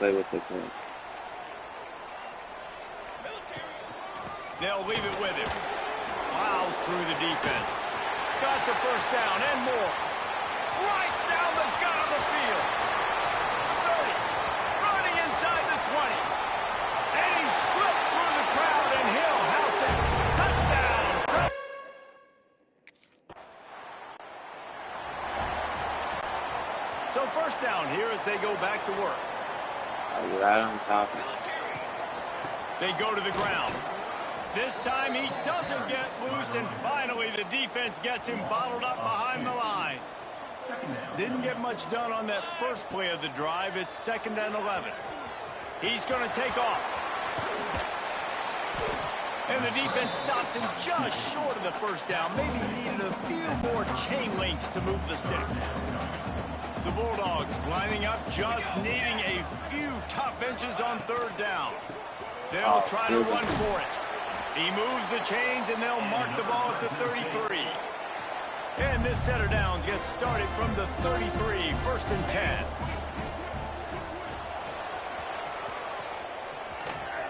play with the ball. They'll leave it with him. Plows through the defense. Got the first down and more. Right down the gut of the field. 30. Running inside the 20. And he slipped through the crowd and he'll house it. Touchdown. So first down here as they go back to work. Right on top. They go to the ground. This time he doesn't get loose, and finally the defense gets him bottled up behind the line. Didn't get much done on that first play of the drive. It's 2nd and 11. He's going to take off. And the defense stops him just short of the first down. Maybe needed a few more chain links to move the sticks. The Bulldogs lining up, just needing a few tough inches on 3rd down. They'll try to run for it. He moves the chains, and they'll mark the ball at the 33. And this set of downs gets started from the 33, 1st and 10.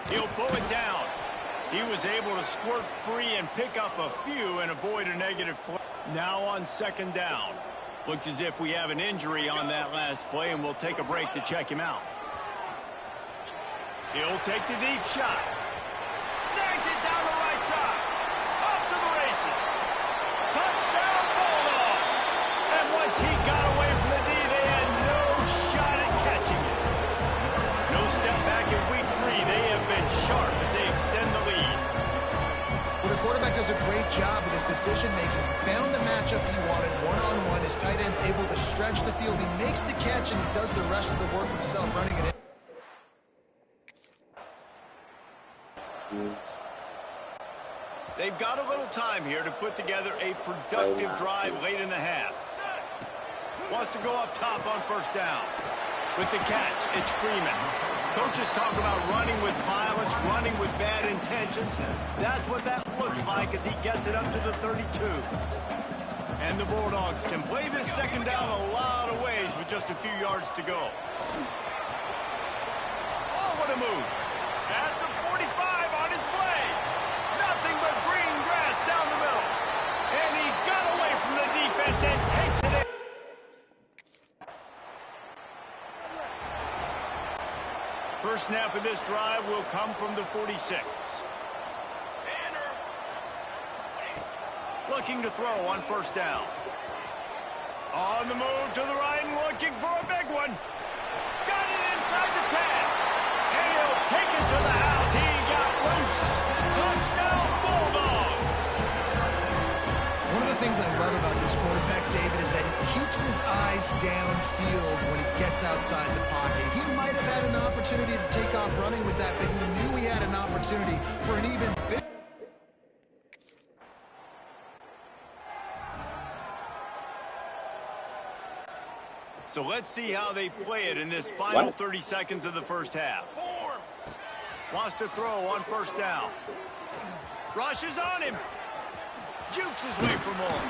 He'll pull it down. He was able to squirt free and pick up a few and avoid a negative play. Now on 2nd down. Looks as if we have an injury on that last play, and we'll take a break to check him out. He'll take the deep shot. Snags it down the right side. Off to the races. Touchdown, Bulldogs. And once he got away from the D, they had no shot at catching it. No step back in week 3. They have been sharp as they extend the lead. Well, the quarterback does a great job with his decision-making. Found the matchup he wanted, one-on-one. His tight end's able to stretch the field. He makes the catch, and he does the rest of the work himself, running it in. They've got a little time here to put together a productive drive late in the half. Wants to go up top on 1st down. With the catch, it's Freeman. Coaches talk about running with violence, running with bad intentions. That's what that looks like as he gets it up to the 32. And the Bulldogs can play this 2nd down a lot of ways with just a few yards to go. Oh, what a move. At the 45 on his way. Nothing but green grass down the middle. And he got away from the defense and takes it in. First snap of this drive will come from the 46. Looking to throw on 1st down. On the move to the right and looking for a big one. Got it inside the 10. And he'll take it to the house. He got loose. Touchdown, Bulldogs. One of the things I love about this quarterback, David, is that he keeps his eyes downfield when he gets outside the pocket. He might have had an opportunity to take off running with that, but he knew he had an opportunity for an even bigger. So let's see how they play it in this final 30 seconds of the first half. Wants to throw on 1st down. Rushes on him. Jukes his way for more.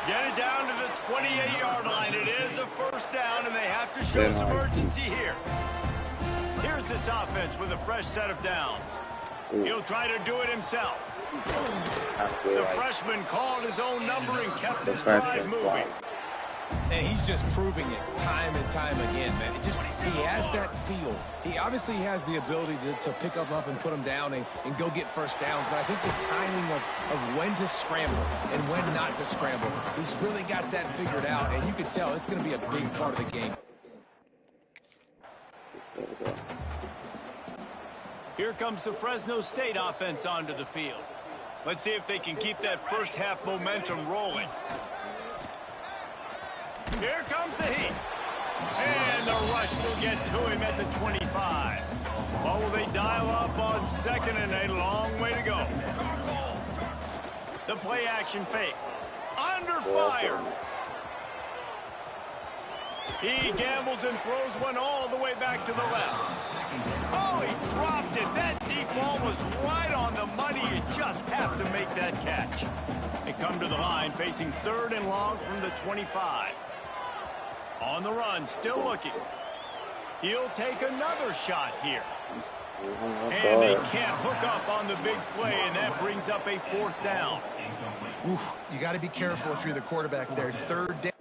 Get it down to the 28-yard line. It is a 1st down, and they have to show some urgency here. Here's this offense with a fresh set of downs. He'll try to do it himself. The freshman called his own number and kept this drive moving. And he's just proving it time and time again, man. He has that feel. He obviously has the ability to pick up and put them down and go get 1st downs. But I think the timing of when to scramble and when not to scramble, he's really got that figured out. And you can tell it's going to be a big part of the game. Here comes the Fresno State offense onto the field. Let's see if they can keep that first half momentum rolling. Here comes the heat. And the rush will get to him at the 25. Or will they dial up on 2nd and a long way to go? The play action fake. Under fire. He gambles and throws one all the way back to the left. Oh, he dropped it. That deep ball was right on the money. You just have to make that catch. They come to the line facing 3rd and long from the 25. On the run, still looking. He'll take another shot here. And they can't hook up on the big play, and that brings up a 4th down. Oof, you got to be careful if you're the quarterback there. 3rd down.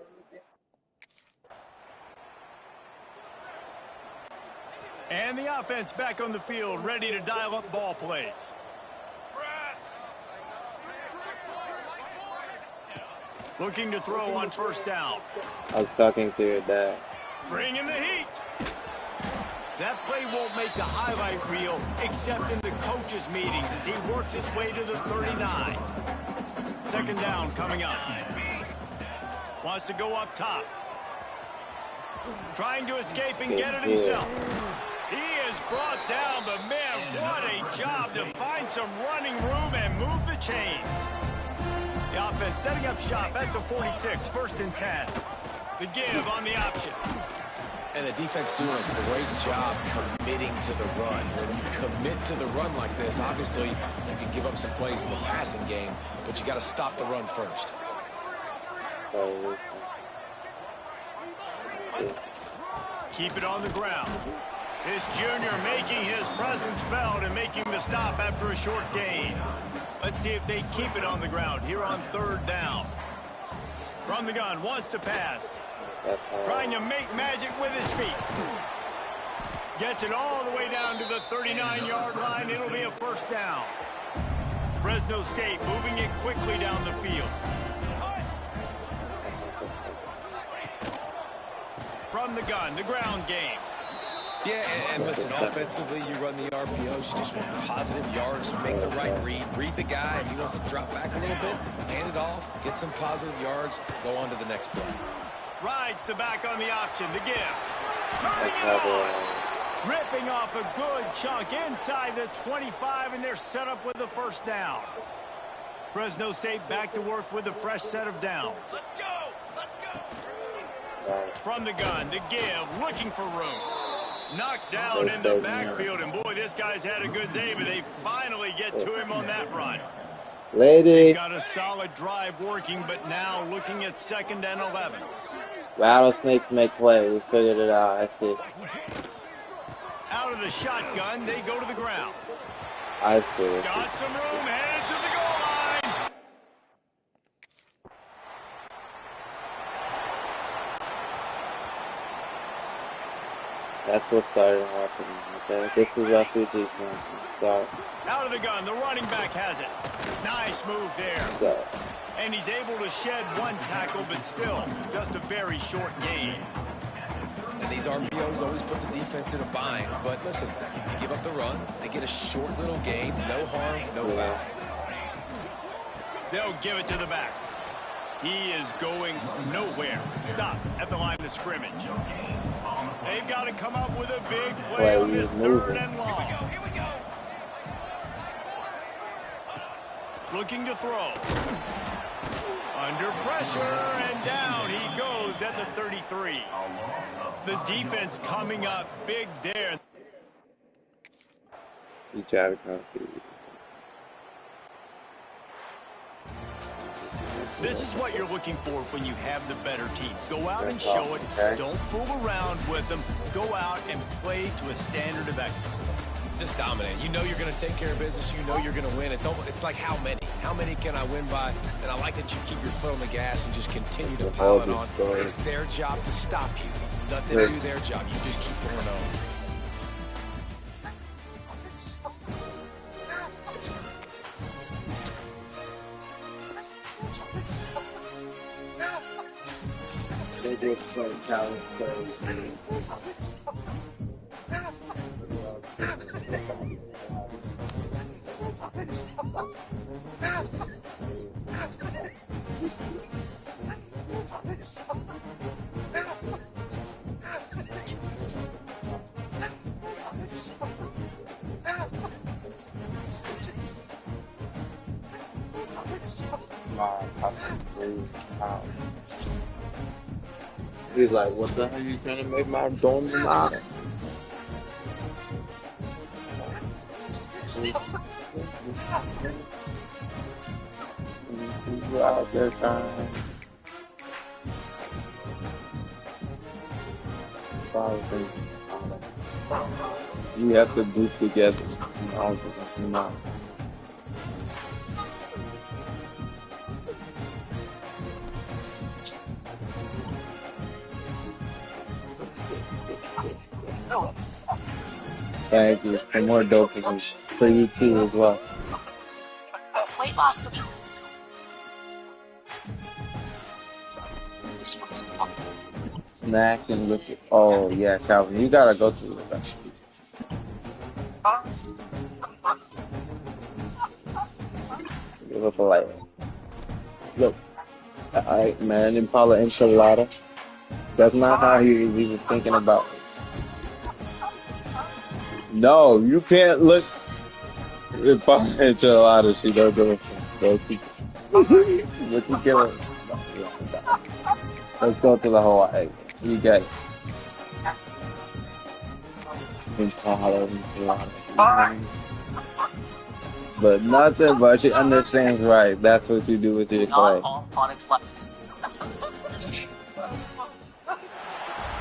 And the offense back on the field, ready to dial up ball plays. Looking to throw on 1st down. I was talking to your dad. Bringing the heat. That play won't make the highlight reel except in the coaches' meetings as he works his way to the 39. 2nd down coming up. Wants to go up top. Trying to escape and get it himself. He is brought down, but man, what a job to find some running room and move the chains. The offense setting up shop at the 46, 1st and 10. The give on the option. And the defense doing a great job committing to the run. When you commit to the run like this, obviously you can give up some plays in the passing game, but you got to stop the run first. Keep it on the ground. This junior making his presence felt and making the stop after a short gain. Let's see if they keep it on the ground here on 3rd down. From the gun, wants to pass. Trying to make magic with his feet. Gets it all the way down to the 39-yard line. It'll be a 1st down. Fresno State moving it quickly down the field. From the gun, the ground game. Yeah, and listen, offensively, you run the RPOs, you just want positive yards, make the right read the guy. If he wants to drop back a little bit, hand it off, get some positive yards, go on to the next play. Rides the back on the option, the give. Turning it on. Ripping off a good chunk inside the 25, and they're set up with the 1st down. Fresno State back to work with a fresh set of downs. Let's go! Let's go! From the gun, the give, looking for room. Knocked down in the backfield, and boy, this guy's had a good day, but they finally get to him on that run. They got a solid drive working, but now looking at 2nd and 11. Rattlesnakes make play. We figured it out. I see. Out of the shotgun, they go to the ground. I see. Got some room, headed to the goal line. That's what started happening. Okay, this is what we do. Start. Out of the gun, the running back has it. Nice move there. Go. And he's able to shed 1 tackle, but still just a very short gain. And these RPOs always put the defense in a bind. But listen, you give up the run, they get a short little gain, no harm, no foul. They'll give it to the back. He is going nowhere. Stop at the line of scrimmage. They've got to come up with a big play on this 3rd and long. Here we go. Looking to throw. Under pressure, and down he goes at the 33. The defense coming up big there. You try to come through. This is what you're looking for when you have the better team. Go out and show it. Don't fool around with them. Go out and play to a standard of excellence. Just dominate. You know you're going to take care of business. You know you're going to win. It's like how many? How many can I win by? And I like that you keep your foot on the gas and just continue to pile it on. It's their job to stop you. Let them do their job. You just keep going on. They just play talent plays. He's like, what the hell are you trying to make my dome out of? He's out there trying. Probably, I don't know. You have to do together. No. Thank you. For more dopamine for you too as well. Weight loss. Snack and look at. Oh yeah, Calvin, you gotta go through it. You look like. Look, man, Impala enchilada. That's not how he was even thinking about it. No, you can't look. Impala enchilada. She don't do it. But you kill it. Let's go to the Hawaii. You got it. Impala enchilada. But nothing, but she understands right. That's what you do with your clay.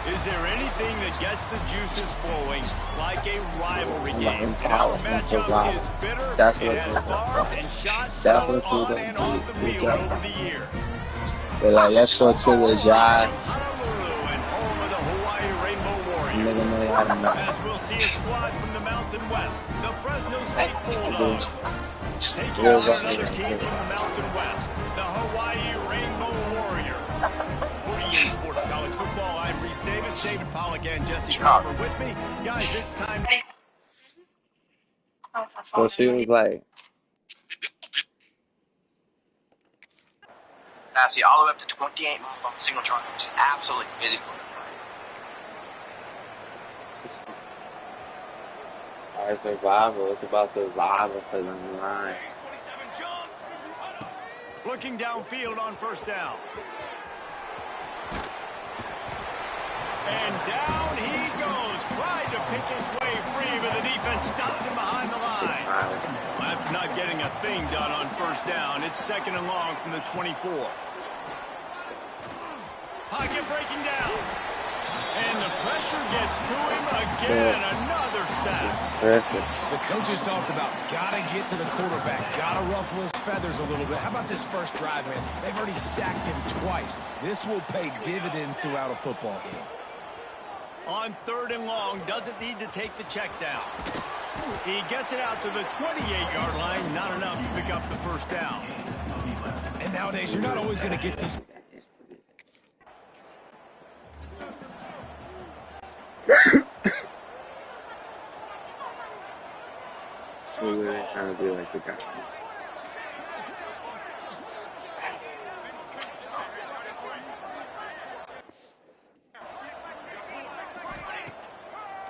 Is there anything that gets the juices flowing like a rivalry game? And our matchup is bitter. It has bars and shots thrown on and off the field over the years. They're like, let's go to the guy. Honolulu and home of the Hawaii Rainbow Warriors. As we'll see a squad from the Mountain West, the Fresno State Bulldogs. Taking on another team from the Mountain West, the Hawaii Rainbow Warriors. For EA Sports College Football, I'm Reese Davis, David Pollack, and Jesse Carver with me. Guys, it's time. So she was like, That's all the way up to 28 on single truck, which is absolutely crazy. our survival. It's about survival for the line. Looking downfield on first down. And down he goes, trying to pick his way free, but the defense stops him behind the line. After not getting a thing done on first down, it's second and long from the 24. Pocket breaking down. And the pressure gets to him again. Another sack. The coaches talked about gotta get to the quarterback, gotta ruffle his feathers a little bit. How about this first drive, man? They've already sacked him twice. This will pay dividends throughout a football game. On third and long, doesn't need to take the check down. He gets it out to the 28-yard line. Not enough to pick up the first down. And nowadays, you're not always going to get these. We're really trying to be like the guy.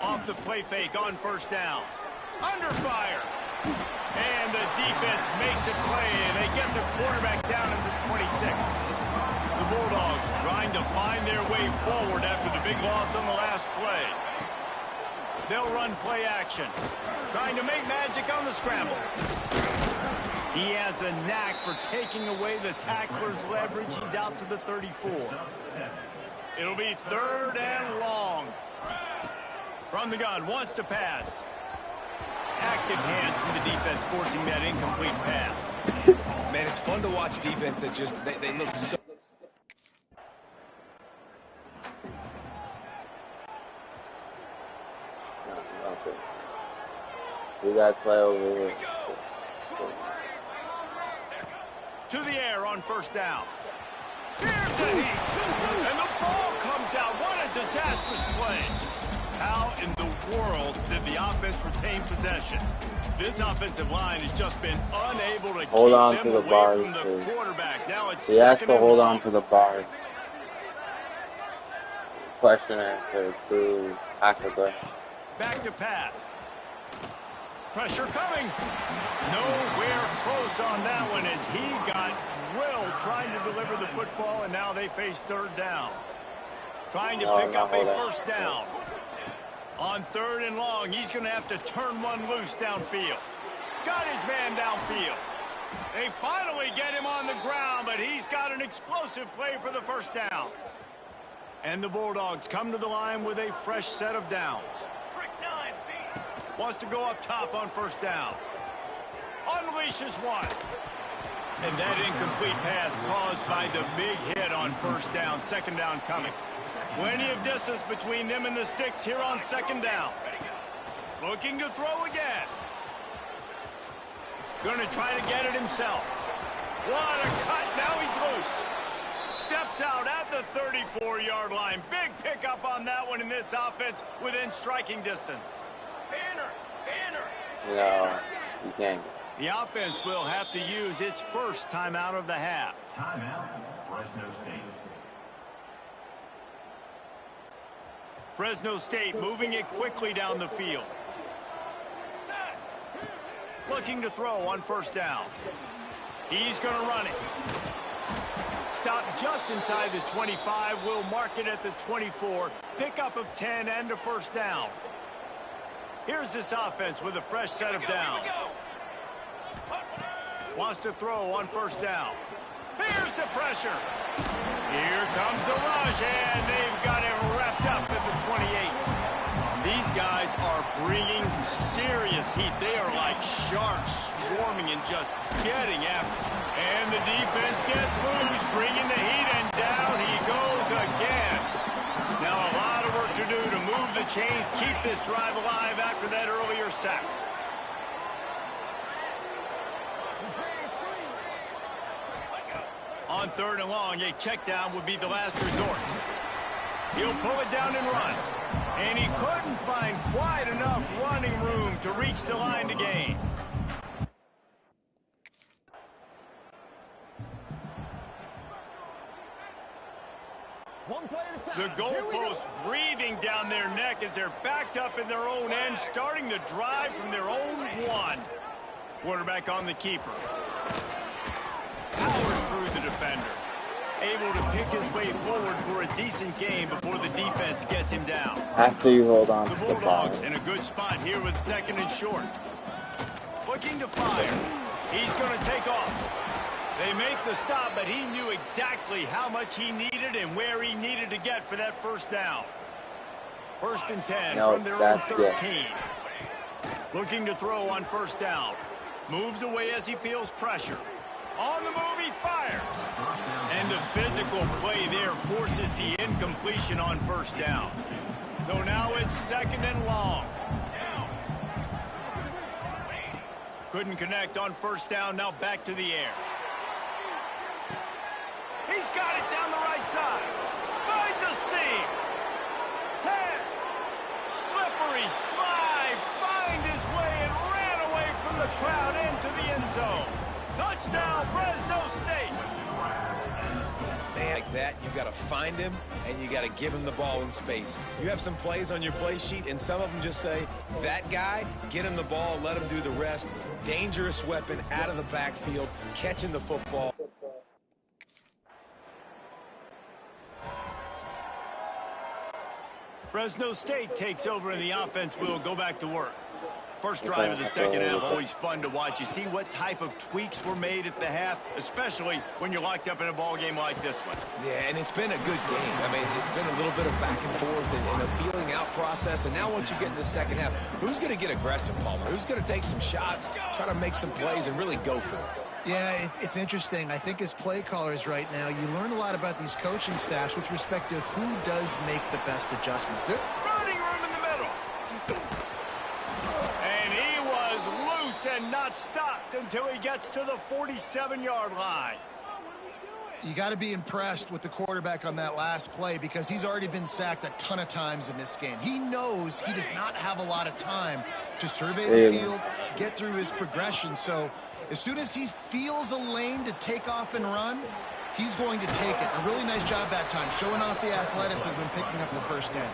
Off the play fake on first down. Under fire. And the defense makes a play, and they get the quarterback down at the 26. The Bulldogs trying to find their way forward after the big loss on the last play. They'll run play action. Trying to make magic on the scramble. He has a knack for taking away the tackler's leverage. He's out to the 34. It'll be third and long. From the gun, wants to pass. Active hands from the defense, forcing that incomplete pass. Man, it's fun to watch defense that just, they look so... Okay. We got to play over here. To the air on first down. Here's the heat. And the ball comes out. What a disastrous play. How in the world did the offense retain possession? This offensive line has just been unable to hold on keep to them the away bars. from the quarterback. Now it's he has to hold long. on to the bars. Question answer to Africa. Back to pass. Pressure coming. Nowhere close on that one as he got drilled trying to deliver the football, and now they face third down. Trying to pick up a first down. On third and long, he's going to have to turn one loose downfield. Got his man downfield. They finally get him on the ground, but he's got an explosive play for the first down. And the Bulldogs come to the line with a fresh set of downs. Wants to go up top on first down. Unleashes one. And that incomplete pass caused by the big hit on first down. Second down coming. Plenty of distance between them and the sticks here on second down. Looking to throw again. Going to try to get it himself. What a cut. Now he's loose. Steps out at the 34-yard line. Big pickup on that one in this offense within striking distance. No, you can't. The offense will have to use its first timeout of the half. Timeout, Fresno State. Fresno State moving it quickly down the field. Looking to throw on first down. He's going to run it. Stop just inside the 25. Will mark it at the 24. Pickup of 10 and a first down. Here's this offense with a fresh set of downs. Wants to throw on first down. Here's the pressure. Here comes the rush, and they've got it wrapped up at the 28. These guys are bringing serious heat. They are like sharks swarming and just getting after it. And the defense gets loose, bringing the heat, and down he goes again. Now a lot of work to do to move the chains, keep this drive alive after that earlier sack. On third and long, a check down would be the last resort. He'll pull it down and run. And he couldn't find quite enough running room to reach the line to gain. The goalpost breathing down their neck as they're backed up in their own end, starting the drive from their own one. Quarterback on the keeper. Powers through the defender. Able to pick his way forward for a decent game before the defense gets him down. After you hold on The to the ball. Bulldogs in a good spot here with second and short. Looking to fire. He's going to take off. They make the stop, but he knew exactly how much he needed and where he needed to get for that first down. First and 10 from their own 13. Looking to throw on first down. Moves away as he feels pressure. On the move, he fires. And the physical play there forces the incompletion on first down. So now it's second and long. Couldn't connect on first down, now back to the air. He's got it down the right side. Finds a seam. 10. Slippery slide. Find his way and ran away from the crowd into the end zone. Touchdown, Fresno State. Man, like that, you got to find him, and you got to give him the ball in space. You have some plays on your play sheet, and some of them just say, that guy, get him the ball, let him do the rest. Dangerous weapon out of the backfield, catching the football. Fresno State takes over, and the offense will go back to work. First drive of the second half, always fun to watch. You see what type of tweaks were made at the half, especially when you're locked up in a ball game like this one. Yeah, and it's been a good game. I mean, it's been a little bit of back and forth and a feeling out process. And now once you get in the second half, who's going to get aggressive, Palmer? Who's going to take some shots, try to make some plays, and really go for it? Yeah, it's interesting. I think as play callers right now, you learn a lot about these coaching staffs with respect to who does make the best adjustments. Running room in the middle. And he was loose and not stopped until he gets to the 47-yard line. You got to be impressed with the quarterback on that last play because he's already been sacked a ton of times in this game. He knows he does not have a lot of time to survey the field, get through his progression. So as soon as he feels a lane to take off and run, he's going to take it. A really nice job that time, showing off the athleticism and picking up the first down.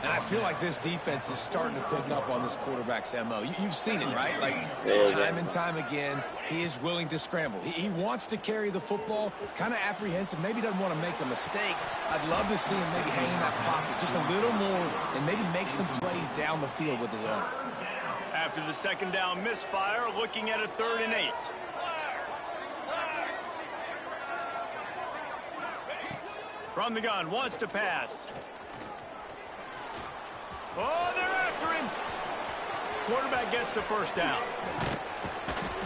And I feel like this defense is starting to pick up on this quarterback's MO. You've seen it, right? Like, time and time again, he is willing to scramble. He wants to carry the football, kind of apprehensive, maybe doesn't want to make a mistake. I'd love to see him maybe hang in that pocket just a little more and maybe make some plays down the field with his own. After the second down misfire, looking at a 3rd and 8. From the gun, wants to pass. Oh, they're after him. quarterback gets the first down.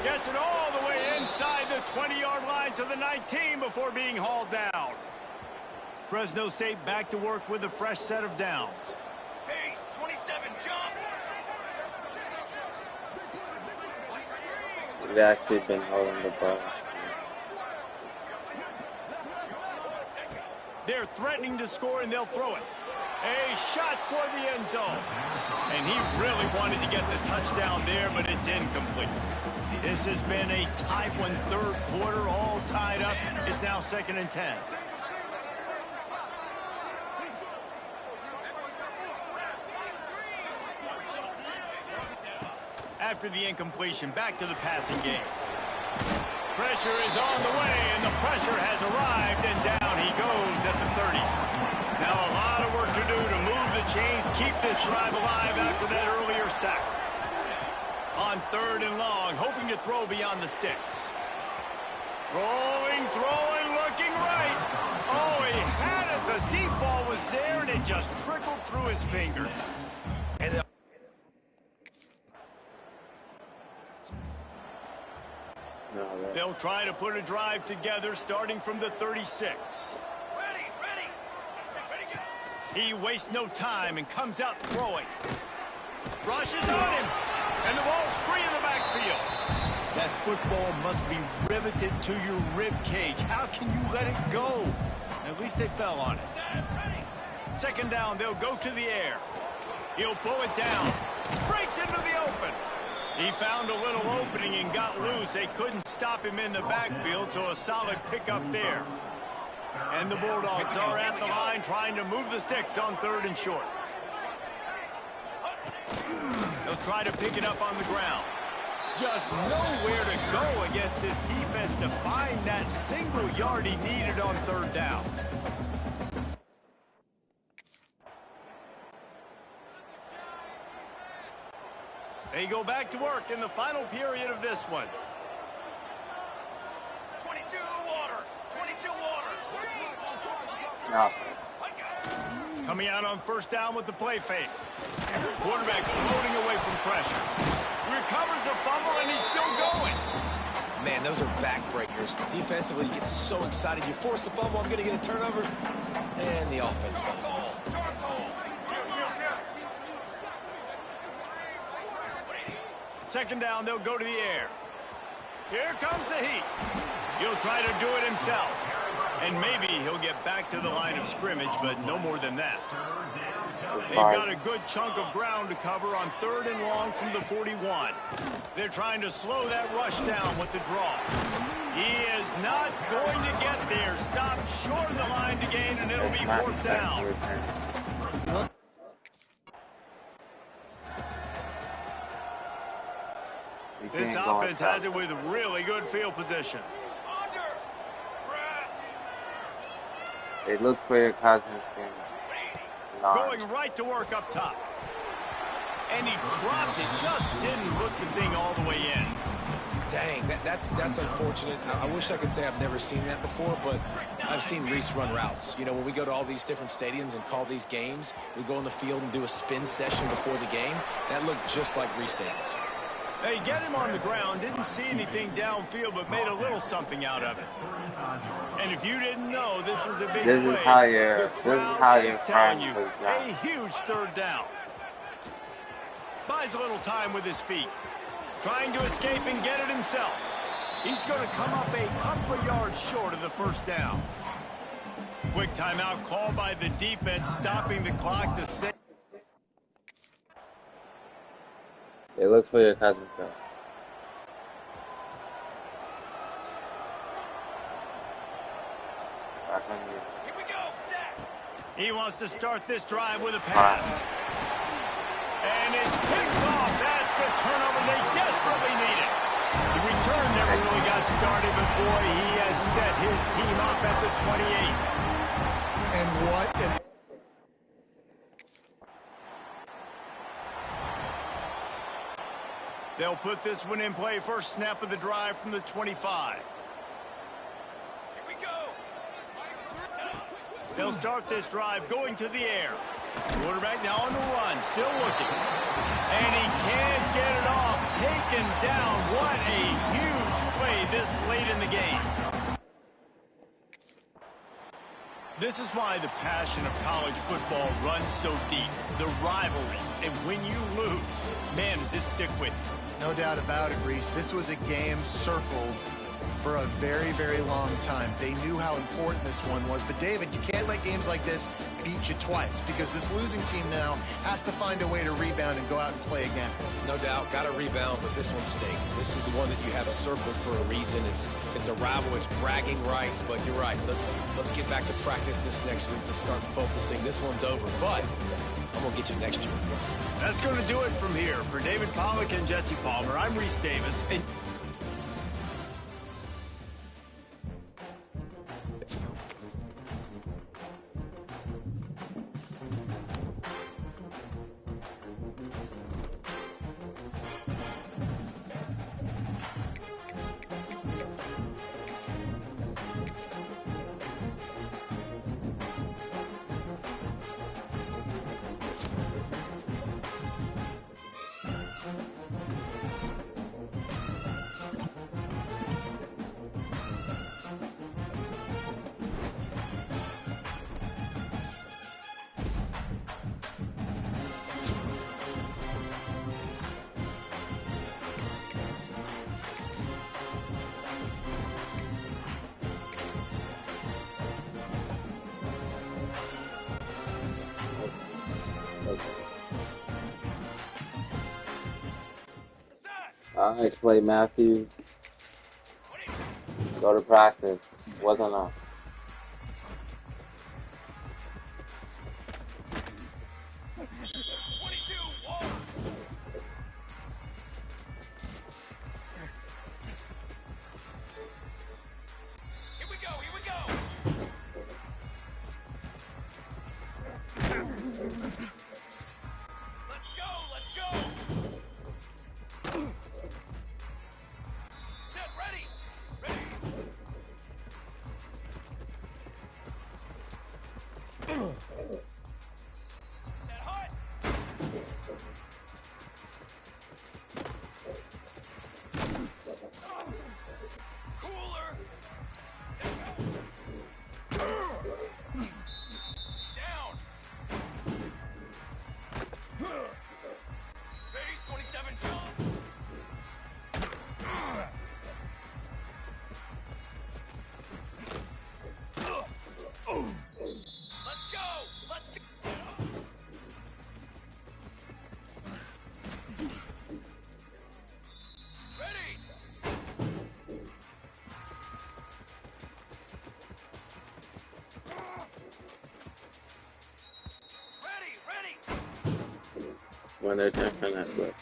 Gets it all the way inside the 20-yard line to the 19 before being hauled down. Fresno State back to work with a fresh set of downs. Pace, 27, jump. They've actually been holding the ball. They're threatening to score, and they'll throw it. A shot for the end zone. And he really wanted to get the touchdown there, but it's incomplete. This has been a tight one, third quarter, all tied up. It's now 2nd and 10. After the incompletion, back to the passing game. Pressure is on the way, and the pressure has arrived, and down he goes at the 30. Now a lot of work to do to move the chains, keep this drive alive after that earlier sack. On 3rd and long, hoping to throw beyond the sticks. Rolling, throwing, looking right. Oh, he had it. The deep ball was there, and it just trickled through his fingers. And they'll try to put a drive together starting from the 36. Ready. He wastes no time and comes out throwing. Rushes on him, and the ball's free in the backfield. That football must be riveted to your rib cage. How can you let it go? At least they fell on it. 2nd down, they'll go to the air. He'll pull it down. Breaks into the open. He found a little opening and got loose. They couldn't stop him in the backfield, so a solid pickup there. And the Bulldogs are at the line trying to move the sticks on 3rd and short. They'll try to pick it up on the ground. Just nowhere to go against this defense to find that single yard he needed on 3rd down. They go back to work in the final period of this one. 22 water. No. Coming out on 1st down with the play fake. Quarterback floating away from pressure. Recovers the fumble, and he's still going. Man, those are backbreakers. Defensively, you get so excited. You force the fumble, I'm going to get a turnover, and the offense falls off. 2nd down, they'll go to the air. Here comes the heat. He'll try to do it himself. And maybe he'll get back to the line of scrimmage, but no more than that. They've got a good chunk of ground to cover on 3rd and long from the 41. They're trying to slow that rush down with the draw. He is not going to get there. Stopped short of the line to gain, and it'll be 4th down. This offense has it with really good field position. It looks for your Cousins game. Going right to work up top. And he dropped it. Just didn't look the thing all the way in. Dang, that's unfortunate. I wish I could say I've never seen that before, but I've seen Reese run routes. You know, when we go to all these different stadiums and call these games, we go in the field and do a spin session before the game. That looked just like Reese Davis. They get him on the ground, didn't see anything downfield, but made a little something out of it. And if you didn't know, this was a big play. This is how you're telling you, a huge 3rd down. Buys a little time with his feet. Trying to escape and get it himself. He's going to come up a couple of yards short of the 1st down. Quick timeout called by the defense, stopping the clock to save. They look for your Cousins go. Here we go, set. He wants to start this drive with a pass. And it's picked off. That's the turnover they desperately needed. The return never really got started, but boy, he has set his team up at the 28. And what an... They'll put this one in play. First snap of the drive from the 25. Here we go. They'll start this drive going to the air. Quarterback now on the run, still looking. And he can't get it off. Taken down. What a huge play this late in the game. This is why the passion of college football runs so deep. The rivalries. And when you lose, man, does it stick with you. No doubt about it, Reese. This was a game circled for a very, very long time. They knew how important this one was. But, David, you can't let games like this beat you twice, because this losing team now has to find a way to rebound and go out and play again. No doubt, got to rebound, but this one stinks. This is the one that you have circled for a reason. It's a rival, it's bragging rights, but you're right. Let's get back to practice this next week to start focusing. This one's over, but I'm going to get you next year. That's going to do it from here. For David Pollack and Jesse Palmer, I'm Reese Davis. And All right, Clay Matthews. Go to practice. Wasn't enough. When they're checking that book.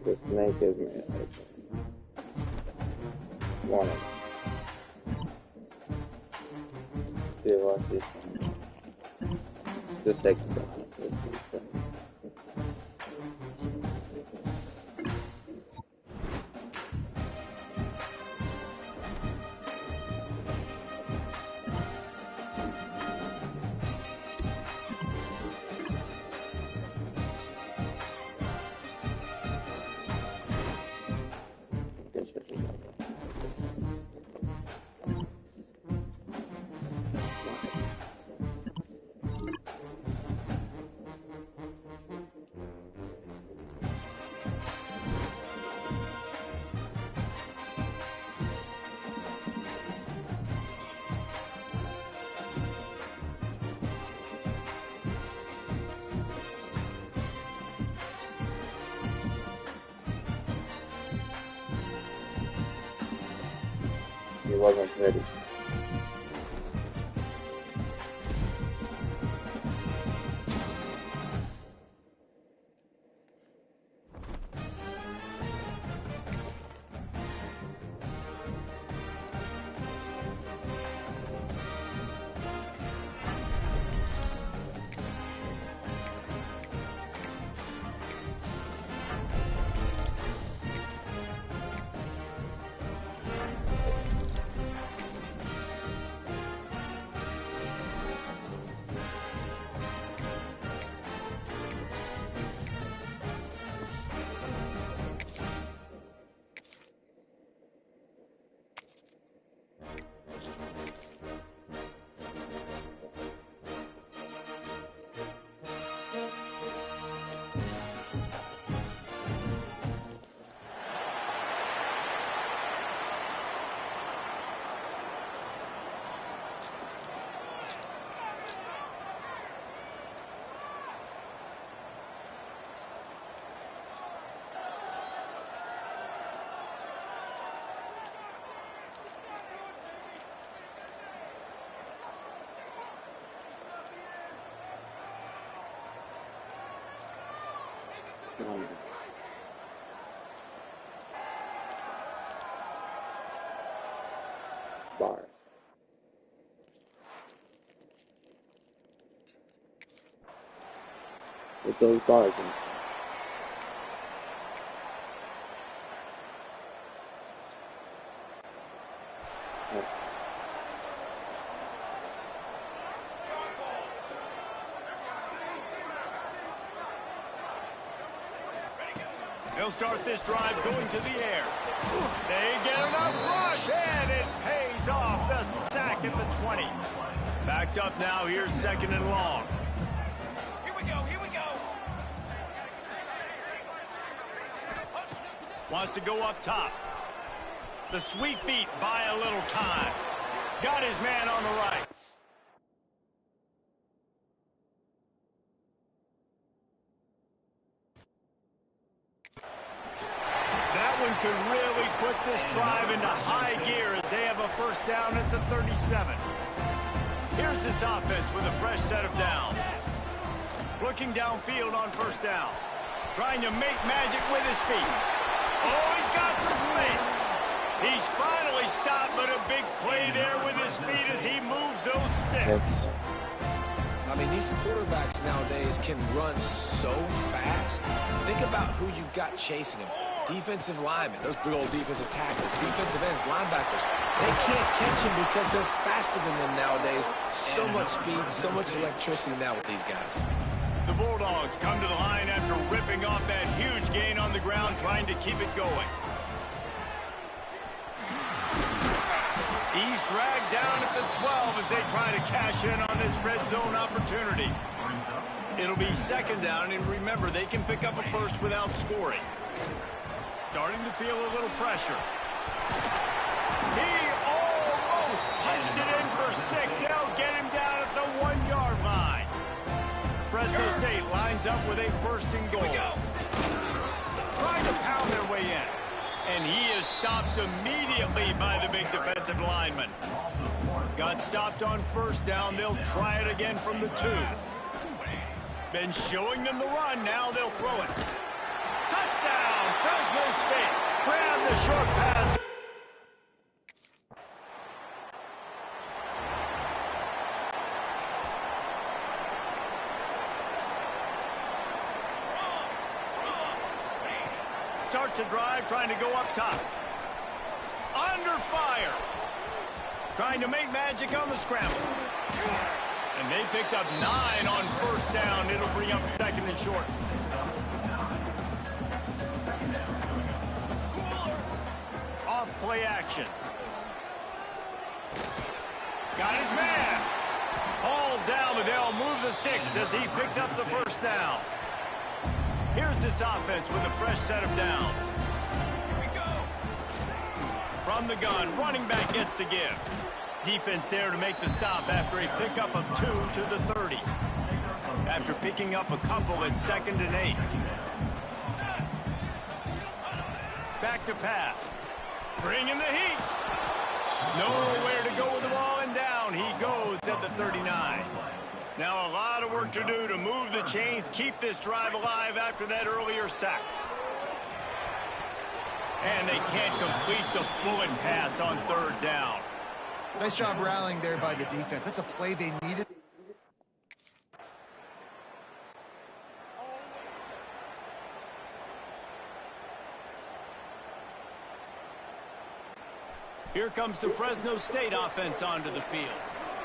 The snake is made. Warning. See what this one. Just take it down. wasn't pretty. Bars. With those bars in. They'll start this drive going to the air. They get enough rush, and it pays off. The sack at the 20. Backed up now. Here's second and long. Here we go, here we go. Wants to go up top. The sweet feet buy a little time. Got his man on the right. Could really put this drive into high gear as they have a first down at the 37. Here's this offense with a fresh set of downs. Looking downfield on first down. Trying to make magic with his feet. Oh, he's got some space. He's finally stopped, but a big play there with his feet as he moves those sticks. I mean, these quarterbacks nowadays can run so fast. Think about who you've got chasing them. Defensive linemen, those big old defensive tackles, defensive ends, linebackers. They can't catch him because they're faster than them nowadays. So much speed, so much electricity now with these guys. The Bulldogs come to the line after ripping off that huge gain on the ground, trying to keep it going. He's dragged down at the 12 as they try to cash in on this red zone opportunity. It'll be second down, and remember, they can pick up a first without scoring. Starting to feel a little pressure. He almost punched it in for 6. They'll get him down at the 1-yard line. Fresno State lines up with a first and goal. Trying to pound their way in. And he is stopped immediately by the big defensive lineman. Got stopped on first down. They'll try it again from the 2. Been showing them the run. Now they'll throw it. Touchdown, Fresno State. Grab the short pass. Starts a drive, trying to go up top. Under fire. Trying to make magic on the scramble. And they picked up 9 on first down. It'll bring up second and short. Off play action. Got his man. Hauled down, but they'll move the sticks as he picks up the first down. Here's this offense with a fresh set of downs. Here we go. From the gun, running back gets to give. Defense there to make the stop after a pickup of 2 to the 30. After picking up a couple at 2nd and 8. Back to pass. Bringing the heat. Nowhere to go with the ball, and down he goes at the 39. Now a lot of work to do to move the chains, keep this drive alive after that earlier sack. And they can't complete the bullet pass on third down. Nice job rallying there by the defense. That's a play they needed. Here comes the Fresno State offense onto the field.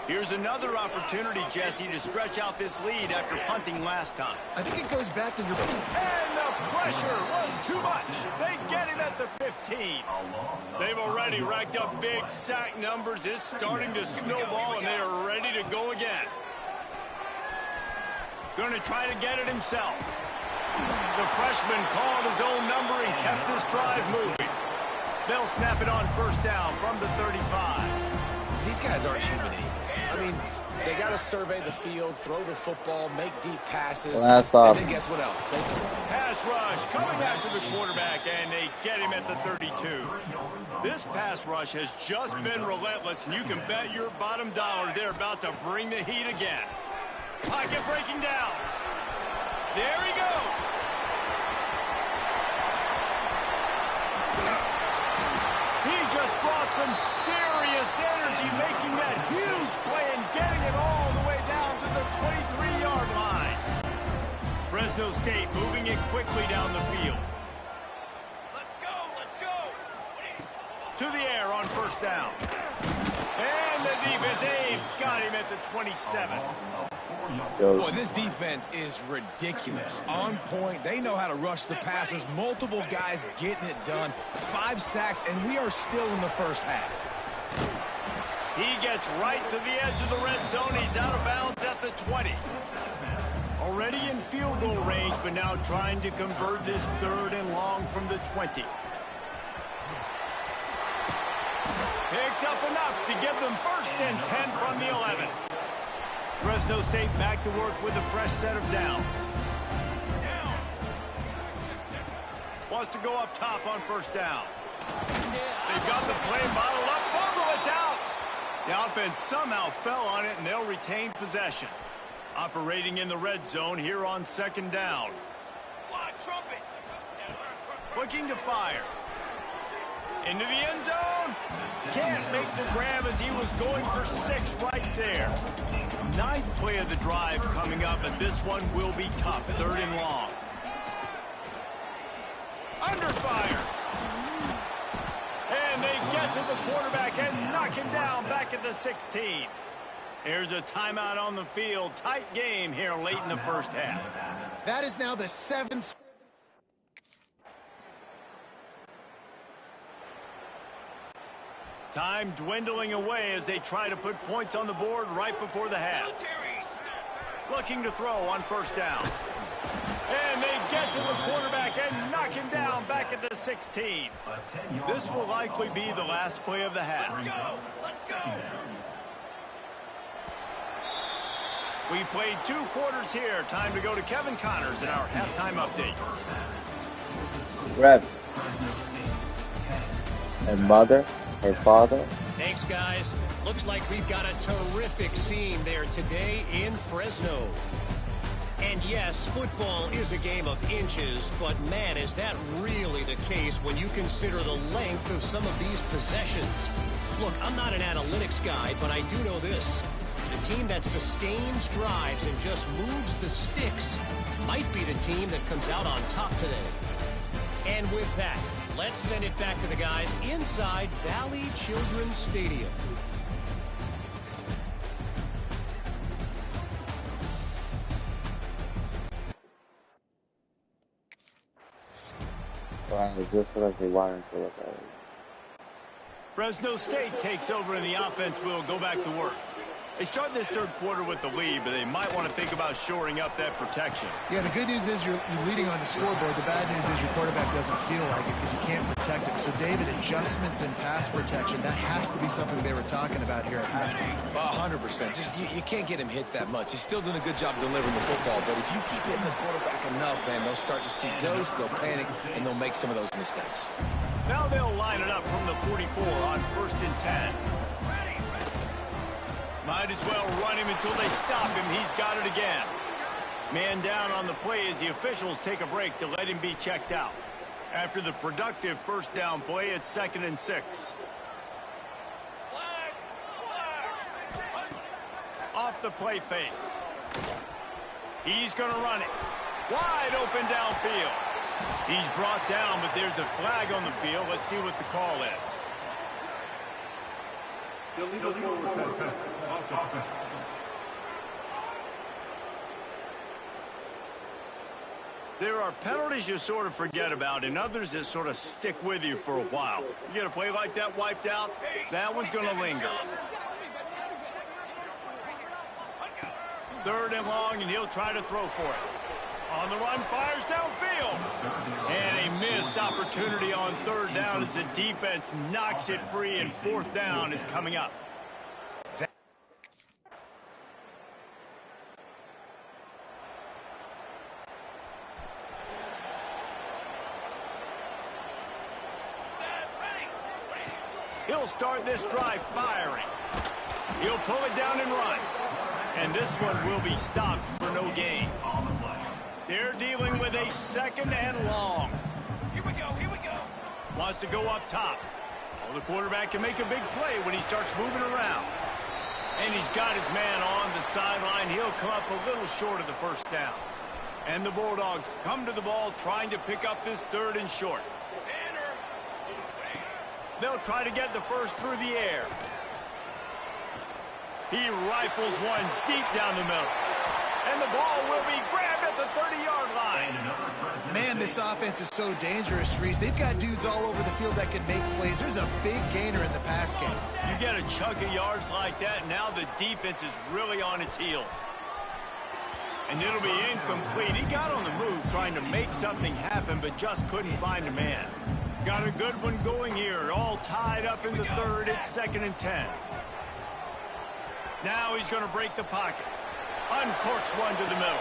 Here's another opportunity, Jesse, to stretch out this lead after punting last time. I think it goes back to your... And the pressure was too much. They get him at the 15. They've already racked up big sack numbers. It's starting to snowball, and they are ready to go again. Going to try to get it himself. The freshman called his own number and kept this drive moving. They'll snap it on first down from the 35. These guys aren't human anymore. I mean, they got to survey the field, throw the football, make deep passes. Last off. And then guess what else? Pass rush coming after the quarterback, and they get him at the 32. This pass rush has just been relentless, and you can bet your bottom dollar they're about to bring the heat again. Pocket breaking down. There he goes. He just brought some serious energy, making that huge play and getting it all the way down to the 23-yard line. Fresno State moving it quickly down the field. Let's go, let's go. To the air on first down. And the defense, they've got him at the 27. Boy, this defense is ridiculous. On point. They know how to rush the passers. Multiple guys getting it done. 5 sacks, and we are still in the first half. He gets right to the edge of the red zone. He's out of bounds at the 20. Already in field goal range, but now trying to convert this third and long from the 20. Picks up enough to give them first and 10 from the 11. Fresno State back to work with a fresh set of downs. Wants to go up top on first down. They've got the play bottled up. Fumble, it's out. The offense somehow fell on it, and they'll retain possession. Operating in the red zone here on second down. Looking to fire. Into the end zone. Can't make the grab as he was going for 6 right there. 9th play of the drive coming up, and this one will be tough. Third and long. Under fire. And they get to the quarterback and knock him down back at the 16. Here's a timeout on the field. Tight game here late in the first half. That is now the 7th. Time dwindling away as they try to put points on the board right before the half. Looking to throw on first down. And they get to the quarterback and knock him down back at the 16. This will likely be the last play of the half. Let's go. We've played 2 quarters here. Time to go to Kevin Connors in our halftime update. Rev. And mother. Her father. Thanks, guys. Looks like we've got a terrific scene there today in Fresno. And yes, football is a game of inches, but man, is that really the case when you consider the length of some of these possessions. Look, I'm not an analytics guy, but I do know this. The team that sustains drives and just moves the sticks might be the team that comes out on top today. And with that, let's send it back to the guys inside Valley Children's Stadium. Just like they wanted to look at it. Fresno State takes over and the offense will go back to work. They start this third quarter with the lead, but they might want to think about shoring up that protection. Yeah, the good news is you're leading on the scoreboard. The bad news is your quarterback doesn't feel like it because you can't protect him. So, David, adjustments in pass protection, that has to be something they were talking about here at halftime. 100%. Just you can't get him hit that much. He's still doing a good job delivering the football, but if you keep hitting the quarterback enough, man, they'll start to see ghosts, they'll panic, and they'll make some of those mistakes. Now they'll line it up from the 44 on 1st and 10. Might as well run him until they stop him. He's got it again. Man down on the play as the officials take a break to let him be checked out. After the productive first down play, it's 2nd and 6. Off the play fake. He's going to run it. Wide open downfield. He's brought down, but there's a flag on the field. Let's see what the call is. There are penalties you sort of forget about and others that sort of stick with you for a while. You get a play like that wiped out, that one's going to linger. 3rd and long, and he'll try to throw for it. On the run, fires downfield. And a missed opportunity on 3rd down as the defense knocks it free, and 4th down is coming up. He'll start this drive firing. He'll pull it down and run. And this one will be stopped for no gain. They're dealing with a 2nd and long. Here we go. Wants to go up top. Well, the quarterback can make a big play when he starts moving around. And he's got his man on the sideline. He'll come up a little short of the first down. And the Bulldogs come to the ball trying to pick up this 3rd and short. They'll try to get the first through the air. He rifles one deep down the middle. And the ball will be grabbed at the 30-yard line. Man, this offense is so dangerous, Reese. They've got dudes all over the field that can make plays. There's a big gainer in the pass game. You get a chunk of yards like that, now the defense is really on its heels. And it'll be incomplete. He got on the move trying to make something happen, but just couldn't find a man. Got a good one going here. All tied up in the 3rd. It's 2nd and 10. Now he's going to break the pocket. Uncorks one to the middle.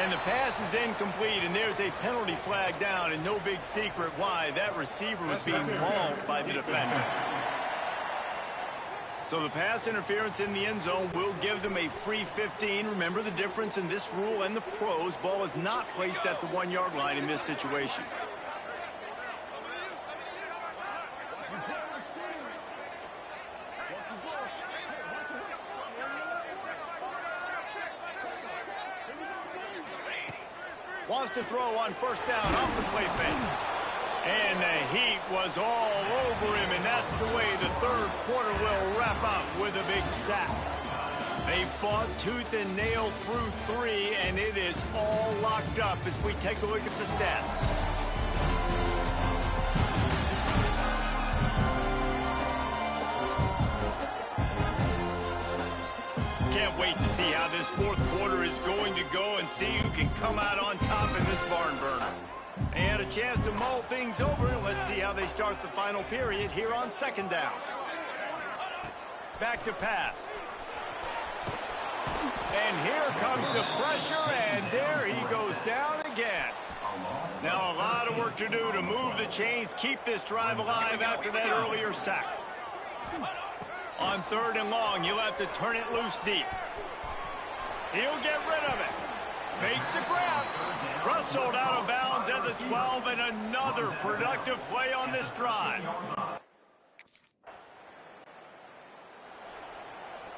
And the pass is incomplete, and there's a penalty flag down, and no big secret why. That receiver was being mauled by the defender. So the pass interference in the end zone will give them a free 15. Remember the difference in this rule and the pros. Ball is not placed at the 1-yard line in this situation. Wants to throw on 1st down off the play fake. And the heat was all over him, and that's the way the 3rd quarter will wrap up with a big sack. They fought tooth and nail through 3, and it is all locked up as we take a look at the stats. Can't wait to see how this 4th quarter is going to go and see who can come out on top in this barn burner. They had a chance to mull things over. Let's see how they start the final period here on 2nd down. Back to pass. And here comes the pressure, and there he goes down again. Now a lot of work to do to move the chains, keep this drive alive after that earlier sack. On 3rd and long, you'll have to turn it loose deep. He'll get rid of it. Makes the grab. Rustled out of bounds at the 12, and another productive play on this drive.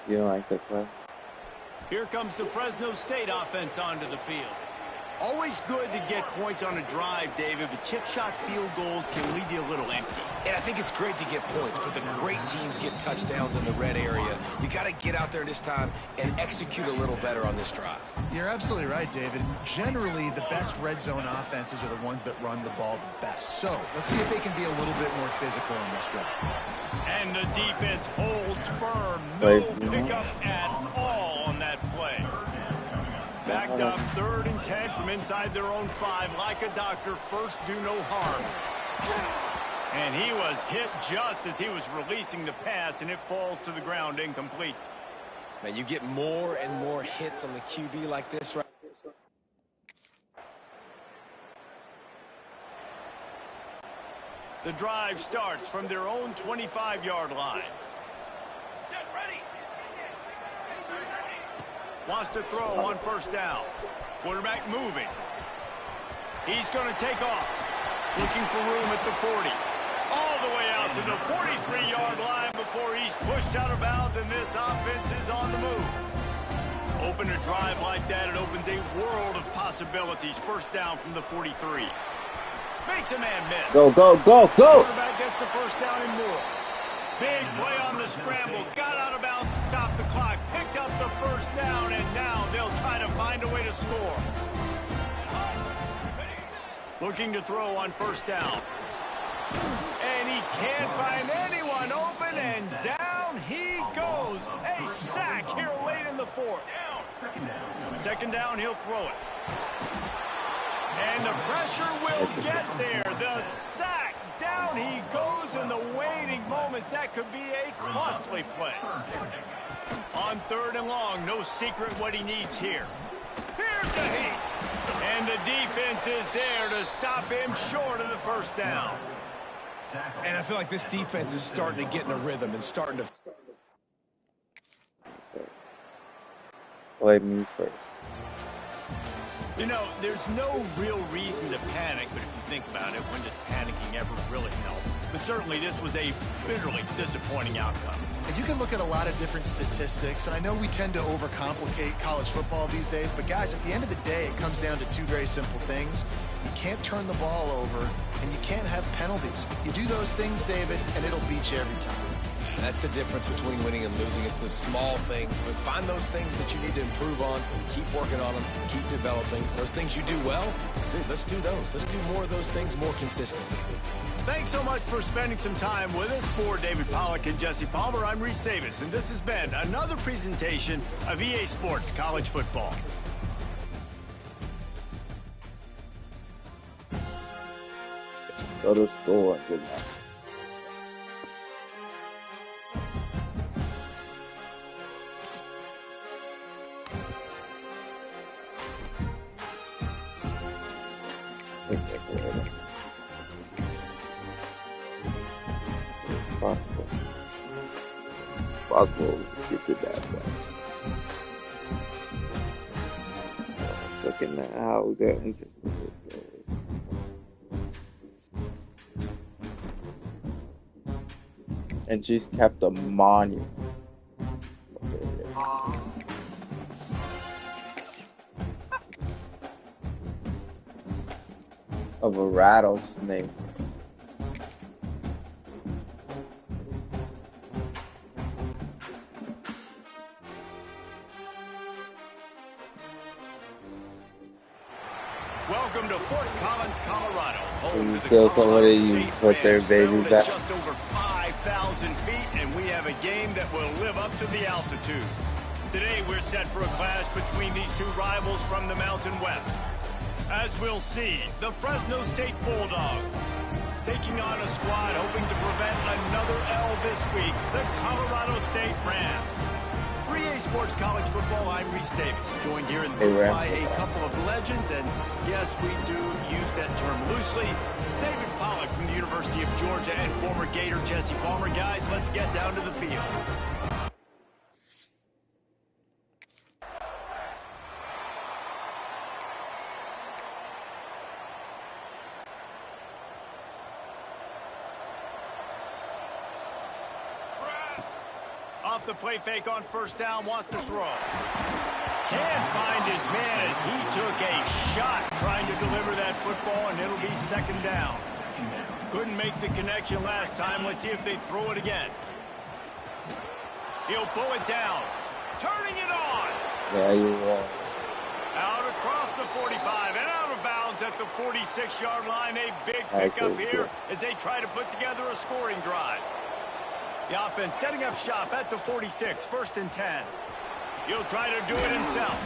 You don't like that play? Here comes the Fresno State offense onto the field. Always good to get points on a drive, David, but chip shot field goals can leave you a little empty. And I think it's great to get points, but the great teams get touchdowns in the red area. You got to get out there this time and execute a little better on this drive. You're absolutely right, David. Generally, the best red zone offenses are the ones that run the ball the best. So let's see if they can be a little bit more physical in this drive. And the defense holds firm. No pickup at all on that play. Backed up 3rd and 10 from inside their own 5. Like a doctor, first do no harm. And he was hit just as he was releasing the pass, and it falls to the ground incomplete. Man, you get more and more hits on the QB like this, right? The drive starts from their own 25-yard line. Wants to throw on first down. Quarterback moving. He's going to take off. Looking for room at the 40. All the way out to the 43-yard line before he's pushed out of bounds, and this offense is on the move. Open a drive like that, it opens a world of possibilities. First down from the 43. Makes a man miss. Go, go, go, go! Quarterback gets the first down and more. Big play on the scramble. Got out of bounds, stopped the clock, picked up the first down, and now they'll try to find a way to score. Looking to throw on first down. And he can't find anyone open, and down he goes. A sack here late in the 4th. Second down, he'll throw it. And the pressure will get there. The sack. Down he goes in the waiting moments. That could be a costly play. On 3rd and long, no secret what he needs here. Here's the heat. And the defense is there to stop him short of the first down. And I feel like this defense is starting to get in a rhythm and starting to... Play me first. You know, there's no real reason to panic, but if you think about it, when does panicking ever really help? But certainly this was a bitterly disappointing outcome. And you can look at a lot of different statistics, and I know we tend to overcomplicate college football these days, but guys, at the end of the day, it comes down to 2 very simple things. You can't turn the ball over, and you can't have penalties. You do those things, David, and it'll beat you every time. That's the difference between winning and losing. It's the small things, but find those things that you need to improve on, keep working on them, keep developing. Those things you do well, dude, let's do those. Let's do more of those things more consistently. Thanks so much for spending some time with us. For David Pollack and Jesse Palmer, I'm Reese Davis, and this has been another presentation of EA Sports College Football. Go to store. Good night. It's possible. Possible to get to that back. Looking at how we got into and she's kept a monument. Of a rattlesnake. Welcome to Fort Collins, Colorado. When you kill somebody, you put their baby back. Just over 5,000 feet, and we have a game that will live up to the altitude. Today, we're set for a clash between these two rivals from the Mountain West. As we'll see, the Fresno State Bulldogs taking on a squad hoping to prevent another L this week, the Colorado State Rams. For EA Sports College Football, I'm Reese Davis, joined here in the booth by a couple of legends, and yes, we do use that term loosely. David Pollack from the University of Georgia and former Gator Jesse Palmer. Guys, let's get down to the field. Off the play fake on first down, wants to throw. Can't find his man as he took a shot trying to deliver that football, and it'll be second down. Couldn't make the connection last time. Let's see if they throw it again. He'll pull it down. Turning it on. Yeah, you Out across the 45 and out of bounds at the 46-yard line. A big pickup here as they try to put together a scoring drive. The offense setting up shop at the 46, 1st and 10. He'll try to do it himself.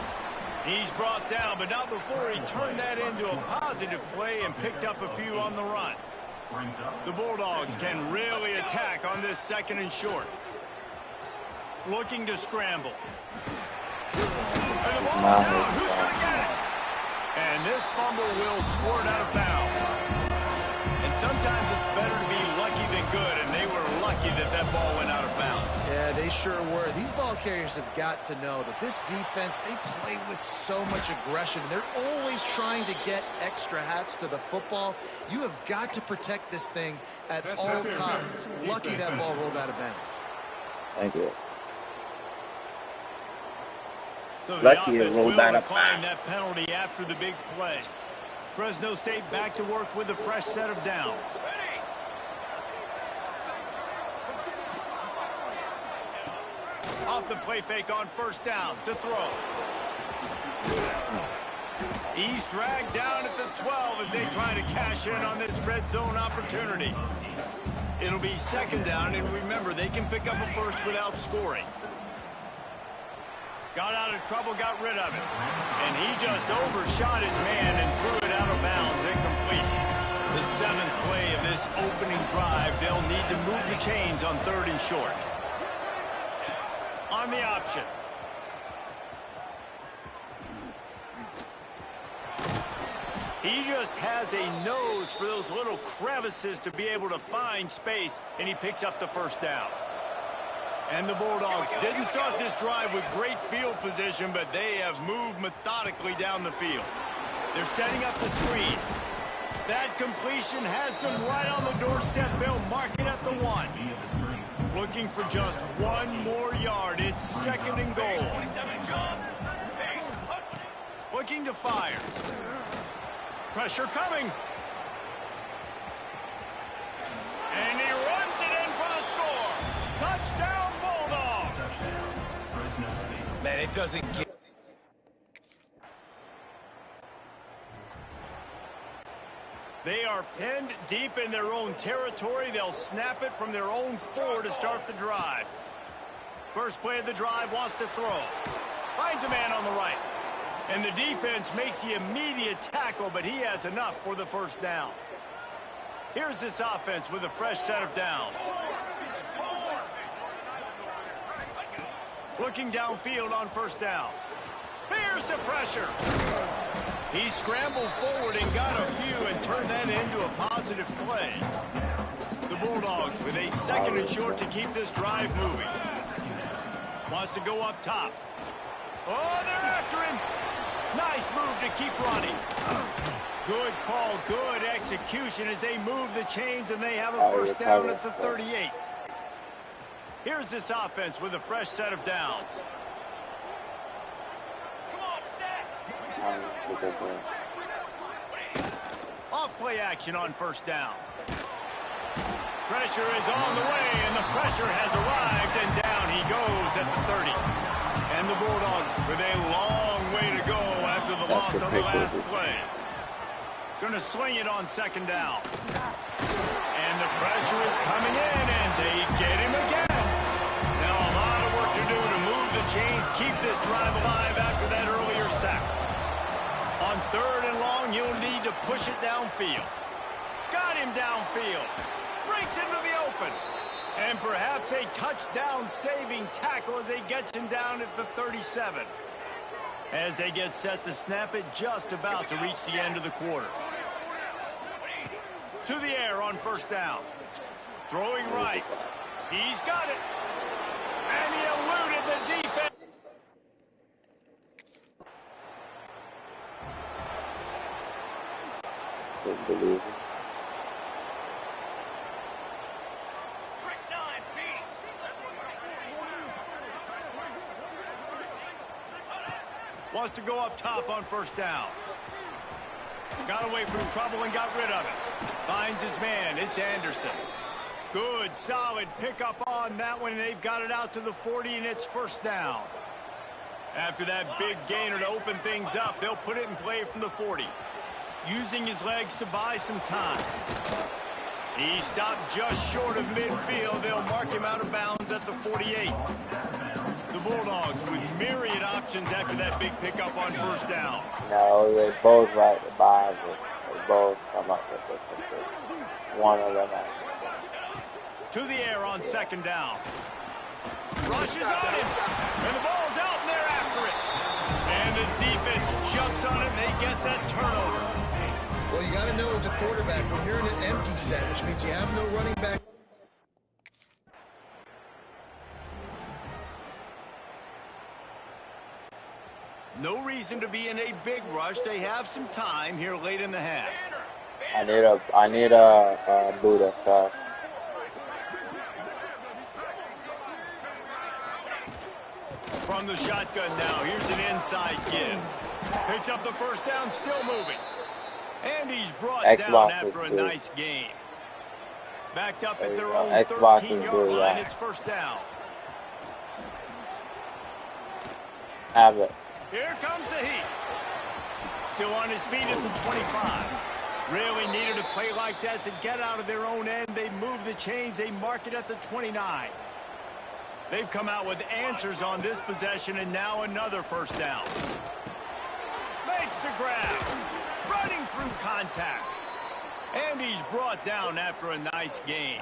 He's brought down, but not before he turned that into a positive play and picked up a few on the run. The Bulldogs can really attack on this 2nd and short. Looking to scramble. And the ball's out. Who's going to get it? And this fumble will squirt out of bounds. And sometimes it's better to be lucky than good, and they were lucky that that ball went out of bounds. Yeah, they sure were. These ball carriers have got to know that this defense, they play with so much aggression. They're always trying to get extra hats to the football. You have got to protect this thing at all costs. Lucky that ball rolled out of bounds. Thank you. So the Lucky it offense rolled will out of decline bounds. that penalty after the big play. Fresno State back to work with a fresh set of downs. Off the play fake on 1st down to throw. He's dragged down at the 12 as they try to cash in on this red zone opportunity. It'll be 2nd down, and remember, they can pick up a first without scoring. Got out of trouble, got rid of it. And he just overshot his man and threw it out of bounds, incomplete. The 7th play of this opening drive, they'll need to move the chains on 3rd and short. On the option. He just has a nose for those little crevices to be able to find space, and he picks up the 1st down. And the Bulldogs didn't start this drive with great field position, but they have moved methodically down the field. They're setting up the screen. That completion has them right on the doorstep. They'll mark it at the 1. Looking for just 1 more yard. It's 2nd and goal. Looking to fire. Pressure coming. And he runs it in for the score. Touchdown, Bulldogs. Man, it doesn't get... They are pinned deep in their own territory. They'll snap it from their own 4 to start the drive. First play of the drive, wants to throw. Finds a man on the right. And the defense makes the immediate tackle, but he has enough for the 1st down. Here's this offense with a fresh set of downs. Looking downfield on 1st down. Here's the pressure. He scrambled forward and got a few and turned that into a positive play. The Bulldogs with a 2nd and short to keep this drive moving. Wants to go up top. Oh, they're after him. Nice move to keep running. Good call, good execution as they move the chains, and they have a 1st down at the 38. Here's this offense with a fresh set of downs. Off play action on 1st down. Pressure is on the way, and the pressure has arrived, and down he goes at the 30. And the Bulldogs with a long way to go after the loss on the last play. Going to swing it on 2nd down. And the pressure is coming in, and they get him again. Now a lot of work to do to move the chains, keep this drive alive after that earlier sack. On 3rd and long, you'll need to push it downfield. Got him downfield. Breaks into the open. And perhaps a touchdown-saving tackle as they get him down at the 37. As they get set to snap it, just about to reach the end of the quarter. To the air on 1st down. Throwing right. He's got it. And he eluded the defense. Couldn't believe it. wants to go up top on first down. Got away from trouble and got rid of it. Finds his man. It's Anderson. Good, solid pickup on that one, and they've got it out to the 40, and it's first down. After that big gainer to open things up, they'll put it in play from the 40. Using his legs to buy some time. He stopped just short of midfield. They'll mark him out of bounds at the 48. The Bulldogs with myriad options after that big pickup on first down. No, they both right the Bible. They both come up with this. One of them. To the air on second down. Rushes on him. And the ball's out and they're after it. And the defense jumps on it and they get that turnover. Well, you got to know as a quarterback, when you're in an empty set, which means you have no running back. No reason to be in a big rush. They have some time here late in the half. I need a Buddha, so. From the shotgun now, here's an inside give. Picks up the first down, still moving. And he's brought down after a nice gain. Backed up at their own 13-yard line, it's first down. Have it. Here comes the heat. Still on his feet at the 25. Really needed a play like that to get out of their own end. They move the chains. They mark it at the 29. They've come out with answers on this possession, and now another first down. Makes the grab. Running through contact. And he's brought down after a nice gain.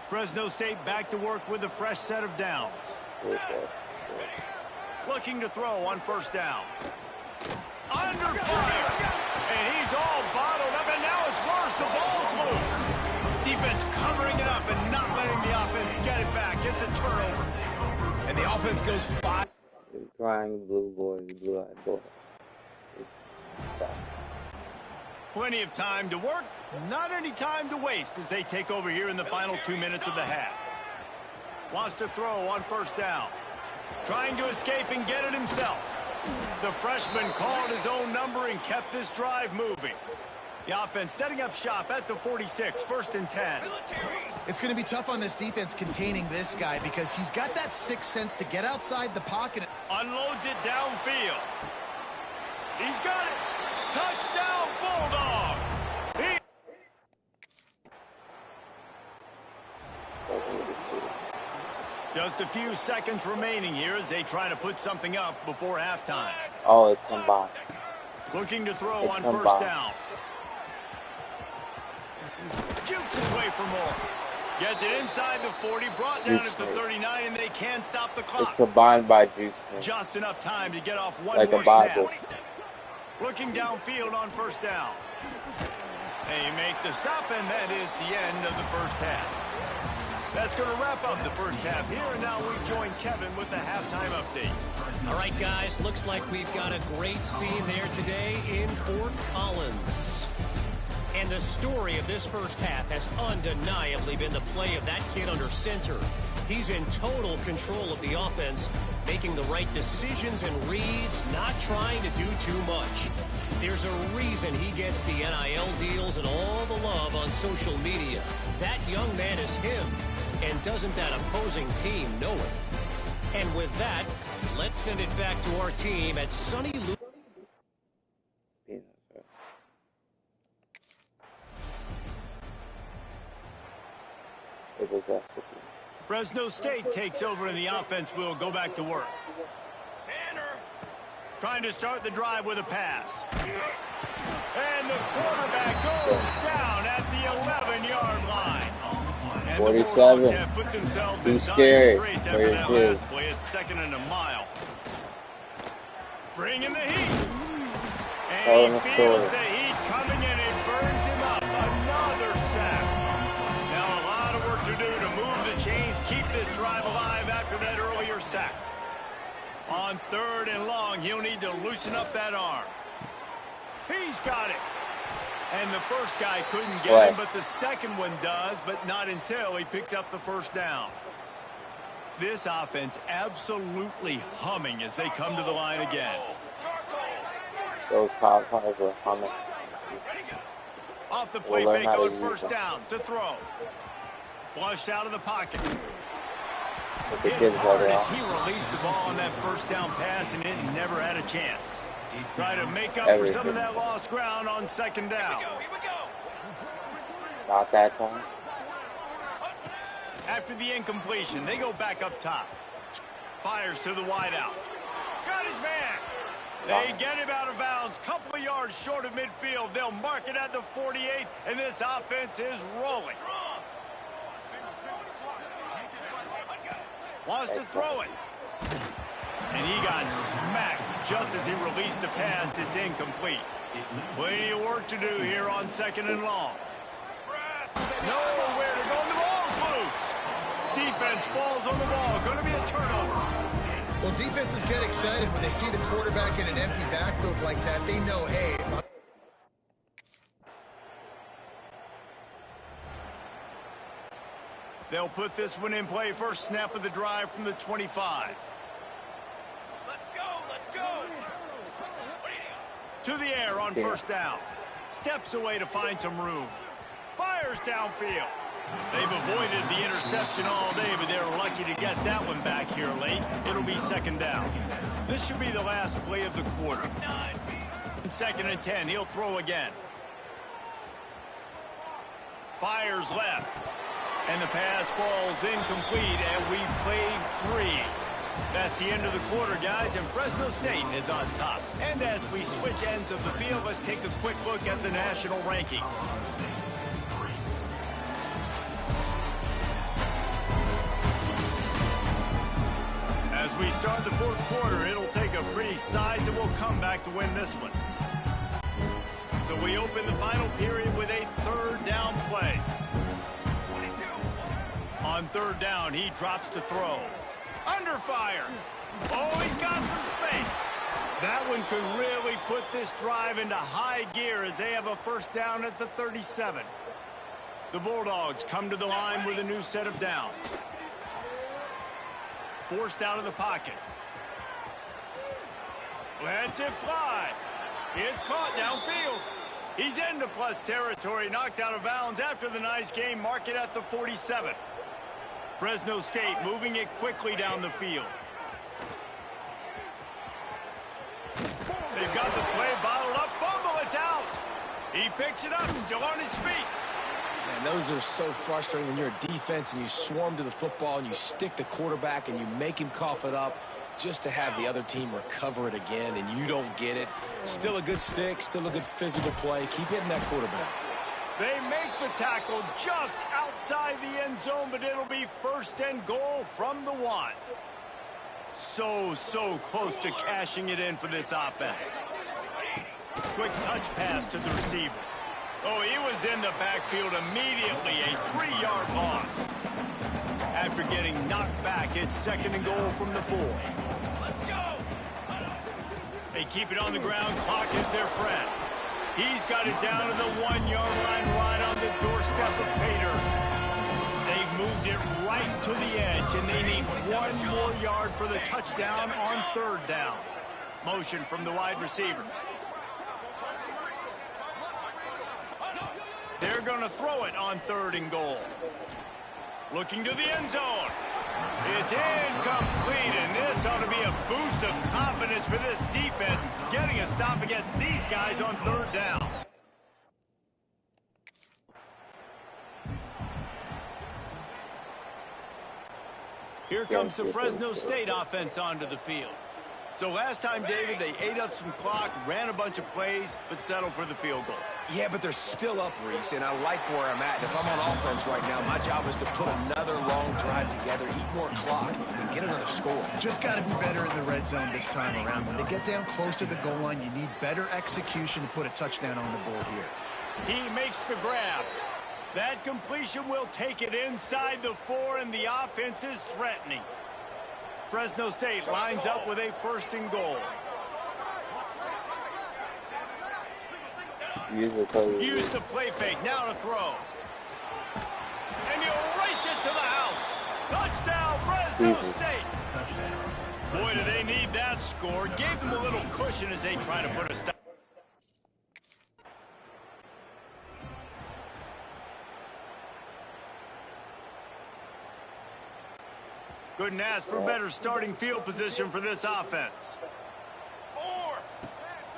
Fresno State back to work with a fresh set of downs. Looking to throw on first down. Under fire. And he's all bottled up, and now it's worse. The ball's loose. Defense covering it up and not letting the offense get it back. It's a turnover. And the offense goes 5. Crying blue boy, blue-eyed boy. Plenty of time to work, not any time to waste as they take over here in the final 2 minutes of the half. Wants to throw on first down. Trying to escape and get it himself. The freshman called his own number and kept this drive moving. The offense setting up shop at the 46, first and 10. It's going to be tough on this defense containing this guy because he's got that sixth sense to get outside the pocket. Unloads it downfield. He's got it. Touchdown, Bulldogs. Just a few seconds remaining here as they try to put something up before halftime. Oh, it's combined. Looking to throw on first down. Jukes his way for more. Gets it inside the 40, brought down at the 39, and they can't stop the clock. It's combined by Juice. Just enough time to get off one like more a Bible. snap. Looking downfield on first down. They make the stop, and that is the end of the first half. That's going to wrap up the first half here, and now we join Kevin with the halftime update. All right, guys, looks like we've got a great scene there today in Fort Collins. And the story of this first half has undeniably been the play of that kid under center. He's in total control of the offense, making the right decisions and reads, not trying to do too much. There's a reason he gets the NIL deals and all the love on social media. That young man is him, and doesn't that opposing team know it? And with that, let's send it back to our team at Sunny Lou. Fresno State takes over, and the offense will go back to work. Trying to start the drive with a pass. And the quarterback goes down at the 11-yard line. And 47. He's scary. After that last play, it's second and a mile. Bringing the heat. And he feels the heat coming, and it burns him up. Another sack. Now a lot of work to do to move the chains, keep this drive alive after that earlier sack. On third and long, he'll need to loosen up that arm. He's got it. And the first guy couldn't get him, but the second one does, but not until he picks up the first down. This offense absolutely humming as they come to the line again. Those cars were humming. Off the play fake on first down to throw. Flushed out of the pocket. Hit hard as he released the ball on that first down pass, and it never had a chance. Try to make up for some of that lost ground on second down. Not that time. After the incompletion, they go back up top. Fires to the wideout. Got his man. They get him out of bounds. Couple of yards short of midfield. They'll mark it at the 48, and this offense is rolling. Wants to throw it. And he got smacked just as he released the pass. It's incomplete. Plenty of work to do here on second and long. Nowhere to go. The ball's loose. Defense falls on the ball. Going to be a turnover. Well, defenses get excited when they see the quarterback in an empty backfield like that. They know, hey. They'll put this one in play. First snap of the drive from the 25. Let's go, let's go. To the air on first down. Steps away to find some room. Fires downfield. They've avoided the interception all day, but they're lucky to get that one back here late. It'll be second down. This should be the last play of the quarter. Second and 10. He'll throw again. Fires left. And the pass falls incomplete, and we played 3. That's the end of the quarter, guys, and Fresno State is on top. And as we switch ends of the field, let's take a quick look at the national rankings. As we start the fourth quarter, it'll take a pretty sizable comeback to win this one. So we open the final period with a third down play. On third down, he drops to throw. Under fire. Oh, he's got some space. That one could really put this drive into high gear as they have a first down at the 37. The Bulldogs come to the line with a new set of downs. Forced out of the pocket. Lets it fly. It's caught downfield. He's into plus territory, knocked out of bounds after the nice game. Mark it at the 47. Fresno State moving it quickly down the field. They've got the play bottled up. Fumble, it's out. He picks it up, still on his feet. Man, those are so frustrating when you're a defense and you swarm to the football and you stick the quarterback and you make him cough it up just to have the other team recover it again and you don't get it. Still a good stick, still a good physical play. Keep hitting that quarterback. They make the tackle just outside the end zone, but it'll be first and goal from the 1. So close to cashing it in for this offense. Quick touch pass to the receiver. Oh, he was in the backfield immediately. A 3-yard loss. After getting knocked back, it's second and goal from the 4. Let's go. They keep it on the ground. Clock is their friend. He's got it down to the 1-yard line right on the doorstep of Pater. They've moved it right to the edge, and they need 1 more yard for the touchdown on third down. Motion from the wide receiver. They're going to throw it on third and goal. Looking to the end zone. It's incomplete, and this ought to be a boost of confidence for this defense, getting a stop against these guys on third down. Here comes the Fresno State offense onto the field. So last time, David, they ate up some clock, ran a bunch of plays, but settled for the field goal. Yeah, but they're still up, Reese, and I like where I'm at. And if I'm on offense right now, my job is to put another long drive together, eat more clock, and get another score. Just got to be better in the red zone this time around. When they get down close to the goal line, you need better execution to put a touchdown on the board here. He makes the grab. That completion will take it inside the 4, and the offense is threatening. Fresno State lines up with a first and goal. Use the play fake, now to throw. And he'll race it to the house. Touchdown, Fresno State. Boy, do they need that score. Gave them a little cushion as they try to put a stop. Couldn't ask for better starting field position for this offense.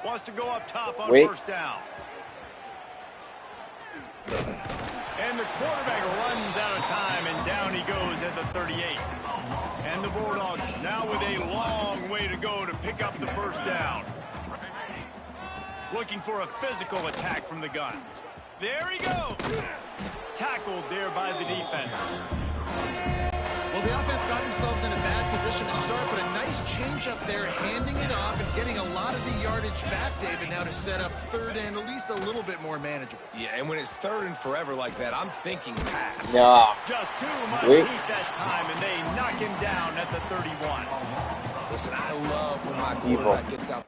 Wants to go up top on first down. And the quarterback runs out of time, and down he goes at the 38. And the Bulldogs now with a long way to go to pick up the first down. Looking for a physical attack from the gun. There he goes. Tackled there by the defense. Well, the offense got themselves in a bad position to start, but a nice change up there, handing it off and getting a lot of the yardage back, David, now to set up third and at least a little bit more manageable. Yeah, and when it's third and forever like that, I'm thinking pass. No. Just too much heat that time, and they knock him down at the 31. Listen, I love when my quarterback gets out.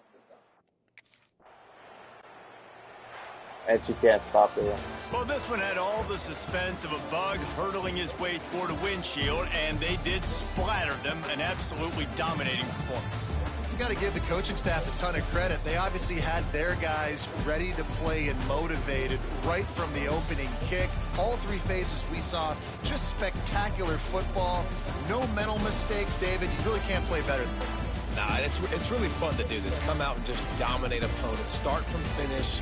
And you can't stop it. Well, this one had all the suspense of a bug hurtling his way toward a windshield, and they did splatter them, an absolutely dominating performance. You got to give the coaching staff a ton of credit. They obviously had their guys ready to play and motivated right from the opening kick. All three phases we saw, just spectacular football. No mental mistakes, David. You really can't play better than that. Nah, it's really fun to do this. Come out and just dominate opponents. Start from finish.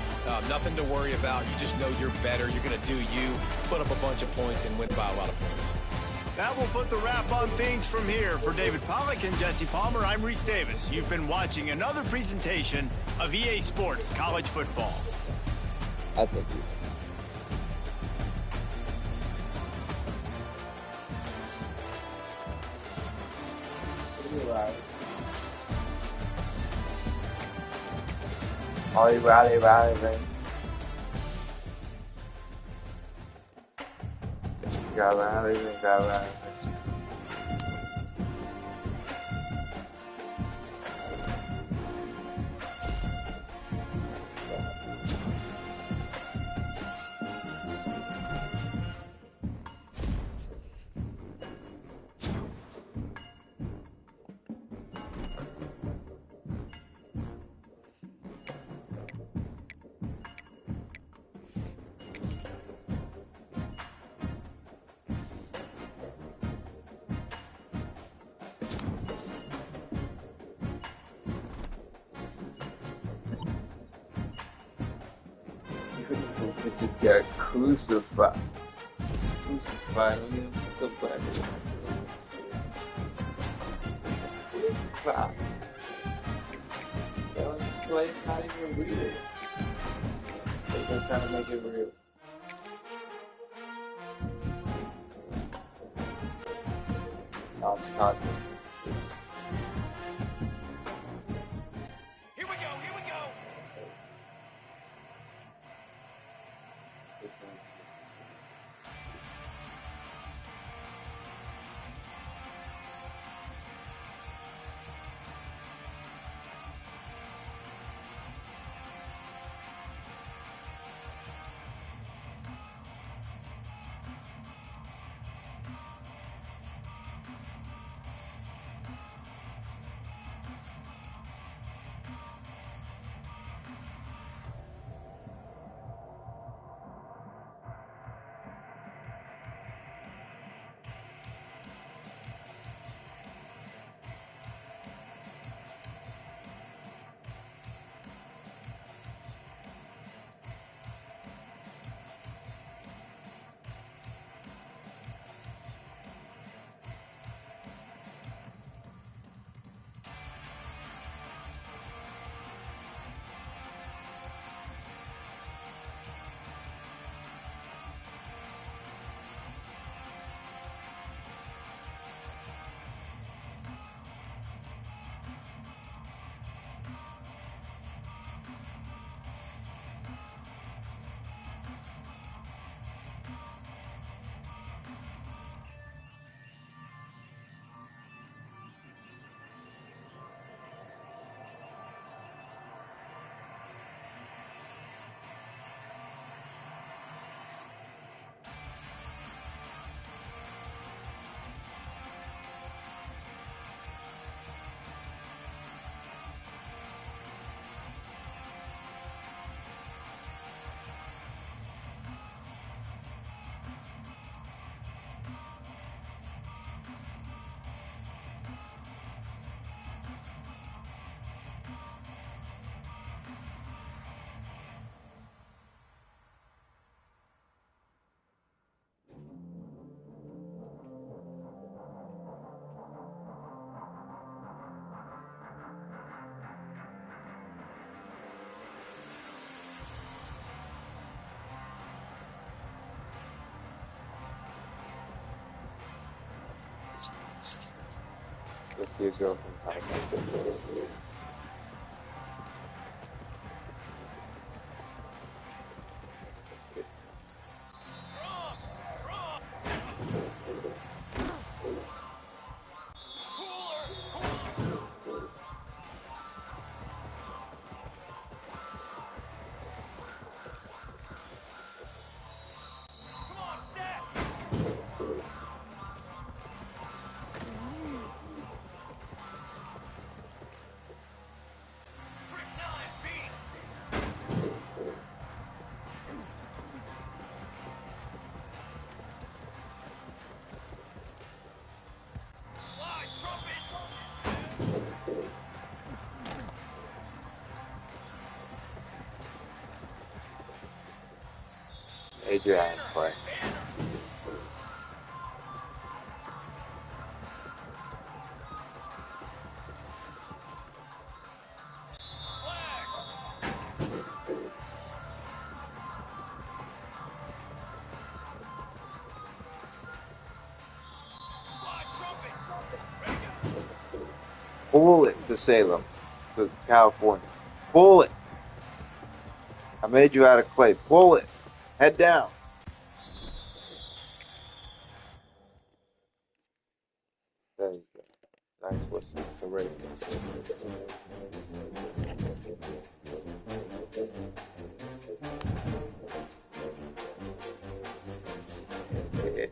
Nothing to worry about. You just know you're better. You're going to do you. Put up a bunch of points and win by a lot of points. That will put the wrap on things from here. For David Pollack and Jesse Palmer, I'm Reese Davis. You've been watching another presentation of EA Sports College Football. I think you. Oh, Ryley, man. Got Ryley. You get crucified. Crucified. It's not even real. They're trying to make it real. Oh, it's not. Here we go. Let's see a girl from Thailand. Adrian play. Pull it to Salem, to California. Pull it. I made you out of clay. Pull it. Head down. There you go. Nice whistle. It's a rating. Yeah.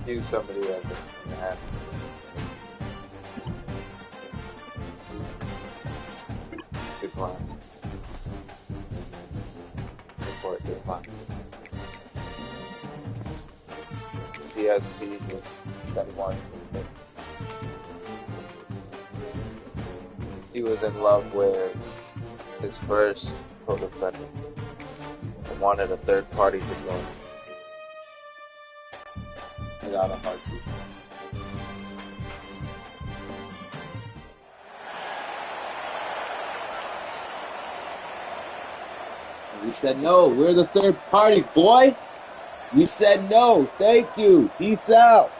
Knew somebody that was gonna happen. Good plan. Support good plan. He has seizure that he wanted to do. He was in love with his first co-defendant and wanted a third party to join. Without a heartbeat. We said no. We're the third party, boy. We said no. Thank you. Peace out.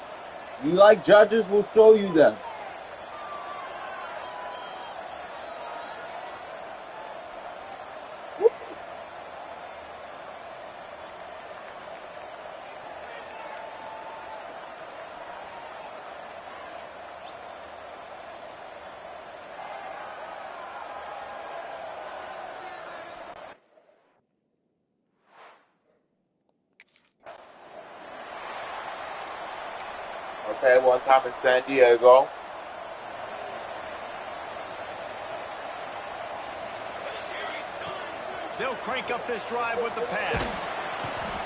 You like judges? We'll show you them. Okay, one time in San Diego. They'll crank up this drive with the pass.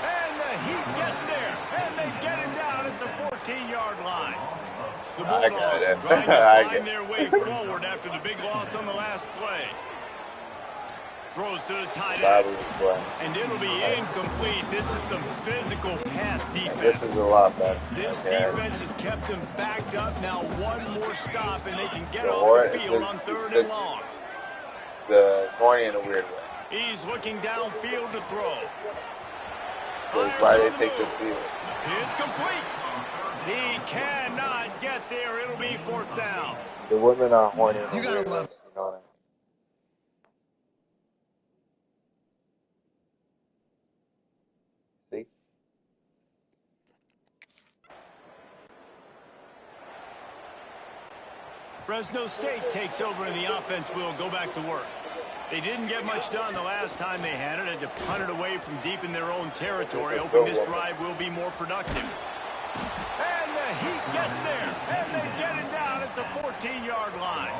And the Heat gets there. And they get him down at the 14-yard line. The Bulldogs trying to find their way forward after the big loss on the last play. Throws to the tight end. And it'll be incomplete. This is some physical pass defense. This is a lot better. This defense has kept them backed up. Now one more stop and they can get off the field on third and long. The 20 in a weird way. He's looking downfield to throw. Why they take the field? It's complete. He cannot get there. It'll be fourth down. The women are horny. You gotta love it. You know what I mean? See? Fresno State takes over and the offense will go back to work. They didn't get much done the last time they had it. Had to punt it away from deep in their own territory, hoping this drive will be more productive. And the Heat gets there, and they get it down at the 14-yard line.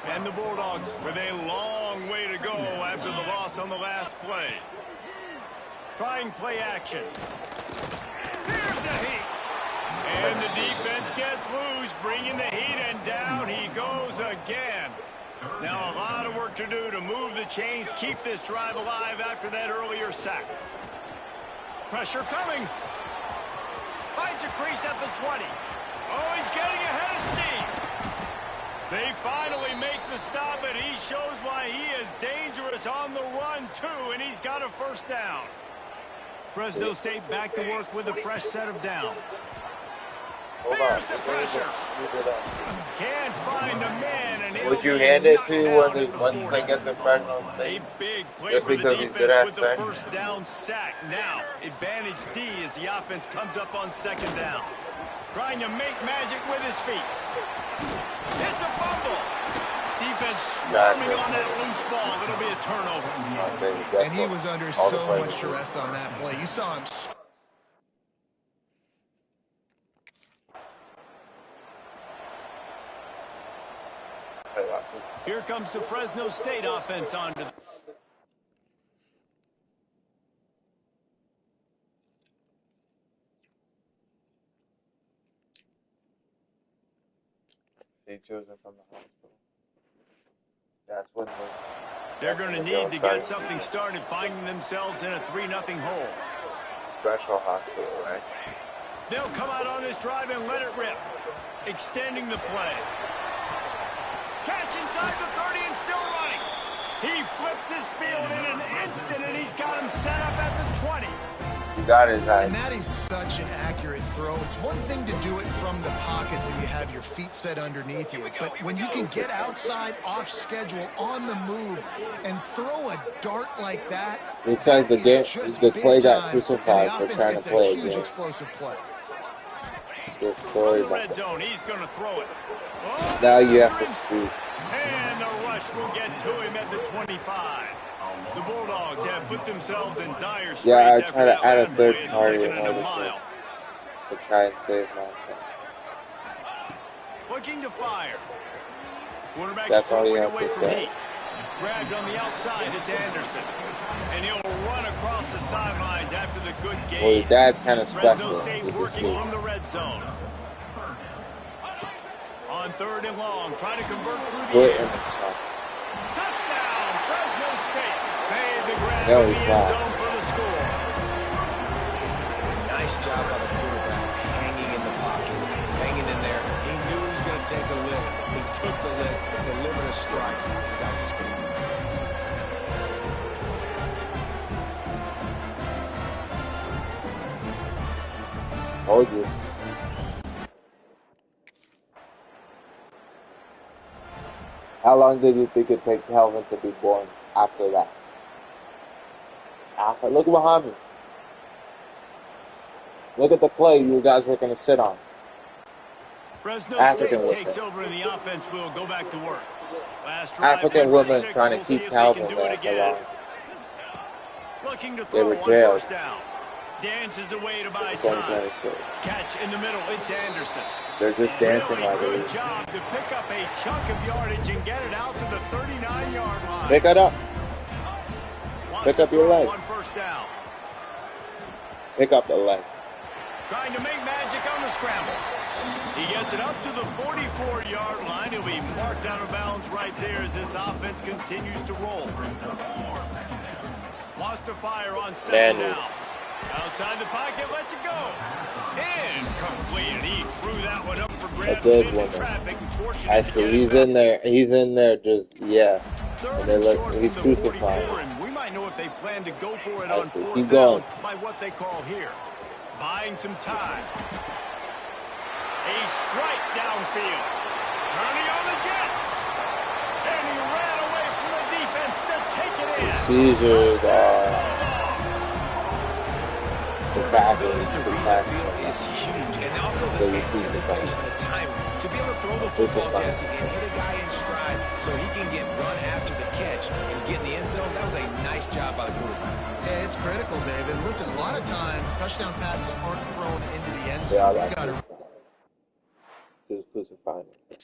And the Bulldogs with a long way to go after the loss on the last play. Trying play action. Here's the heat. And the defense gets loose, bringing the heat, and down he goes again. Now a lot of work to do to move the chains, keep this drive alive after that earlier sack. Pressure coming. Finds a crease at the 20. Oh, he's getting ahead of steam. They finally make the stop, and he shows why he is dangerous on the run, too, and he's got a first down. Fresno State back to work with a fresh set of downs. There's the pressure. Can't find a man, and would you hand it to once they get the Fresno State? A big play Just for the because he's good defense at with the first down sack. Now, advantage D as the offense comes up on second down. Trying to make magic with his feet. It's a fumble. Defense swarming on that loose ball. It'll be a turnover. And he was under so much stress on that play. You saw him. Here comes the Fresno State offense on to Chosen from the hospital. That's what they're going to need to get something started, finding themselves in a 3-0 hole. Special hospital, right? They'll come out on this drive and let it rip. Extending the play. Catch inside the 30 and still running. He flips his field in an instant, and he's got him set up at the 20. You got his eye. And that is such an accurate throw. It's one thing to do it from the pocket when you have your feet set underneath you, but when you can get outside, off schedule, on the move, and throw a dart like that, looks like the play got crucified for trying to play huge explosive play. Good story about red zone, he's going to throw it. Oh, now you have to speak. And the rush will get to him at the 25. The Bulldogs have put themselves in dire straits. Yeah, I try to add a third party in order to try and save myself. Looking to fire. That's all you have to say. Grabbed on the outside, it's Anderson. And he'll run across the sidelines after the good game. Well, your dad's kind of special. Fresno State working from the red zone. On 3rd and long, trying to convert through the air. Touchdown, Fresno State. Made the grab in the end zone for the score. Nice job by the quarterback, hanging in the pocket, hanging in there. He knew he was going to take a lick. He took the lick, delivered a strike, and got the score. Told you. How long did you think it'd take Kelvin to be born after that? Look behind me. Look at the play you guys are going to sit on. Fresno State takes over and the offense will go back to work. Last drive, African women trying to keep Kelvin there for long. Looking to throw on first down. Dances away to buy time. Catch in the middle, it's Anderson. They're just dancing really like it good is. job to pick up a chunk of yardage and get it out to the 39-yard line. Pick it up. Pick up your leg. On first down. Pick up the leg. Trying to make magic on the scramble. He gets it up to the 44-yard line. He'll be marked out of bounds right there as this offense continues to roll. Wants to fire on second down. Outside the pocket, lets it go. Incomplete, and he threw that one up for grabs into traffic. I see. He's in there. He's in there. Just And they look. He's crucified. We might know if they plan to go for it on fourth Keep down going. by what they call here, buying some time. A strike downfield, turning on the Jets, and he ran away from the defense to take it in. Seizures are. To read the field is huge, and also the anticipation, the timing. To be able to throw the football, Jesse, and hit a guy in stride so he can get run after the catch and get in the end zone, that was a nice job by the quarterback. Yeah, it's critical, David. Listen, a lot of times, touchdown passes aren't thrown into the end zone. You got to just crucifying him.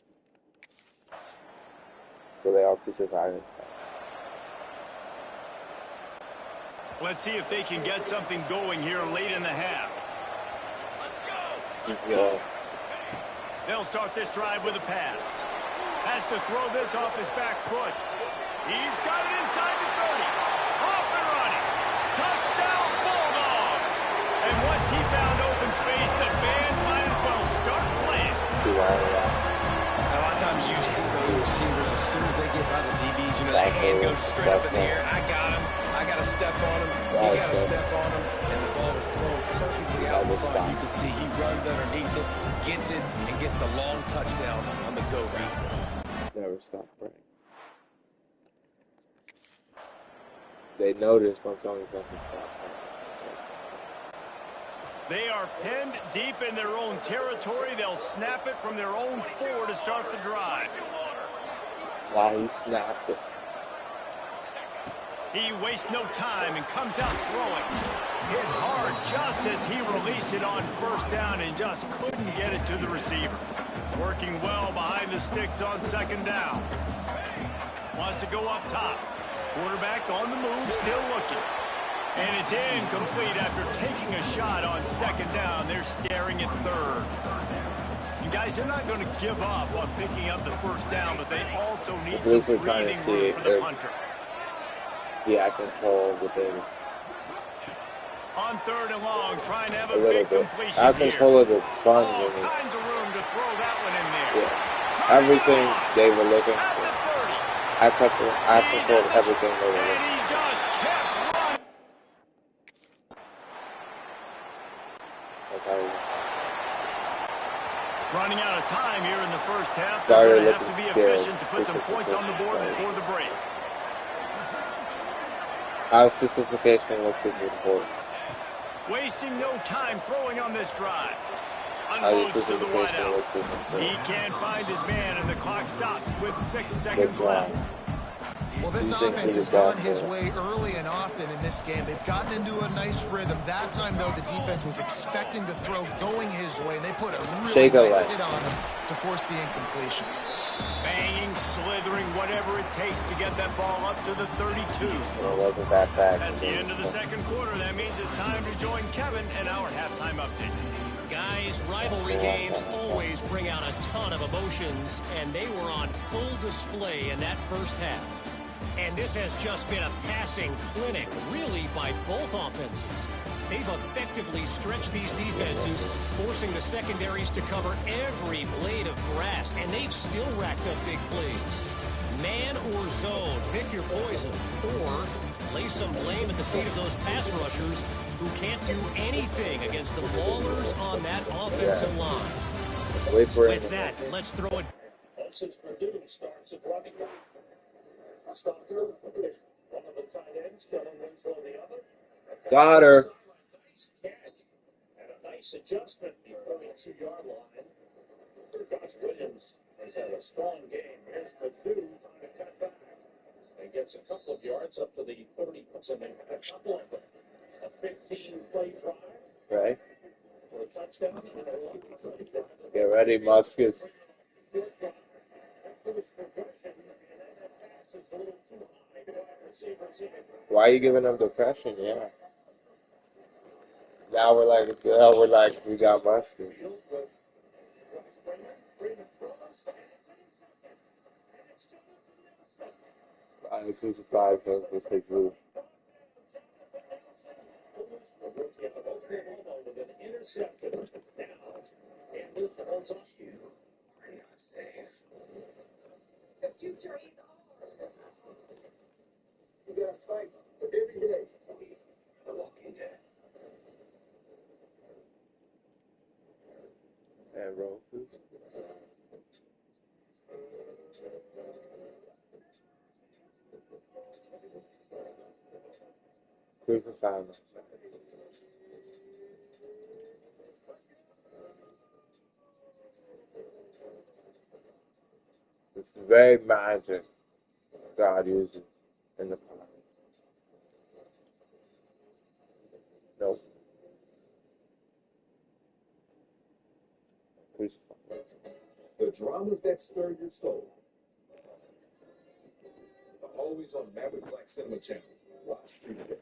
So they are crucifying him. Let's see if they can get something going here late in the half. Let's go. Let's go. They'll start this drive with a pass. Has to throw this off his back foot. He's got it inside the 30. Off and running. Touchdown Bulldogs. And once he found open space, the band might as well start playing. A lot of times you see those receivers, as soon as they get by the DBs, you know, that hand goes straight up in the air. I got him. I got to step on him. He got to step on him. And the ball was thrown perfectly out in front. You can see he runs underneath it, gets it, and gets the long touchdown on the go route. Never stop praying. They notice once only got to stop. They are penned deep in their own territory. They'll snap it from their own 4 to start the drive. Wow, he snapped it. He wastes no time and comes out throwing. Hit hard just as he released it on first down and just couldn't get it to the receiver. Working well behind the sticks on second down. Wants to go up top. Quarterback on the move, still looking. And it's incomplete after taking a shot on second down. They're staring at third. And guys, they're not going to give up on picking up the first down, but they also need some breathing room for the punter. Yeah, I control the baby. On third and long, trying to have A a little big bit. completion I here. control the fun. All kinds of room to throw that one in there. Yeah. Everything they were looking for. I controlled everything they were looking for. And he just kept running. That's how he Running out of time here in the first half. started They're going to have to looking be scared. efficient to put some points on the board before the break. Our specification looks as important. Wasting no time throwing on this drive. Unloads to the wideout. He can't find his man, and the clock stops with 6 seconds left. Well, this offense has gone his way early and often in this game. They've gotten into a nice rhythm. That time, though, the defense was expecting the throw going his way, and they put a really nice hit on him to force the incompletion. Banging, slithering, whatever it takes to get that ball up to the 32. Well, it wasn't that bad. That's the end of the second quarter. That means it's time to join Kevin and our halftime update. Guys, rivalry games always bring out a ton of emotions, and they were on full display in that first half. And this has just been a passing clinic, really, by both offenses. They've effectively stretched these defenses, forcing the secondaries to cover every blade of grass, and they've still racked up big plays. Man or zone, pick your poison, or lay some blame at the feet of those pass rushers who can't do anything against the ballers on that offensive line. With that, let's throw it. Got her. And a nice adjustment at the 32-yard line. Josh Williams has had a strong game. Here's Purdue trying to cut back and gets a couple of yards up to the 30. And they had a couple of them. A 15-play drive. Right. For a touchdown. Get ready, Muskets. Why are you giving them depression? Yeah. Now we're like, we got Muskets. I crucified him with his roof. The future is ours. You gotta fight every day. The Walking Dead. And roll food. Crucified myself. It's very magic God uses in the Bible. Nope. Crucified. The dramas that stir your soul. Always on Maverick Black Cinema Channel. Watch free today.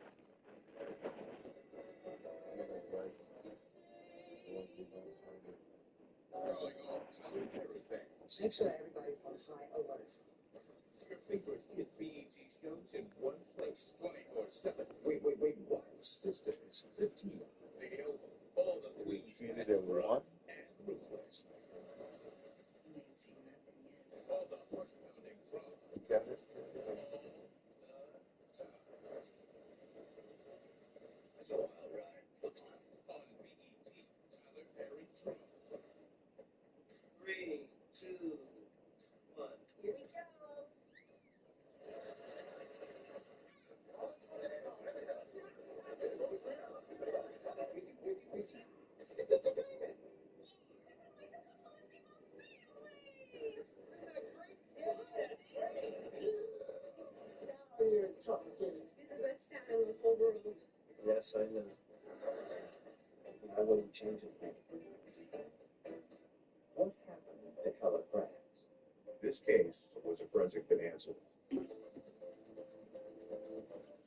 Make sure everybody's on high alert. Your favorite hit BET shows in one place. 24/7. Wait, what? Sisters, 15. All the queens in it are on and ruthless. You ain't seen nothing yet. All the horse-pounding from Got it. It's a wild ride. On BET, Tyler Perry Trump. 3, 2, 1. Here we go. You're talking. You're the best town in the whole world. Yes, I know. I wouldn't change it. What happened to Keller France? This case was a forensic bonanza.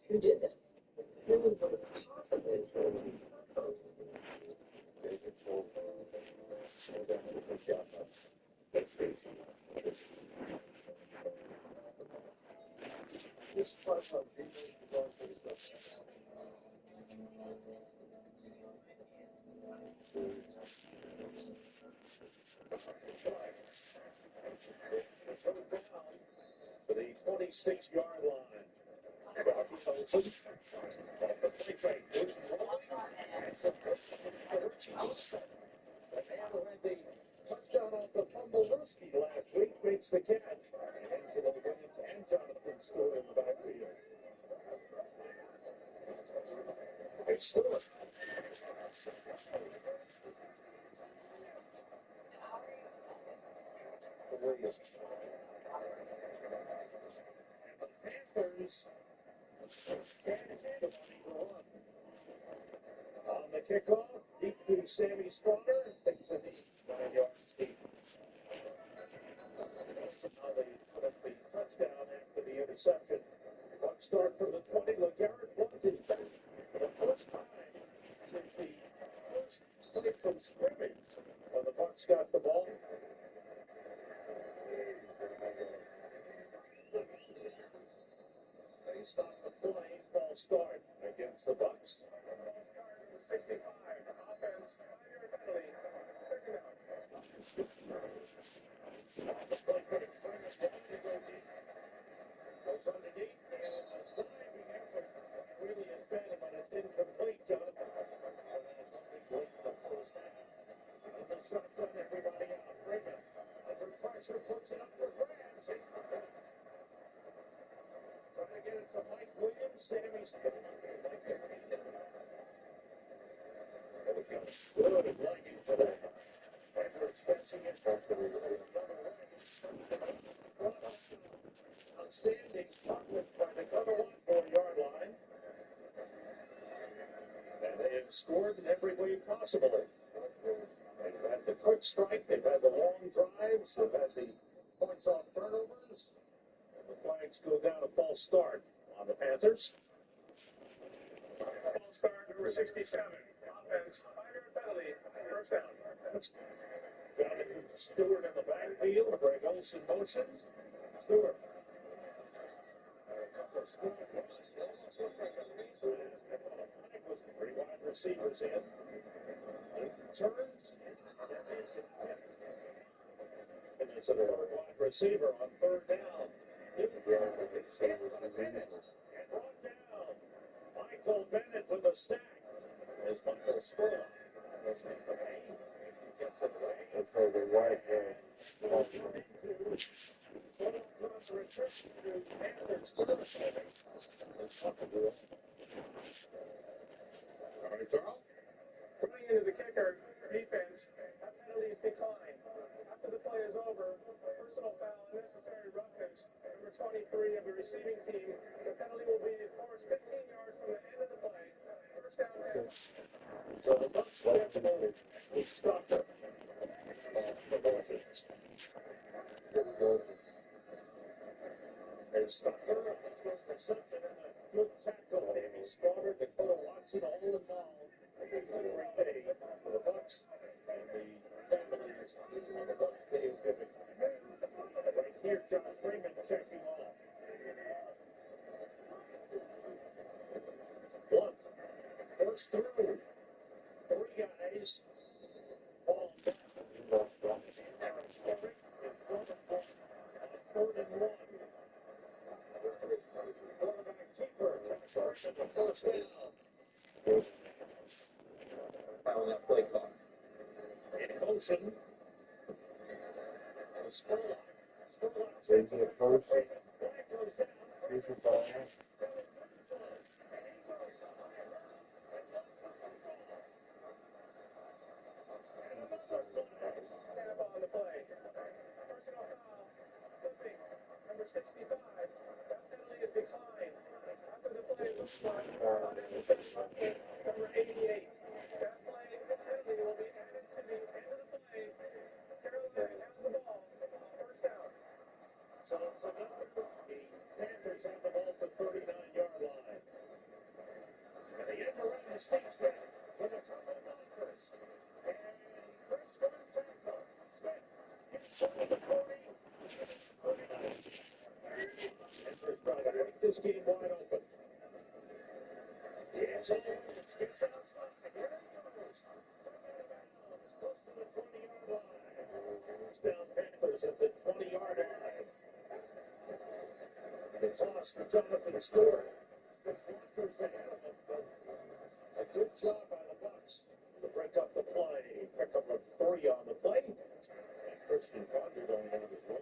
Who did this? Who would possibly kill me? This part of the to the 26-yard line. Rocky Olsen off the play fake. The man who had the touchdown off the Fumblerski last week makes the catch. Angelo Williams and Jonathan Stewart in the backfield. It's Stewart. Williams. Panthers on the kickoff, deep to Sammy Slaughter, takes a knee, 9 yards deep. Now they put up the touchdown after the interception. Buck start from the 20. LeGarrette Blunt is back for the first time since the first play from scrimmage when the Bucks got the ball. They stop the play, false start against the Bucks. False start, 65, offense, 5-yard penalty, second out. The play couldn't bring it down to go deep. Goes underneath, and a diving effort really is bad, but it's incomplete, John. Late in the first half. And the shotgun, everybody out. Freeman, under pressure, puts it up for grabs. Trying to get it to Mike Williams. Sammy's good. Good liking for that. After expensing it, outstanding block by the cover 4-yard line. And they have scored in every way possible. They've had the quick strike, they've had the long drives, they've had the points off turnovers. The flags go down a false start on the Panthers. False start, number 67. Offense, 5-yard penalty, first down. Jonathan Stewart in the backfield. Greg Olsen motions. Stewart. Almost looked like a reason. Was 3 wide receivers in. Turns. And it's a 3rd wide receiver on 3rd down. And brought down. Michael Bennett with a stack. There's Michael Spurlock. Gets it away. For the white hair. All right, Carl. Running into the kicker defense, penalties decline. After the play is over, personal foul, unnecessary roughness. Number 23 of the receiving team. The penalty will be enforced 15 yards from the end of the play. First down. So the Bucks have to stop them. There's Stocker, a short reception, and a good tackle. Amy Slaughter, Dakota Watson, all in all. A good day for the Bucks. the families on the Bucks Day of Giving. Right here, Josh Freeman checking off. Blunt works through. Three guys fall down. Third and one. Quarterback keeper, Josh Freeman, the first down. Foul that play clock. In motion. The Spurlock. Spurlock sends it first. Flag goes down. Here's your ball. On the play. Personal foul. Flipping. Number 65. That penalty is declined. After the play, looks like number 88. That play, the penalty will be added to the end of the play. Carolina has the ball. First down. So now the Panthers have the ball at the 39-yard line. And they end around the state strip with a couple of blockers. And Prince one tackle. Smith gets over the 40. Panthers trying to break this game wide open. Yes, gets outside. Here he goes. Close to the 20-yard line. First down Panthers at the 20-yard line. The toss to Jonathan Stewart. The blockers ahead of him. A good job by the Bucks to break up the play. Pick up a 3 on the play. And Christian Ponder going down as well.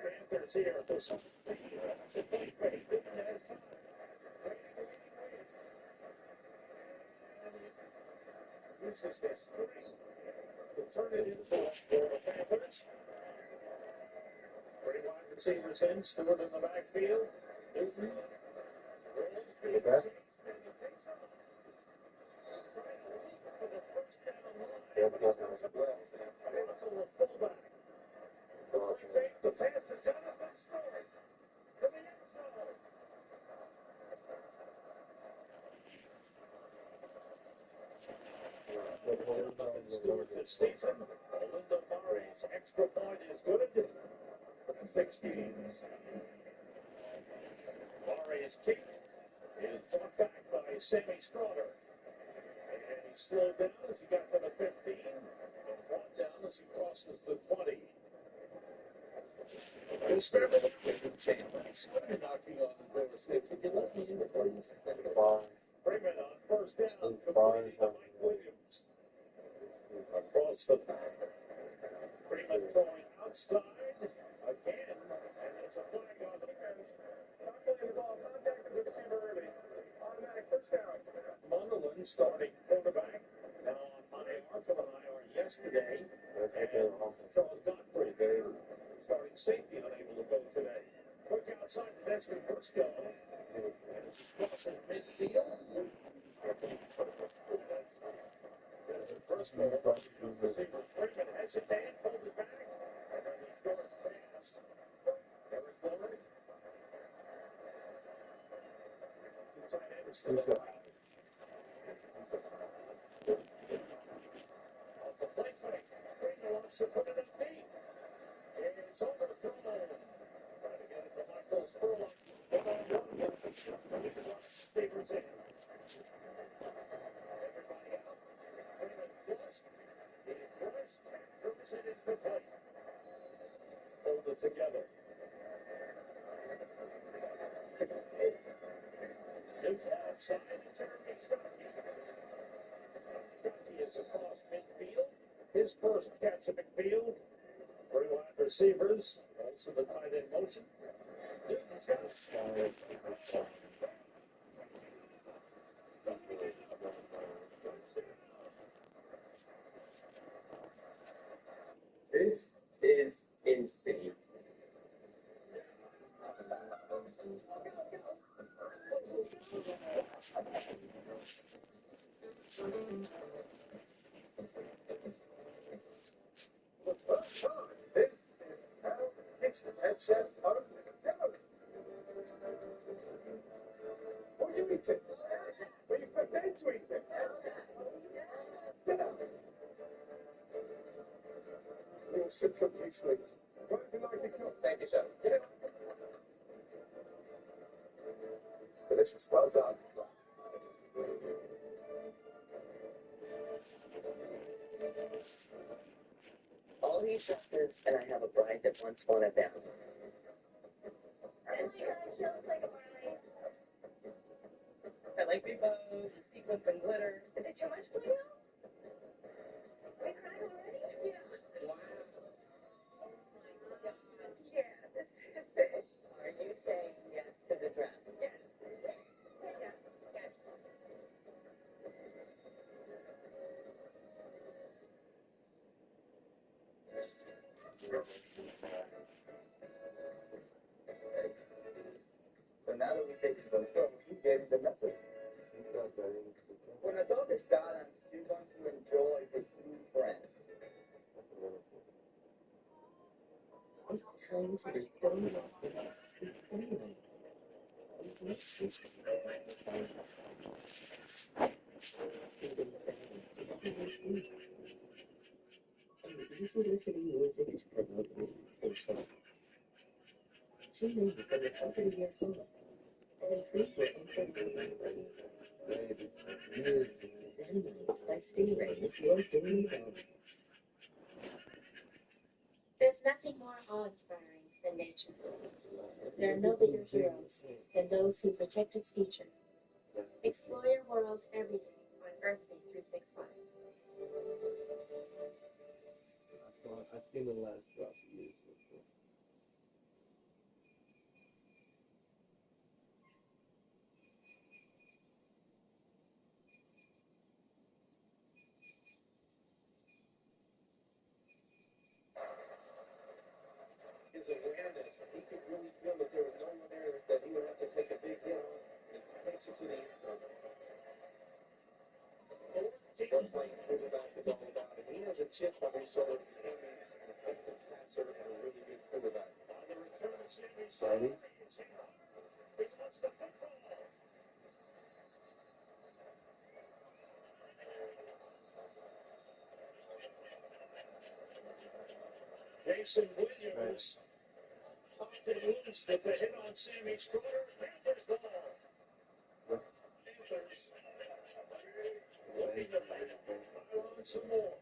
Panthers here at the second. It's a big play. Has time. Uses this 3 to turn it into the Panthers. 3 wide receivers in. Stewart in the backfield. Newton rolls. Okay. The pass to Jonathan Stewart to the end zone. Jonathan Stewart to Stephen. Linda Murray's extra point is good. 16. Murray's kick is brought back by Sammy Straughter. And he slowed down as he got to the 15. And brought down as he crosses the 20. Experiment with Chamberlain's knocking on the door. So if you can let me in the please. Freeman on first down. Completing Mike Williams. Across the back. Freeman throwing outside again. And it's a flag on the defense. Not playing the ball. Contacted the receiver early. Automatic first down. Munderland starting quarterback. Now on IR from an IR yesterday. And Charles Godfrey there. Starting safety unable to go today. Quick outside the Desmond Briscoe. And it's crosses midfield. Briscoe, receiver Freeman hesitated, pulled it back, and then he's going fast. Eric Miller. Two tight ends to the right. Off the play fake. Freeman wants to put it up deep. It's overthrown. Trying to get it to Michael Spurlock. One-on-one. Receivers in. Everybody out. Freeman flush. He's flush. Throws it into play. Hold it together. Newton outside to Jeremy Shockey. Shockey is across midfield. His first catch at midfield. 3 wide receivers, also the tight end motion. Newton's got it. This is insane. It's the headset. Will you eat it? Will you expect them to eat it? Get out. Instant complete sweet. What would you like to cook? Thank you, sir. Yeah. Delicious. Well done. All these dresses, and I have a bride that wants one of them. I like the bows, the sequins and glitter. Is it too much for you? We cried already? Yeah. Wow. Oh my God. Yeah, this is it. Are you saying yes to the dress? Yes. Yes. Yes. So now that we take it to the show, he's getting the message. When a dog is balanced, you're going to enjoy his true friend. It's time to bestow your friends with freedom. Easy listening music to promote relaxation. Tune in from the comfort of your home and improve your overall well-being. Zen Night by Stingray is your daily wellness. There's nothing more awe-inspiring than nature. There are no bigger heroes than those who protect its future. Explore your world every day on Earth Day 365. I've seen the last drop of years before. His awareness, he could really feel that there was no one there that he would have to take a big hit on. He takes it to the end zone. Team playing quarterback is all about it. He has a chip on his shoulder. An effective passer and a really good quarterback. On the return, Sammy. He wants the football. Jason Williams popped it loose with the hit on Sammy Stroder. Panthers ball. Panthers looking to pile on some more.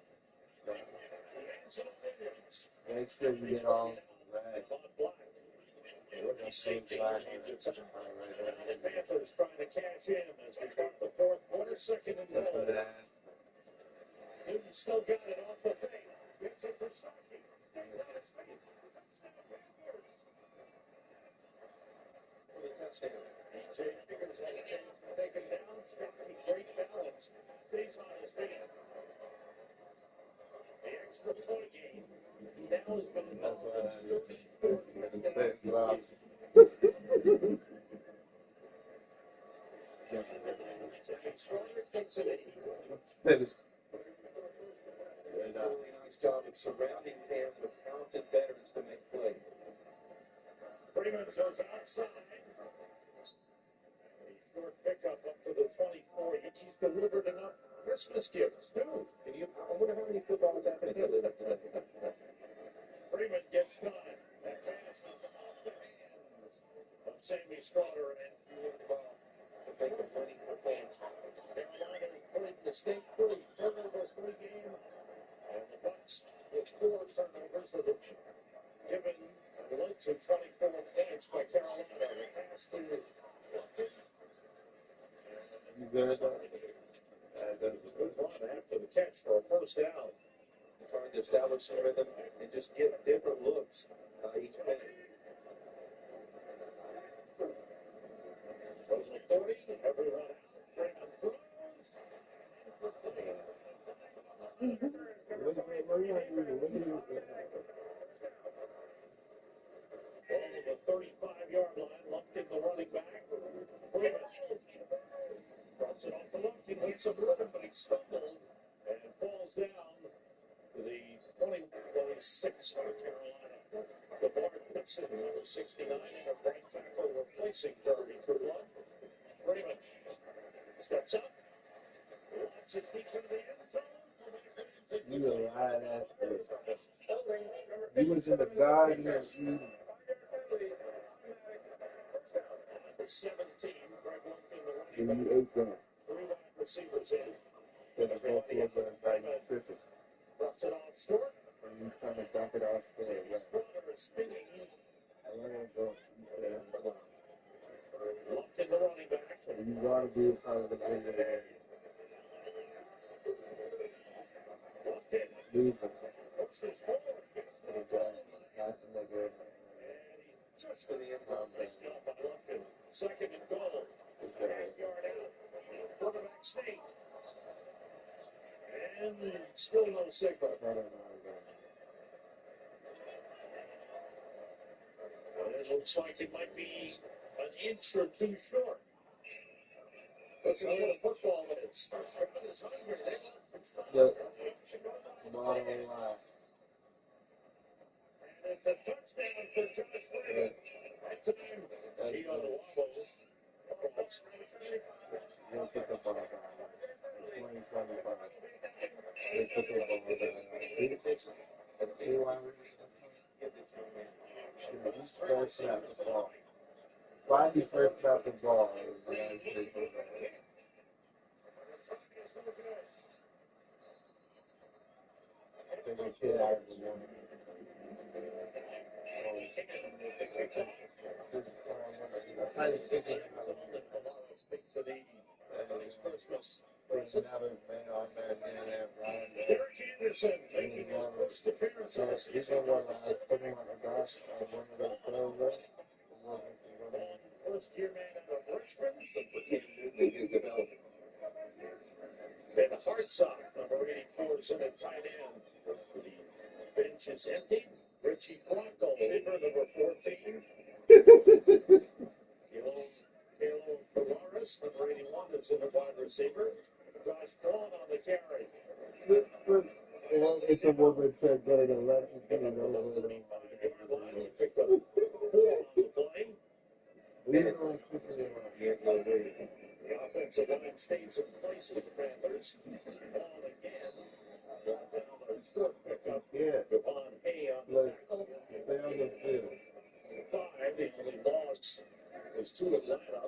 Hands on Williams. Make sure you get all right. Rookie safety at the time. The Panthers trying to cash in as we start the fourth quarter, second and goal. Newton still got it off the fake. Gets it to Shockey. Stays on his feet. Touchdown Panthers. For the touchdown. DJ Figures had a chance to take him down. Shockey, great balance. Stays on his feet. The extra point game. Now has been involved in 34 touchdowns. Stroder takes it in. Really nice job of surrounding him with talented veterans to make plays. Freeman goes outside. A short pickup up to the 24. He's delivered enough Christmas gifts, too. I wonder how many footballs happen to him. Freeman gets time. That pass is off the hands of Sammy Stroder and ball to make a winning performance. Carolina is putting the state free. Turnover-free game. And the Bucs with 4 turnovers that have given a lunch of 24 points by Carolina. The pass to Good run after the catch for a first down. Trying to establish a rhythm and just get different looks each play. From the 40, everyone out. Freeman throws. Ball to the 35-yard line, Lumpkin the running back. Freeman drops it off to Lumpkin, needs some rhythm, but he stumbled and falls down to the 26 for Carolina. The bar puts in number 69 and a right tackle replacing Jeremy Trudon. Freeman steps up, lots it deep into the end zone. You were right after. He was in the garden and he and you ate them. Receivers in. Then the ball was like tripping. Drops it off short. And he's trying to dump it off short. Yeah. Spinning. I don't know. Locked in the running back. You want to be a part of the game. Losing. Just to the end zone. Second and goal. Yard out. Quarterback sneak. And still no signal. It looks like it might be an inch or two short. That's the way the football is. It's hungry. The ball line. And it's a touchdown for Josh Freeman. That time, he on the wobble. They'll pick up on it. 20-25. They took it over there. First snap the ball. Why he first snap the ball? There's a kid out of the one. Christmas. There's another man on there, Derek Anderson making his first appearance of the he's season. the one that I put him on the bus. One of the throws. First year man out of Richmond. Some pretty development. Ben Hartsock, number 84, is in at tight end. The bench is empty. Richie Blanco, Bieber, number 14. Kalo Ferraris, number 81, is in the wide receiver. Josh Vaughn on the carry. It's a woman to get it and let it get it over. He picked up 4 on the play. The offensive line stays in place with the Panthers. Ball again. Brought down a short pickup. Devon Hay on the tackle. 5, the only loss was to Atlanta.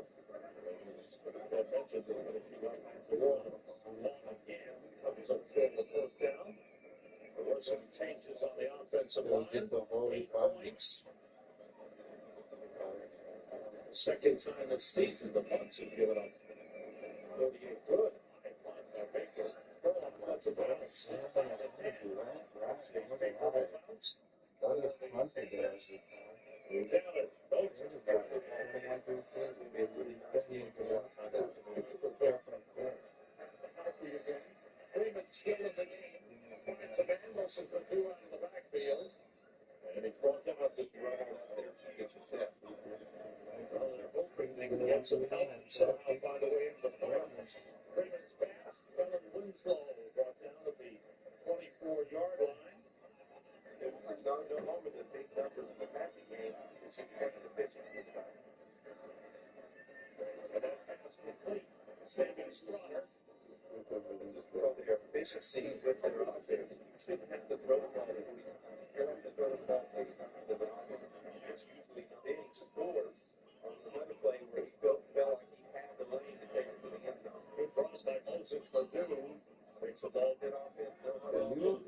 I mentioned the finishing up the wall. Long again comes up short the first down. There were some changes on the offensive line. 8 points. Second time this season, the Bucs have given up 38 good. High punt by Baker. Lots of bounce. Freeman still in the game. Finds a man Wilson for 2 out of the backfield. And he's brought down to run out there to get success. Well, they're hoping they can get some help and somehow find a way into the playoffs. Freeman's pass. Kellen Winslow brought down at the 24-yard line. There's no home with the big numbers in the passing game. It's just part of the pitching. So that pass complete. Samuel Strotter. Well, their efficiency with their offense. You shouldn't have to throw the ball 40 times. You don't have to throw the ball 40 times as an offense. It's usually not any score. On another play where he felt like he had the lane to take it to the end zone. Good cross by Moses Purdue. Breaks the ball, good offense. No huddle.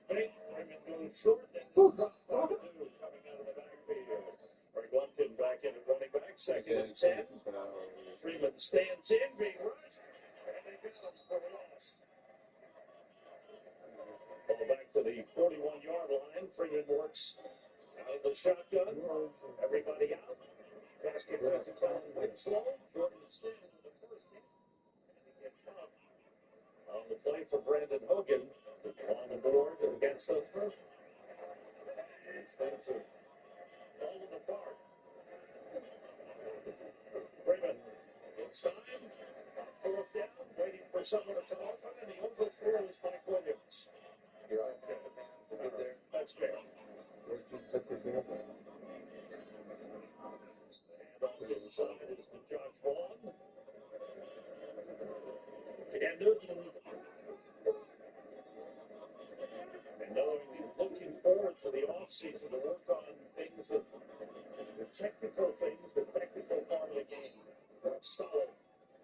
Freeman goes short and dropped by Purdue coming out of the backfield. Greg Lumpkin back in at running back. Second and 10. Freeman stands in, being rushed. And they get him for a loss. Ball back to the 41-yard line. Freeman works out of the shotgun. Everybody out. Pass complete to Kellen Winslow. Jordan Steen with the first hit. And he gets up on the play for Brandon Hogan. On the board against the first. Things are falling apart. Freeman. It's time. Fourth down. Waiting for someone to come open. And he overthrows Mike Williams. You're right, Kevin. Right there. That's fair. And on the inside is the Josh Vaughn. And Newton. And knowing offseason to work on things that the technical things, the technical part of the game. Solid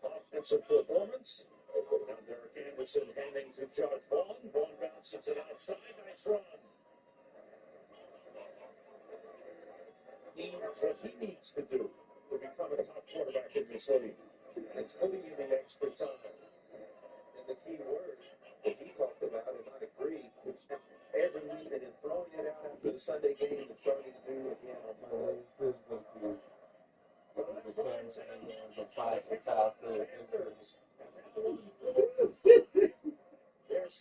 offensive performance. Now Derek Anderson handing to Josh Vaughn. Vaughn bounces it outside. Nice run. What he needs to do to become a top quarterback in this league, and it's putting in the extra time. And the key word that he talked about, and I agree, is every week and then throwing it out after the Sunday game and starting to do it again on Monday. They're 6-9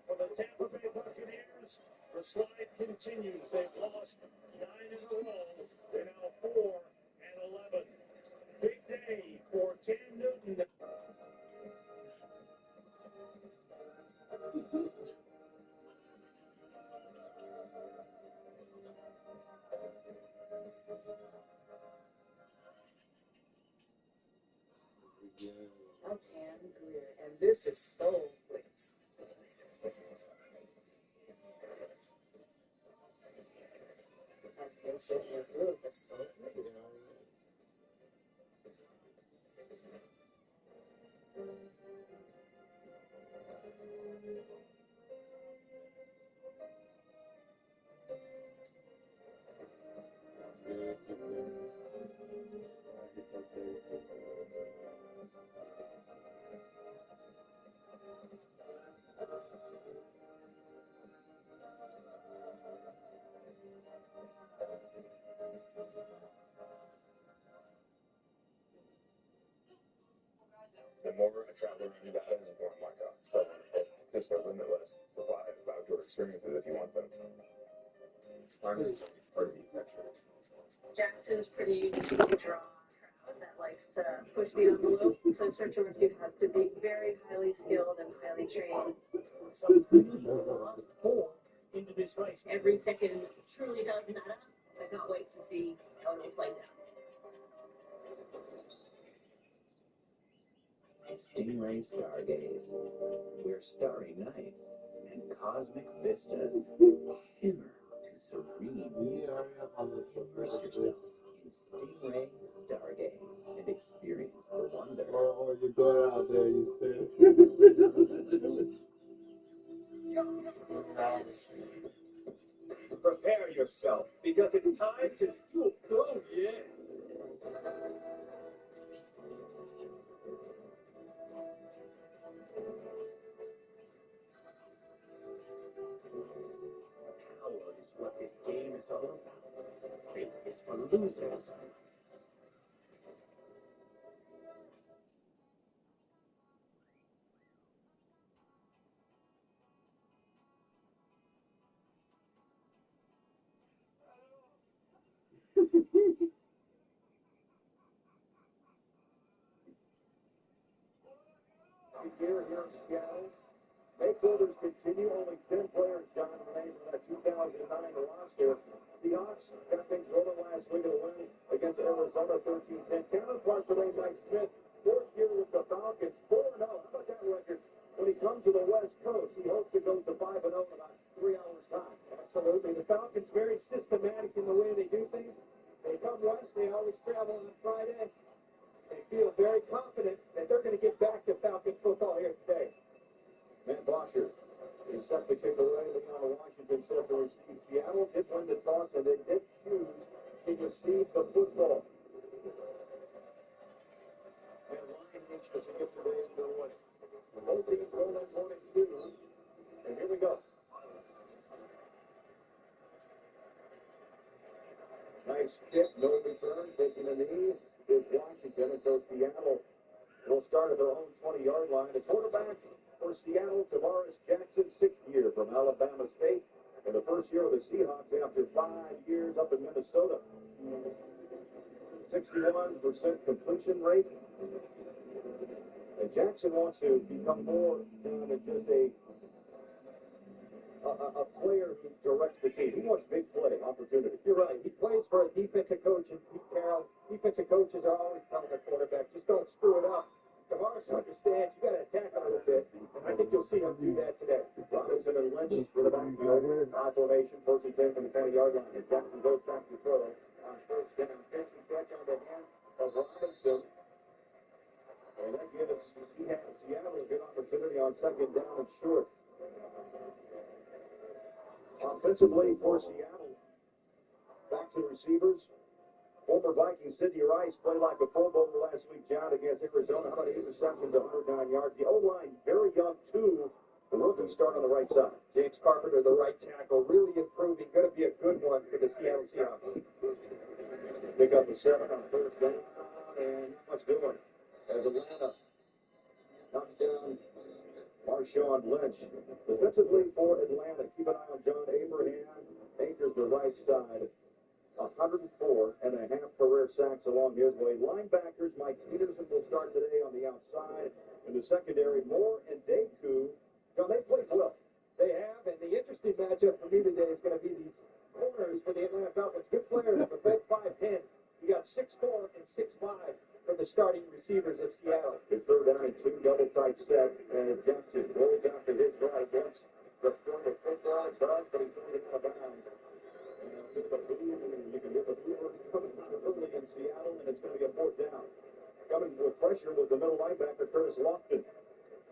for the Tampa Bay Buccaneers. The slide continues. They've lost 9 in a row. They're now 4-11. Big day for Cam Newton. Cam Greer, and this is Stone Blitz. That's good. That's Stone Blitz. The more a traveler learning about it, the more I'm like, oh, it's so wonderful. Just a limitless supply of outdoor experiences if you want them. Learning is only part of the adventure. Jackson's pretty unique to draw a crowd that likes to push the envelope. So search and rescue has to be very highly skilled and highly trained. So lost hole into this race. Every second truly does matter. I can't wait to see how it all plays out. Stingray Stargaze, where starry nights and cosmic vistas shimmer to serene music. Immerse yourself in Stingray Stargaze and experience the wonder. Oh, you're going out there, you said. Prepare yourself, because it's time to scoop. Oh, yeah. Power is what this game is all about. Fate is for losers. Here in Seattle. Makeovers continue. Only 10 players, John Ray, from that 2009 roster. Seahawks got things rolling last week of the win against Arizona 13-10. Counterpart today, Mike Smith, fourth year with the Falcons, 4-0. How about that record? When he comes to the West Coast, he hopes to go to 5-0 in about 3 hours' time. Absolutely. The Falcons very systematic in the way they do things. They come west, they always travel on Friday. They feel very confident that they're going to get back to Falcon football here today. Matt Bosher is set to kick away. Leon Washington set to receive. Seattle did win the toss and they did choose to receive the football. And line anxious to get today underway. Both teams rolling 1-2. And here we go. Nice kick, no return, taking a knee is Washington, and so Seattle will start at their own 20-yard line. The quarterback for Seattle, Tavares Jackson, 6th year from Alabama State, and the first year of the Seahawks after 5 years up in Minnesota. 61% completion rate. And Jackson wants to become more than just a player who directs the team. He wants big play opportunity. You're right. He plays for a defensive coach, and Pete Carroll, defensive coaches are always telling their quarterback, just don't screw it up. Tavares understands you got to attack a little bit. I think you'll see him do that today. Robinson and Lynch for the backfield. High formation, first and 10 from the 20-yard line. And Jackson goes back to throw on first down. Pitch and catch on the hands of Robinson. And that gives Seattle a good opportunity on second down and short. Offensively for Seattle, backs and receivers. Former Viking Sidney Rice played like a Pro Bowler last week, John, against Arizona. How about 8 receptions, 109 yards? The O-line, very young, too. The rookie start on the right side. James Carpenter, the right tackle, really improving. Going to be a good one for the Seattle Seahawks. Pick up the 7 on first down, and not much doing. As Atlanta knocks down Marshawn Lynch. Defensively for Atlanta, keep an eye on John Abraham. Anchors the right side. 104 and a half career sacks along his way. Linebackers, Mike Peterson will start today on the outside. In the secondary, Moore and Deku. John, they played well. They have, and the interesting matchup for me today is going to be these corners for the Atlanta Falcons. Good players, but both 5'10". You got 6'4" and 6'5" for the starting receivers of Seattle. It's third down and 2, double tight set, and Jackson rolls out to his right. Once the point of football does, but he's throwing it out of bounds. You can get the Bluebirds coming early in Seattle, and it's going to be a fourth down. Coming with pressure was the middle linebacker, Curtis Lofton.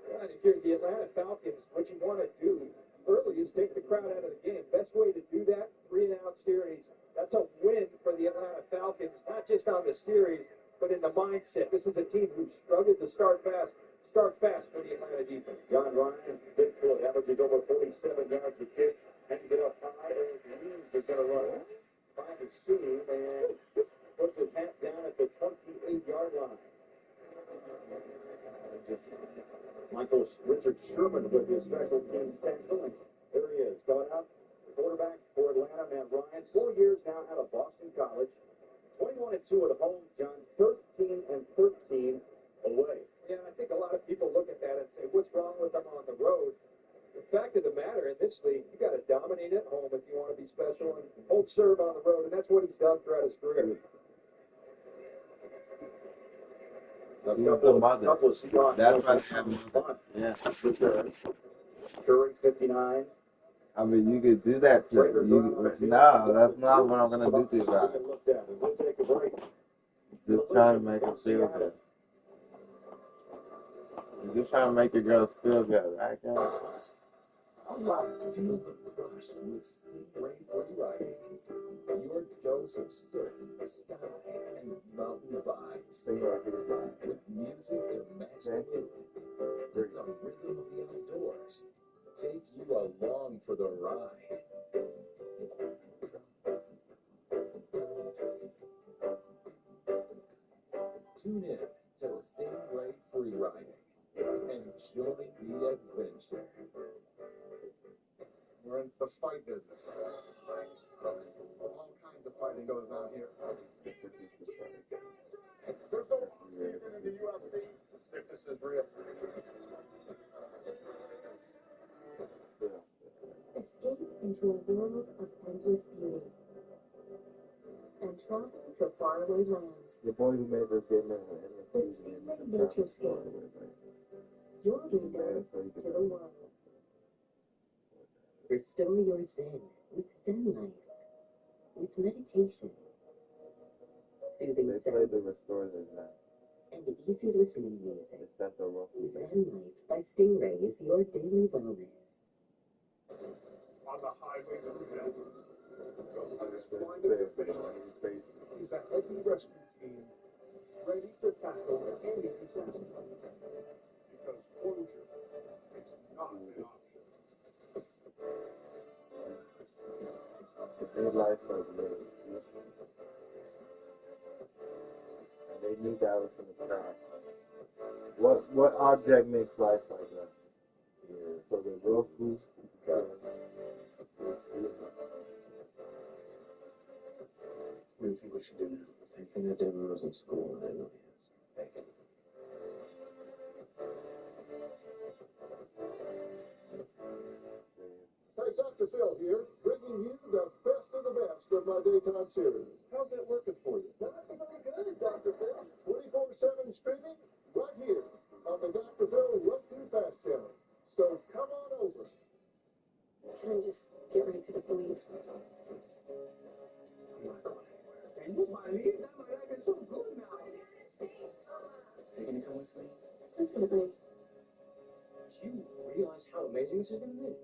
Well, if you're the Atlanta Falcons, what you want to do early is take the crowd out of the game. Best way to do that, 3-and-out series. That's a win for the Atlanta Falcons, not just on the series, but in the mindset. This is a team who struggled to start fast for the Atlanta defense. John Ryan, big foot, averages over 47 yards a kick. Hangs it up high, and Reeves is going to run. Finds a seam and puts his hat down at the 28-yard line. Richard Sherman with his special team tackle. There he is, going up. The quarterback for Atlanta, Matt Ryan. 4 years now out of Boston College. 21-2 at home, John. 13-13 away. Yeah, I think a lot of people look at that and say, what's wrong with them on the road? The fact of the matter, in this league, you got to dominate at home if you want to be special and hold serve on the road, and that's what he's done throughout his career. A couple of Seahawks. That's why they have fun. Yeah. Curry, 59. I mean, you could do that to no, that's not what I'm going to do to you guys. We'll take a break. Just trying to make them feel good. You're just trying to make your girls feel good, right, guys? Feel the rush with Stingray Free Riding. Your dose of surf, sky, and mountain vibes. With music to match the mood. Let the rhythm of the outdoors take you along for the ride. Tune in to Stingray Free Riding and join the adventure. We're in the fight business. All kinds of fighting goes on here. There's no season in the UFC. The sickness is real. Escape into a world of endless beauty and travel to faraway lands. The boy who made this game With Stingray Naturescape, your window to the world. Restore your zen with Zen Life, with meditation, soothing sounds, and easy listening music. Zen Life by Stingray is your daily wellness. On the highway through death, just find a face. He's a heavy rescue team ready to tackle any disaster. Because closure is not an option. Their life was lived. And they knew that was going to start. What object makes life like that? Yeah, so the Roku. What do you think we should do now? Same thing I did when I was in school, and I know the answer. Bacon. Hey, Dr. Phil here, bringing you the best of the best of my daytime series. How's that working for you? Well, that's very good, Dr. Phil. 24/7 streaming right here so good now. Are you gonna come with me? Definitely. Do you realize how amazing this is gonna be?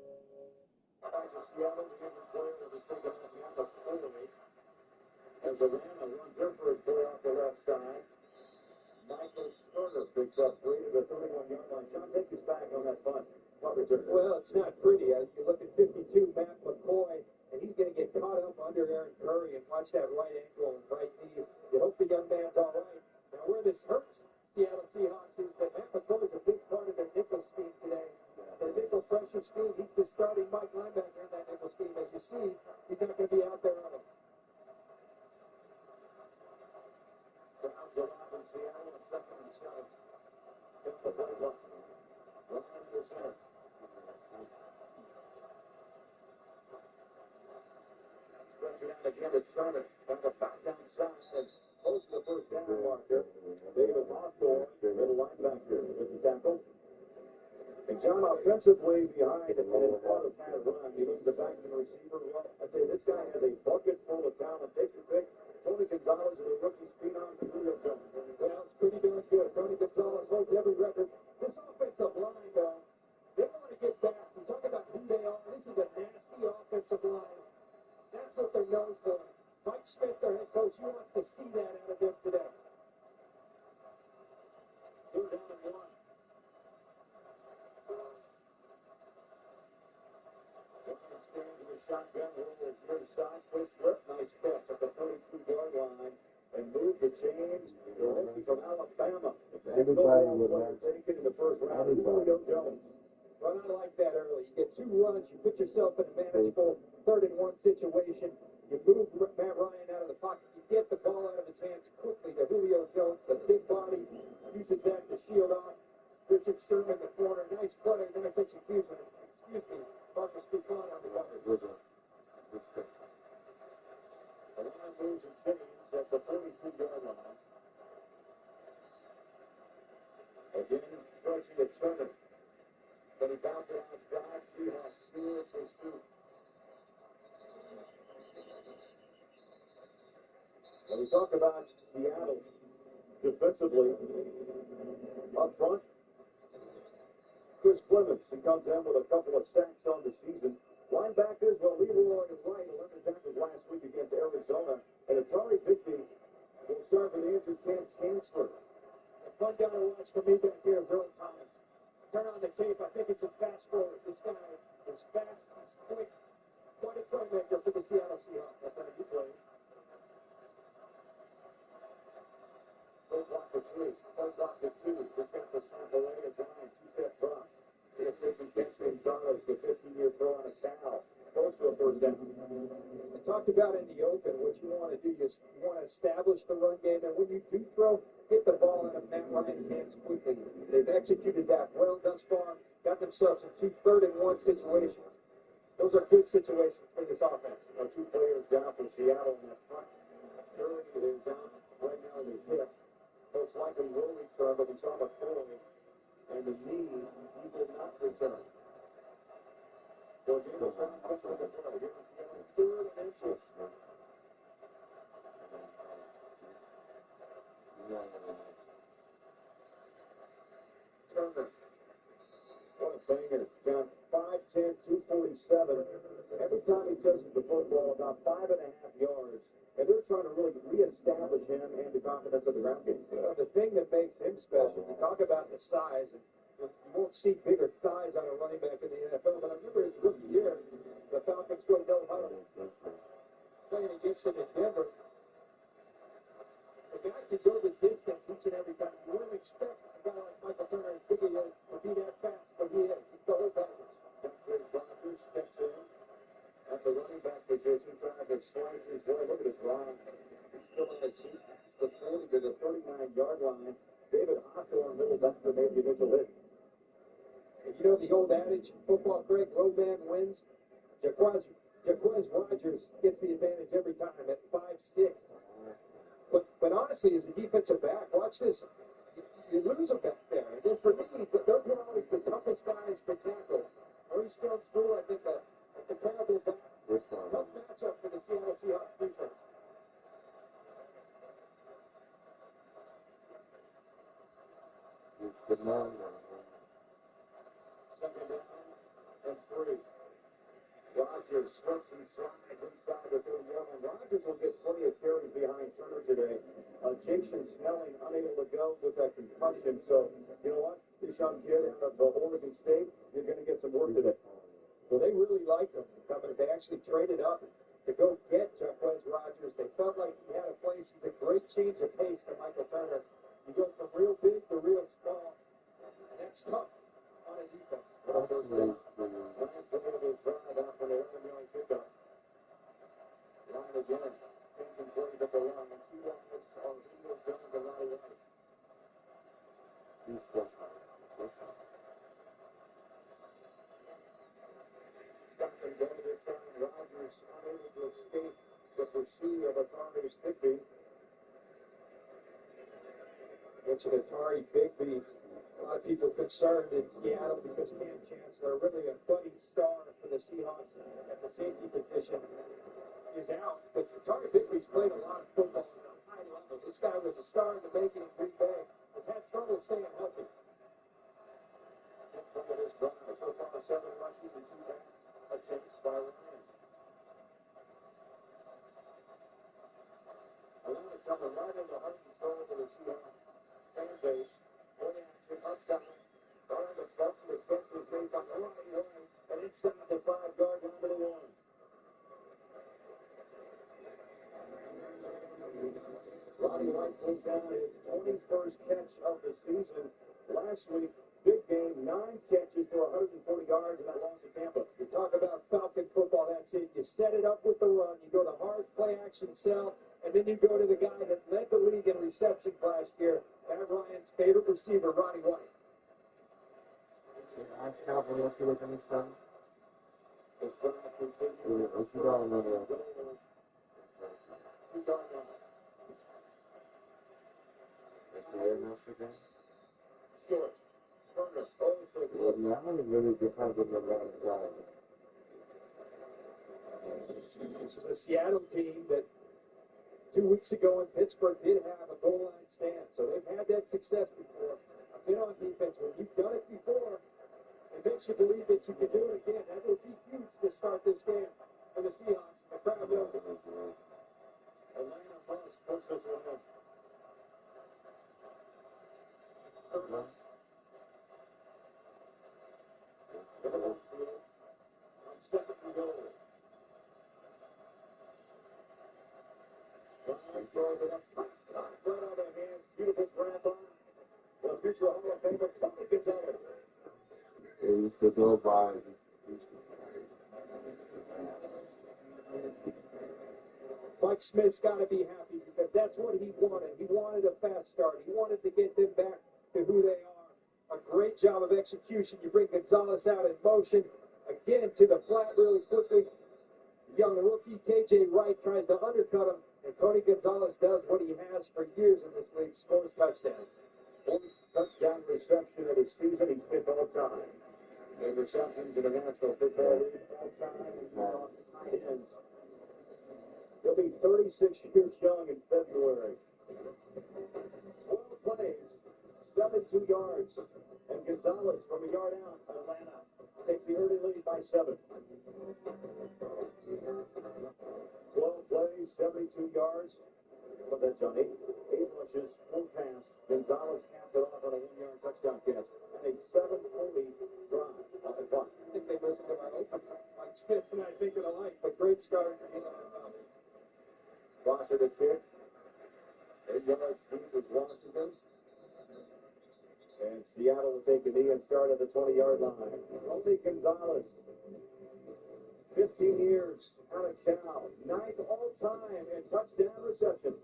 Back to Seattle, the injured player that was taken off the end of Ryley. As Atlanta runs their first play off the left side. Michael Turner picks up 3 to the 31-yard line. John, take us back on that punt return. Well, it's not pretty. You look at 52, Matt McCoy, and he's going to get caught up under Aaron Curry and watch that right ankle and right knee. You hope the young man's all right. Now, where this hurts Seattle Seahawks is that Matt McCoy is a big part of their nickel scheme today. Their nickel pressure scheme, he's the starting Mike linebacker in that nickel scheme. As you see, he's not going to be out there on it. Browns alive in Seattle and second and 7. Down the play clock. Ryan in the center. Stretch it out again to Turner. On the back outside and close to the first down marker. David Hawthorne, middle linebacker, with the tackle. And John, offensively behind and in front of Matt Ryan. He moves the back to the receiver. Well, I tell you, this guy has a bucket full of talent. Take your pick. Tony Gonzalez and the rookie phenom, Julio Jones. Well, it's pretty darn good. Tony Gonzalez holds every record. This offensive line, though, they want to get back. You talk about who they are. This is a nasty offensive line. That's what they're known for. Mike Smith, their head coach, he wants to see that out of them today. 3rd down and 1. Stands in the shotgun, rolls near side, quick flip, nice catch at the 32-yard line, and move the chains. The rookie from Alabama. Everybody would have taken in the first round. Julio Jones. Well, I like that early. You get 2 runs, you put yourself in a manageable 3rd and 1 situation. You move Matt Ryan out of the pocket. You get the ball out of his hands quickly to Julio Jones. The big body uses that to shield off Richard Sherman, the corner. Nice play, nice execution. Excuse me, Marcus Buffon on the cover. The line moves and changes at the 42-yard line. Again, stretching to Turner. But he bounces outside. Seahawks still pursuit. And we talk about Seattle defensively. Up front, Chris Clemens, he comes in with a couple of sacks on the season. Linebackers, well, Leroy and Wright, 11 tackles last week against Arizona. And Atari Bigby will start for the injured Ken Chancellor. A fun guy to watch for me back here is Earl Thomas. Turn on the tape, I think it's a fast forward. This guy is fast, he's quick. Quite a playmaker for the Seattle Seahawks. That's how you play. Play clock for 3. Play clock for 2. Just got the snap away. It's on. 2-step drop. The efficient catch Gonzalez, the 15-year throw on a foul. Close to a first down. I talked about in the open what you want to do. You want to establish the run game, and when you do throw, get the ball out of Matt Ryan's hands quickly. They've executed that well thus far. Got themselves in 2 3rd and 1 situations. Those are good situations for this offense. 2 players down for Seattle in that front. Curry is out right now in the hip. Most likely will return, but we saw McCoy and the knee, he will not return. So again, the front push for the play. Here is Seattle, 3rd and inches. Turner. What a banger. Down 5'10", 247. Every time he touches the football, about 5.5 yards. And they're trying to really reestablish him and the confidence of the ground game. The thing that makes him special, you talk about the size, and you won't see bigger thighs on a running back in the NFL, but I remember his rookie year, the Falcons go no huddle. Playing against him in Denver. The guy can go the distance each and every time. You wouldn't expect a guy like Michael Turner, as big as he is, to be that fast, but he is. He's the whole package. Chris Rogers steps in at the running back position, trying to slice his way. Look at his line. He's still on his feet past the 40 to the 39-yard line. David Hawthorne, middle backer, made the initial hit. And you know the old adage, football, Craig, low man wins. Jaquez Rogers gets the advantage every time at 5'6". But honestly, as a defensive back, watch this. You lose him back there. And then for me, those were always the toughest guys to tackle. Maurice Jones-Drew, I think, a comparable back. Tough matchup for the Seattle Seahawks defense. Good morning. Second down and 3. Rodgers slips and slides inside the 30-yard line. Rodgers will get plenty of carries behind Turner today. Jason Snelling unable to go with that concussion. So, you know what? This young kid out of Oregon State, you're going to get some work today. Well, they really liked him. They actually traded up to go get Jacquez Rodgers. They felt like he had a place. He's a great change of pace to Michael Turner. You go from real big to real small, and that's tough on a defense. Last play of his drive after the 11-yard pickup. Line again. Changing plays at the line. 2 yards on Julio Jones and Ryley. Stop and go this time. Rodgers unable to escape the pursuit of Atari Bigby. Mentioned Atari Bigby. A lot of people concerned in Seattle because Cam Chancellor, really a budding star for the Seahawks at the safety position, is out. But Atari Bigby's played a lot of football at a high level. This guy was a star in the making in Green Bay. Has had trouble staying healthy. So far, 7 rushes and 2 attempts by Ryan. Atlanta coming right in the heart and soul of the Seahawks fan base. Play action upside. On the bump, the catch is made by Roddy White, and inside the 5-yard line to the 1. Roddy White pulls down his 21st catch of the season. Last week, big game, 9 catches for 140 yards, and that loss to Tampa. You talk about Falcon football, that's it. You set it up with the run. You go to hard play action sell, and then you go to the guy that led the league in receptions last year, Matt Ryan's favorite receiver, Roddy White. Ask Kelvin what you look at his son. His drive continues. What's he got another? 2-yard line. That's the air master thing? Short. Turner. Also Well, that one really depends on the right side. This is a Seattle team that 2 weeks ago in Pittsburgh did have a goal line stand. So they've had that success before. I've been on defense. When you've done it before, it makes you believe that you can do it again. That would be huge to start this game for the Seahawks. The crowd knows it. Atlanta must push this one in. Turner. On 2nd and goal. Ryan throws it up top, right out of their hands. Beautiful grab by the future Hall of Famer, Tony Gonzalez. They used to go by. Mike Smith's got to be happy because that's what he wanted. He wanted a fast start. He wanted to get them back to who they are. A great job of execution. You bring Gonzalez out in motion. Again to the flat really quickly. Young rookie KJ Wright tries to undercut him. And Tony Gonzalez does what he has for years in this league, scores touchdowns. 4th touchdown reception of the season. He's 5th all time. In receptions in the National Football League all time. Tight ends. He'll be 36 years young in February. 12 plays, 72 yards. And Gonzalez from a yard out, Atlanta takes the early lead by 7. 12 plays, 72 yards. Put that, Johnny. 8 rushes, 1 pass. Gonzalez capped it off on a 1-yard touchdown catch. And a 7-play drive on the clock. I think they listened to my opener. Mike Smith and I think of the like, but great start. Foster the kick. 8 yards deep is Washington. And Seattle will take a knee and start at the 20-yard line. Tony Gonzalez. 15 years out of Cal. 9th all-time in touchdown reception.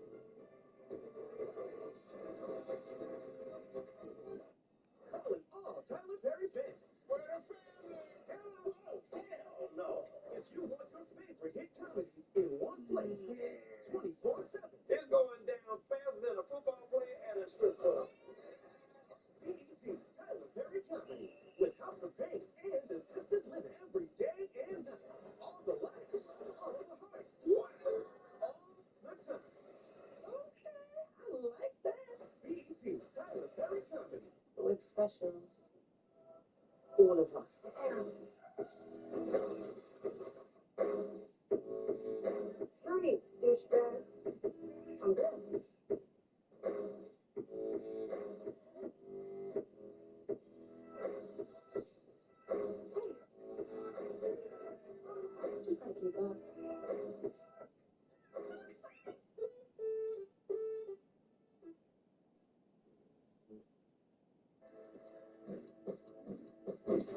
Tyler Perry Benz. For the family. Hell no. If you want your favorite hit comedies in one place, 24/7. It's going down faster than a football player at a strip club. BET Tyler Perry Comedy with House of Pain and Assisted Living every day and night. All the lights, all the hearts. All the time. special. All of us. Freeze, douchebag. I'm good. You gotta keep up.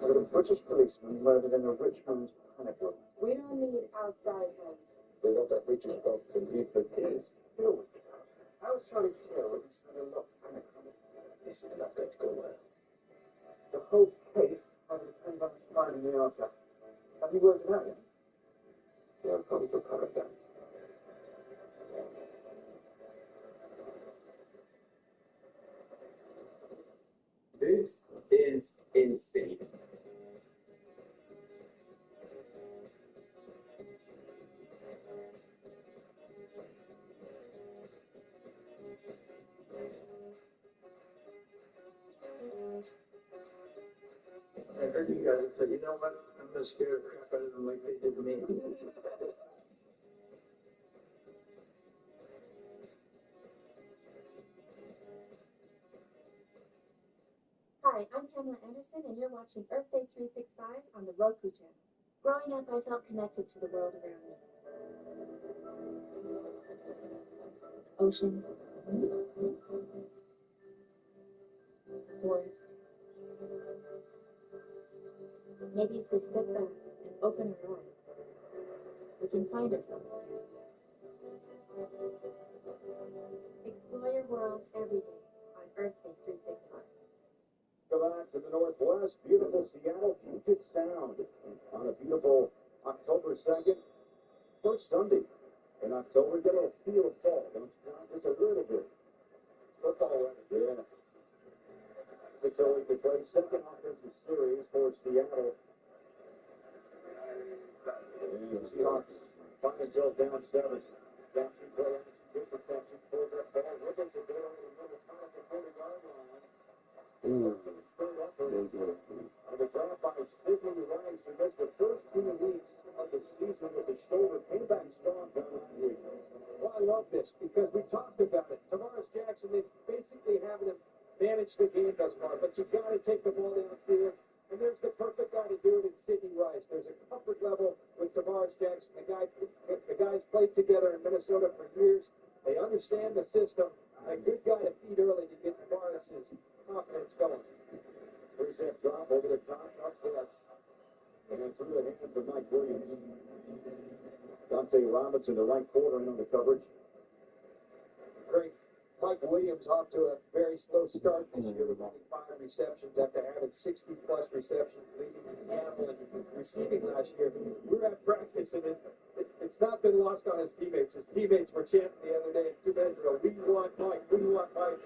But a British policeman murdered in a Richmond panic room. We don't need outside help. They want that British box and leave the case. Who was this house? How's Charlie Taylor with this kind of lock panic room? This is not going to go well. The whole case depends on us finding the answer. Have you worked it out yet? Yeah, I'm probably prepared then. This is insane. I heard you guys say, you know what? I'm gonna scare the crap out of them like they did to me. Hi, I'm Pamela Anderson, and you're watching Earth Day 365 on the Roku channel. Growing up, I felt connected to the world around me. Ocean, forest. Maybe if we step back and open our eyes, we can find ourselves again. Explore your world every day on Earth Day 365. Go back to the northwest, beautiful Seattle, Puget Sound, on a beautiful October 2nd, first Sunday in October. Get a feel of fall, don't you? Just a little bit. Football weather, yeah. 6:08 to play, second offensive series for Seattle. And the Seahawks find themselves down 7. Down 2 play, good protection for that ball. Ripples it there over the middle, kind of the 40-yard line. Ooh. On the draft by Sidney Rice, who missed the first 2 weeks of the season with the shoulder, came back strong down last week. Well, I love this because we talked about it. Tavares Jackson, they basically having him manage the game thus far, but you got to take the ball downfield. And there's the perfect guy to do it in Sidney Rice. There's a comfort level with Tavares Jackson. The guys played together in Minnesota for years. They understand the system. A good guy to feed early to get Tavares' confidence going. First half drop over the top, up clutch. And then through the hands of Mike Williams. Dante Robinson, the right quarter, in on the coverage. Great. Mike Williams off to a very slow start this year with only 5 receptions after having 60-plus receptions leading Seattle and receiving last year. We were at practice, and it's not been lost on his teammates. His teammates were chanting the other day, 2 minutes ago, we want Mike, we want Mike.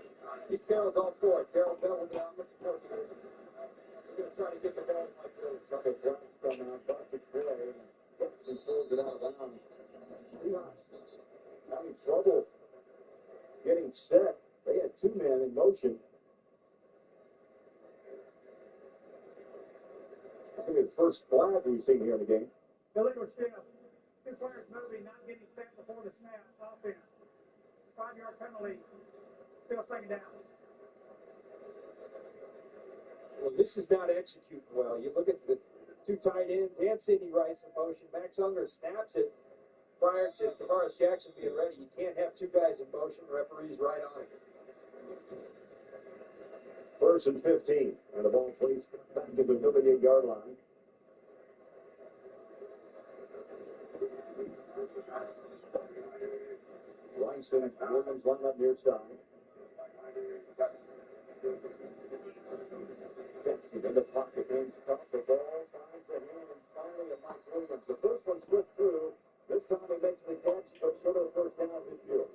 Pete Carroll's all for it. Darrell Bell will be on. Let's support you. We're going to try to get the ball to Mike Williams. Couple blocks come out, busted play, and Jackson throws it out of bounds. Seahawks having trouble getting set. They had 2 men in motion. It's going to be the first flag we've seen here in the game. Illegal shift. 2 players moving, not getting set before the snap. Offense. 5-yard penalty. Still second down. Well, this is not executing well. You look at the 2 tight ends and Sidney Rice in motion. Max Unger snaps it prior to Tavares Jackson being ready. You can't have 2 guys in motion. Referee's right on it. First and 15, and the ball placed back to the 38-yard line. Rice and Williams line up near side. Jackson in the pocket, hands top, the ball finds the hands finally of Mike Williams. The first one slipped through. This time he makes the catch, but short of the first down of the field.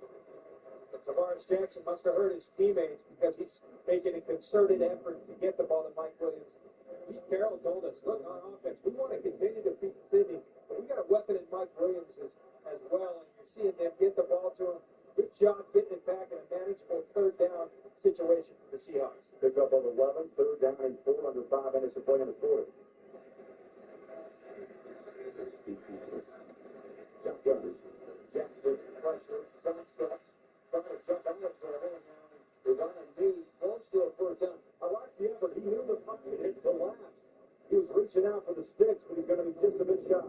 But Tavares Jackson must have hurt his teammates because he's making a concerted effort to get the ball to Mike Williams. Pete Carroll told us, look, on offense, we want to continue to beat Sidney, but we got a weapon in Mike Williams as well, and you're seeing them get the ball to him. Good job getting it back in a manageable third down situation for the Seahawks. Pick up of 11, third down and 4 under 5 minutes to play in the quarter. Jackson, pressure, side steps, trying to jump out of trouble, and is on a knee, close to a first down. I like the effort. He knew the pocket had collapsed. He was reaching out for the sticks, but he's going to be just a bit shy.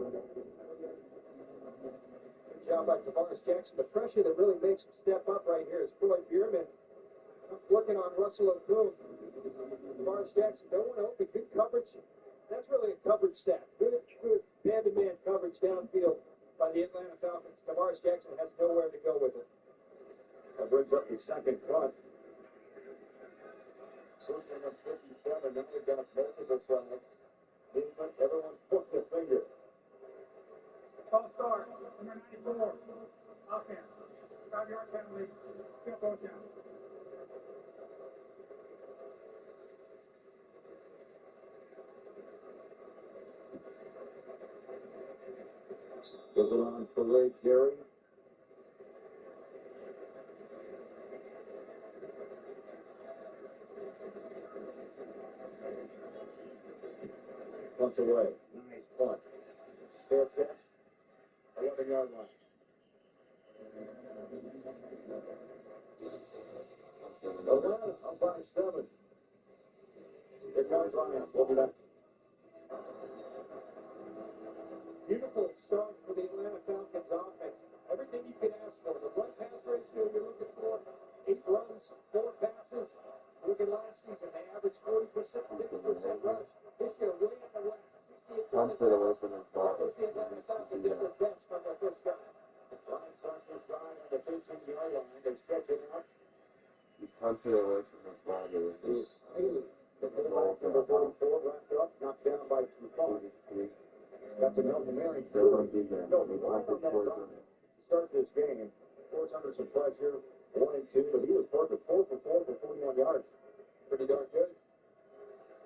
Good job by Tavares Jackson. The pressure that really makes him step up right here is Floyd Bierman working on Russell Okung. Tavares Jackson, no one open, good coverage. That's really a coverage stat. Good man-to-man coverage downfield by the Atlanta Falcons. Tavares Jackson has nowhere to go with it. That brings up the second punt. First one up 57. Now we've got multiple flags. Everyone's pointing a finger. False start, number 94, offense. 5-yard penalty, field goal down. Goes around for Ray Terry. Punts away. Nice punt. Fair catch. 11-yard line. Atlanta up by 7. Here comes Ryan. We'll be back. Beautiful start for the Atlanta Falcons offense. Everything you can ask for. The run-pass ratio you're looking for, 8 runs, 4 passes. Look at last season, they averaged 40%, 6% rush. This year, way in the west, 68% rush. That was the Atlanta Falcons at their best on their first drive. Ryan Sarsfield's drive on the 13-yard line. They stretch it out. You punch it away from the ball. Ryley, the fullback, number 44, wrapped up, knocked down by Trufant. That's a Milton Mary. No, he won on that drive to start this game. Of course, under some pressure, 1 and 2, but he was perfect, 4 for 4 for 41 yards. Pretty darn good.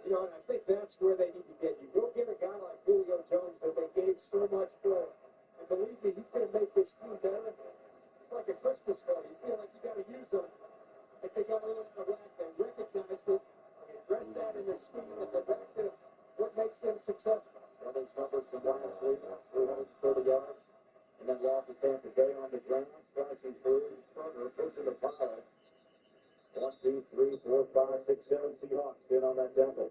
You know, and I think that's where they need to get you. Go get a guy like Julio Jones that they gave so much for. And believe me, he's going to make this team better. It's like a Christmas card. You feel like you got to use them. If they got a little in the rack, they recognized it, they addressed that in their scheme, and they're back to what makes them successful. Well, those numbers from last week, 330 yards, and then lost to Tampa Bay on the ground, slashing through, Turner pushing the pile. 1, 2, 3, 4, 5, 6, 7 Seahawks in on that tackle.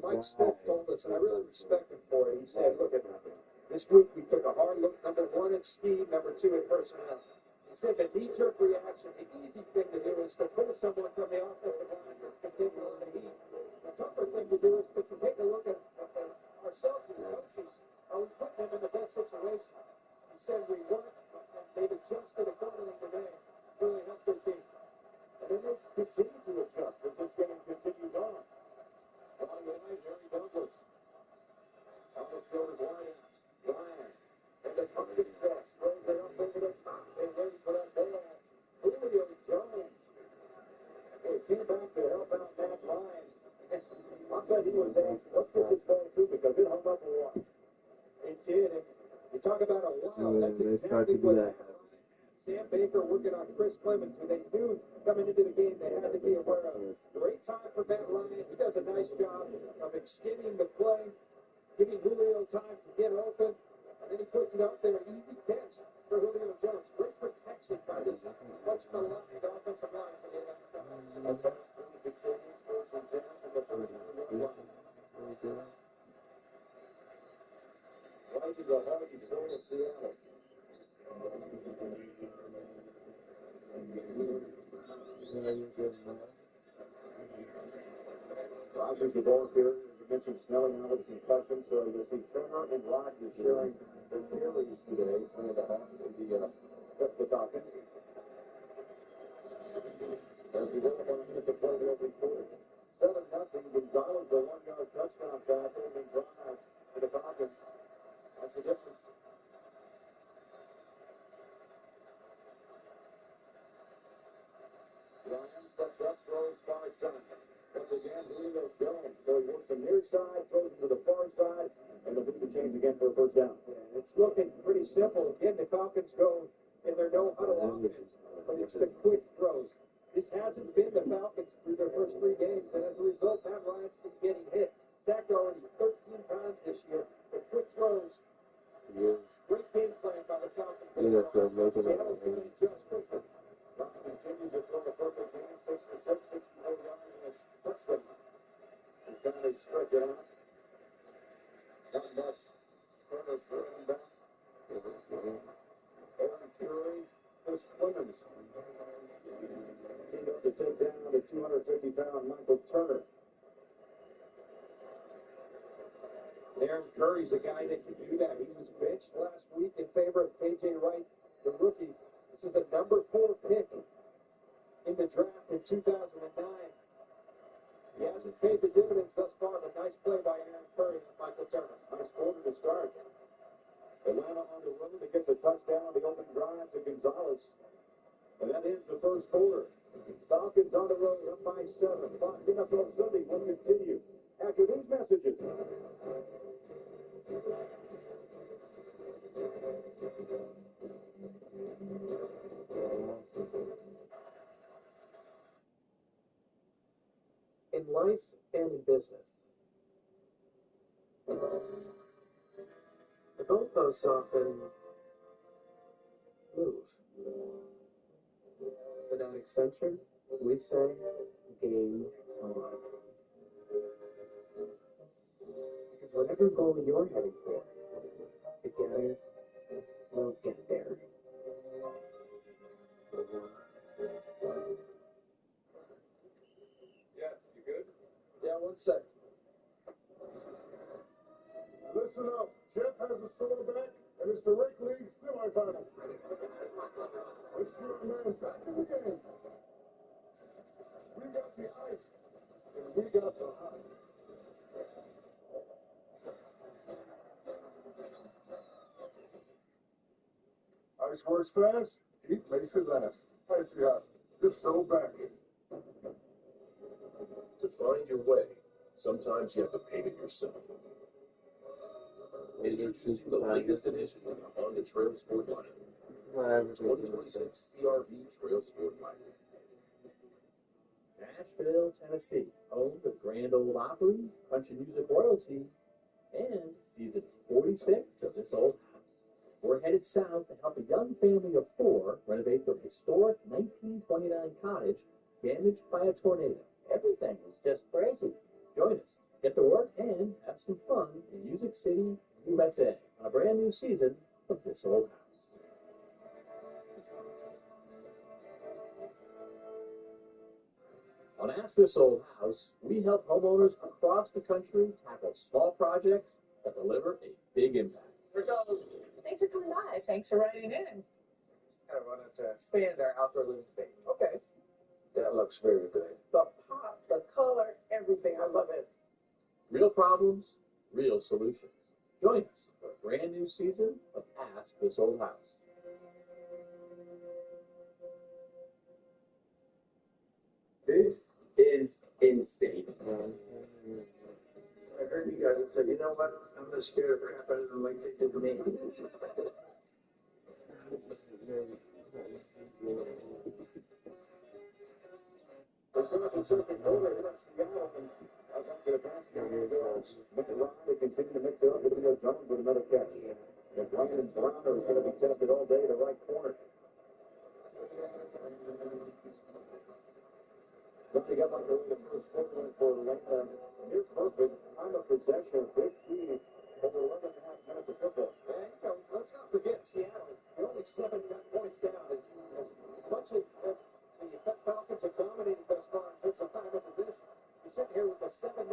Mike Smith told us, and I really respect him for it. He said, look, this week we took a hard look, number 1 at scheme, number 2 at personnel. He said the knee-jerk reaction, the easy thing to do is to pull someone from the offensive line that's continually in the heat. The tougher thing to do is to take a look at ourselves as coaches. Are we putting them in the best situation? He said we weren't, and they've adjusted accordingly today. It's really helped their team. And then they continue to adjust as this game continues on. On the line, Harry Douglas. On the shoulders, Lions. Ryan. And the pumpkin cross. Throws it up over the top. And ready for that ball. Julio Jones. He came back to help out Matt Ryan. I bet he was saying, let's get this ball too, because it hung up a lot. It did. And you talk about a wild, that's exactly what happened. Sam Baker working on Chris Clemens, who they knew coming into the game they had to be aware of. Great time for Matt Ryan. He does a nice job of extending the play, giving Julio time to get open, and then he puts it up there. Easy catch for Julio Jones. Great protection by this much maligned offensive line for the Atlanta Falcons. Right to the heart and soul of Seattle. Rogers, the ball carrier, as you mentioned, Snelling out with a concussion, so you'll see Turner and Rogers sharing the carries today for the Falcons. As we go up on a minute to play there every quarter. 7-0, Gonzalez, the 1-yard touchdown pass, opening drive for the Falcons. That's the difference. Ryan sets up, throws far side. Once again, Julio Jones. So he works the near side, throws it to the far side, and they'll do the change again for a first down. It's looking pretty simple. Again, the Falcons go in their no-huddle offense, but it's the quick throws. This hasn't been the Falcons through their first 3 games, and as a result, Matt Ryan's been getting hit. Sacked already 13 times this year. The quick throws. Great game plan by the Falcons. Seattle's going to adjust quickly. Ryan continues to throw a perfect game, 6 for 6, 64 yards, and a touchdown. This time they stretch it out. Not much. Turner throwing back. Aaron Curry, Chris Clemens. Teamed up to take down the 250-pound Michael Turner. Aaron Curry's a guy that can do that. He was benched last week in favor of K.J. Wright, the rookie. This is a number 4 pick in the draft in 2009. He hasn't paid the dividends thus far, but nice play by Aaron Curry and Michael Turner. Nice quarter to start. Atlanta on the road to get the touchdown, the open drive to Gonzalez. And that ends the first quarter. Falcons on the road, up by 7. Fox NFL Sunday will continue after these messages. In life and in business, the goalposts often move. But at Accenture, we say, game on. Because whatever goal you're heading for, together, we'll get there. Yeah, you good? Yeah, 1 sec. Listen up. Jeff has a sore back, and it's the Rec League semifinal. Let's get the man back in the game. We got the ice, and we got the hot. Ice works fast, heat makes it last. Icy hot. Just so back. To find your way, sometimes you have to pave it yourself. Introducing the latest edition of the Honda Trail Sport lineup. 2026 CRV Trail Sport lineup. Nashville, Tennessee, home of Grand Ole Opry, country music royalty, and season 46 of This Old House. We're headed south to help a young family of 4 renovate their historic 1929 cottage damaged by a tornado. Everything is just crazy. Join us, get to work, and have some fun in Music City, USA, on a brand new season of This Old House. On Ask This Old House, we help homeowners across the country tackle small projects that deliver a big impact. Here goes. Thanks for coming by. Thanks for writing in. I wanted to expand our outdoor living space. Okay. That looks very good. The pop, the color, everything. I love it. Real problems, real solutions. Join us for a brand new season of Ask This Old House. This is insane. I heard you guys said, you know what? I'm not scared of crap out of them like they did to me. The second quarter against Seattle, and I don't get a pass down here goes. Matt Ryley continue to mix it up with Leo Jones with another catch. And Brandon Browner is going to be tested all day, the right corner. Don't got like the way the first quarter for Atlanta. Near perfect. Time of possession, big key. Over 11 and a half minutes of football. And, let's not forget Seattle. They're only 7 points down. As much as the Falcons have dominated thus far in terms of time of possession, you're sitting here with a 7-0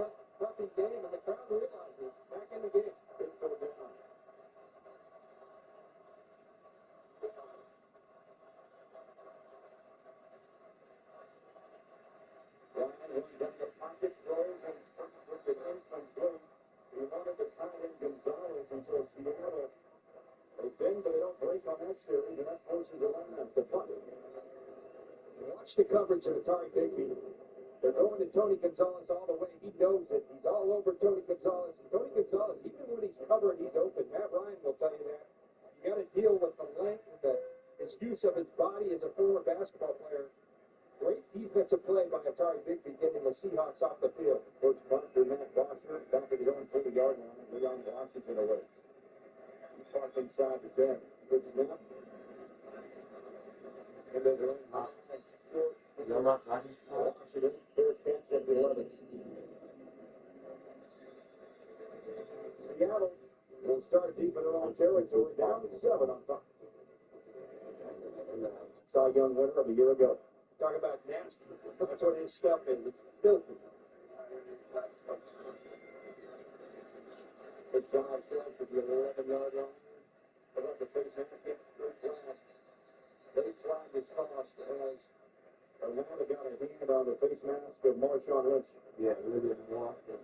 game, and the crowd realizes back in the game. Big third down. Ryan was in the pocket, throws, and with the incomplete. He wanted to tie in Gonzalez, and so Seattle, they bend, but they don't break on that series, and that forces Atlanta to punt it. Watch the coverage of Atari Bigby. They're going to Tony Gonzalez all the way. He knows it. He's all over Tony Gonzalez. And Tony Gonzalez, even when he's covered, he's open. Matt Ryan will tell you that. You got to deal with the length and the his use of his body as a former basketball player. Great defensive play by Atari Bigby getting the Seahawks off the field. Coach Buster, Matt Washer, back at his own 40-yard line. Leon Washington away. Park inside the 10. Good snap. And then the short. Washington, fair catch at the 11. Seattle will start deep in their own territory, down 7 on top. Cy Young winner of a year ago. Talk about nasty. That's what his stuff is. It's filthy. The drive starts at the 11-yard line. About the face mask, get through flag. Late flag is tossed as Atlanta got a hand on the face mask of Marshawn Lynch. Yeah, we didn't walk it.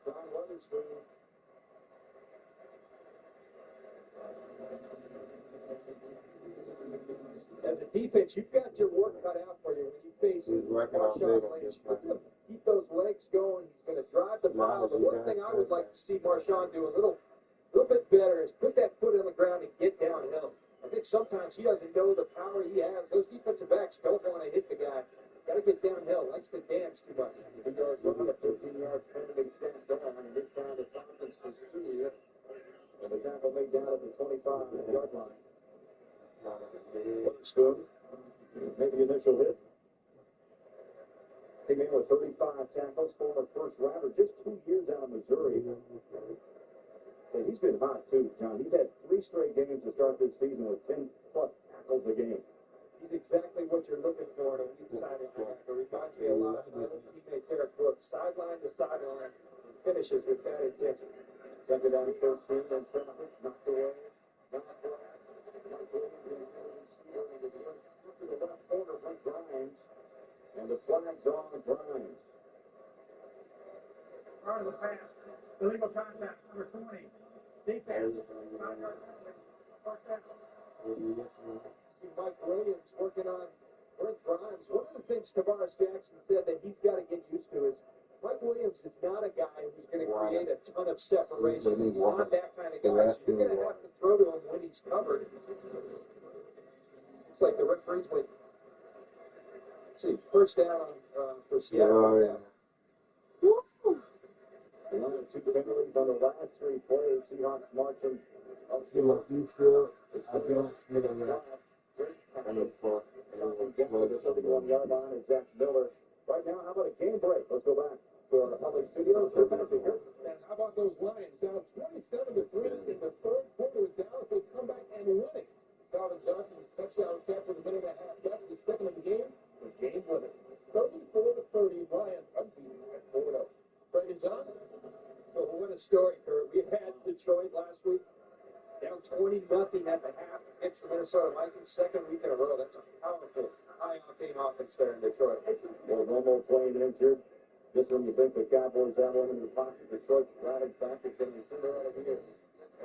John Weatherspoon. As a defense, you've got your work cut out for you when you face Marshawn Lynch. Keep those legs going. He's going to drive the pile. The one thing I would like to see Marshawn do a little bit better is put that foot on the ground and get downhill. I think sometimes he doesn't know the power he has. Those defensive backs don't want to hit the guy. Got to get downhill. Likes to dance too much. 2-yard run, a 13-yard penalty stamped on, and this time the Falcons pursue it. And the tackle made down at the 25-yard line. Weatherspoon made the initial hit. Came in with 35 tackles, former first rounder, just 2 years out of Missouri. And he's been hot too, John. He's had 3 straight games to start this season with 10-plus tackles a game. He's exactly what you're looking for in a weak side linebacker. Reminds me a lot of my old teammate Derek Brooks. Sideline to sideline, finishes with that intention. Second down 13, and traffic knocked away. Not flat. Mike Williams after the left corner went Grimes, and the flag's on Grimes. Part of the pass. Illegal contact, number 20. Defense. 5-yard penalty. First down. See Mike Williams working on Brent Grimes. One of the things Tavares Jackson said that he's got to get used to is Mike Williams is not a guy who's going to create a ton of separation. He's not that kind of guy. So you're going to have to throw to him when he's covered. Looks like the referee's waiting. Let's see, first down for Seattle. One or 2 penalties on the last 3 plays. Seahawks marching. I'll see what you feel. I don't feel that. And the 31-yard line is Zach Miller. Right now, how about a game break? Let's go back to our LA studios. We're back here. And how about those Lions down 27-3 in the third quarter with Dallas? They come back and win it. Calvin Johnson's touchdown catch with a minute and a half left. The second of the game, the game winner. 34-30, Lions unbeaten at 4-0. Brandon John? Oh, what a story, Kurt. We had Detroit last week. Down 20-0 at the half against the Minnesota Vikings. Second week in a row. That's a powerful, high-octane offense there in Detroit. Well, no more playing injured. Just when you think the Cowboys have one in their pocket, Detroit rallies back again sooner out of here.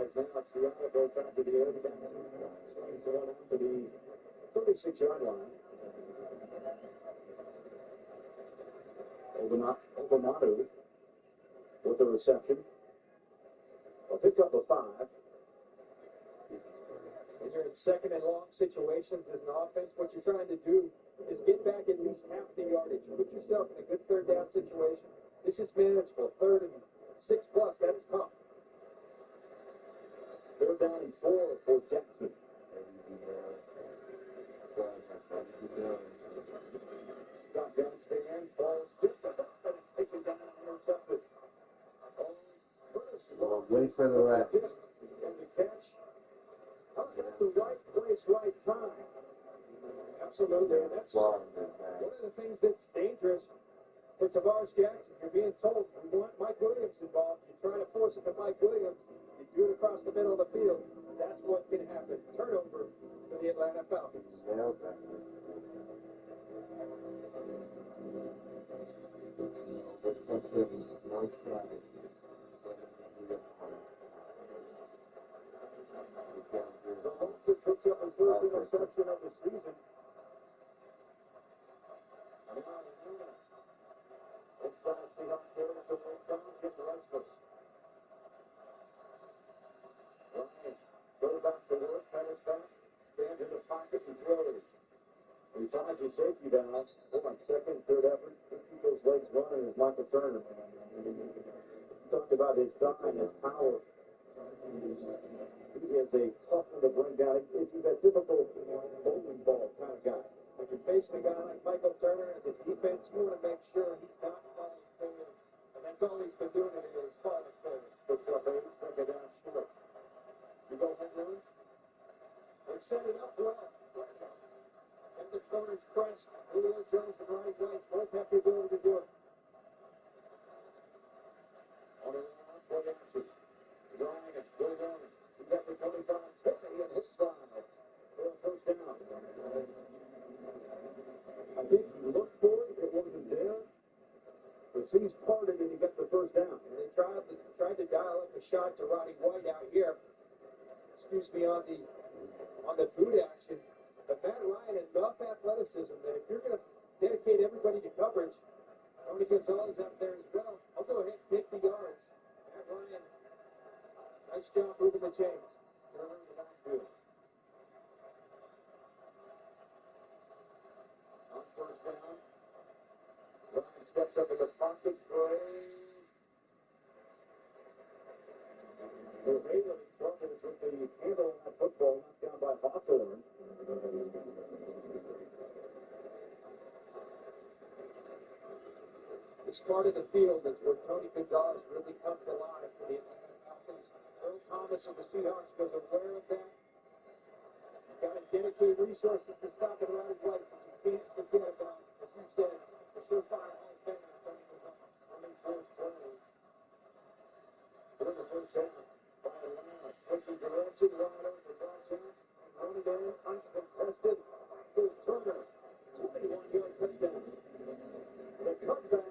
As now Seattle goes back to the air. Swings the one out to the 36-yard line. Obamanu with the reception. A pickup of 5. When you're in second and long situations as an offense, what you're trying to do is get back at least half the yardage. Put yourself in a good third down situation. This is manageable. 3rd and 6+, that's tough. 3rd down and 4 for Jackson. Shotgun stand, balls tipped up, and it's taken down and intercepted. Wait for the rest. And the catch. How about the right place, right time? Absolutely. And that's one of the things that's dangerous for Tavares Jackson. You're being told we want Mike Williams involved. You try to force it to Mike Williams. You do it across the middle of the field. That's what can happen. Turnover for the Atlanta Falcons. The Hulk picks up his first interception of the season. Inside Seahawks territory, getting restless. There's your safety valve. Hold on, second, third effort. Just keep those legs running as Michael Turner. Talked about his thigh, his power. He is a tough one to bring down. He's a typical bowling ball kind of guy. When you're facing a guy like Michael Turner as a defense, you want to make sure he's not falling forward. And that's all he's been doing today is falling forward. Puts up 8, second down short. You go home run. They've set it up well. And the corners press. Julio Jones and Ronnie White both have the ability to do it. On the line, play action. Ryan, go down. He got the 25, 20, and his slide for a first down. I think he looked for it. It wasn't there. The seas parted, and he got the first down. And they tried to dial up a shot to Ronnie White out here. Excuse me, on the boot action. But Matt Ryan, enough athleticism that if you're going to dedicate everybody to coverage, Tony Gonzalez out there as well, I'll go ahead and take the yards. Matt Ryan, nice job moving the chains. On first down, Ryan steps up in the pocket, throws. The Ryley troubles with the handle on that football, knocked down by Hawthorne. This part of the field is where Tony Gonzalez really comes alive for the Atlanta Falcons. Earl Thomas of the Seahawks was aware of that. You've got to dedicate resources to stopping Ronnie White, but you can't forget about, as you said, the surefire Hall of Famer, Tony Gonzalez. Running first play. For the first down by Atlanta. Switching direction, wide open, box out. Running in, uncontested. For Turner. 21-yard touchdown. The comeback.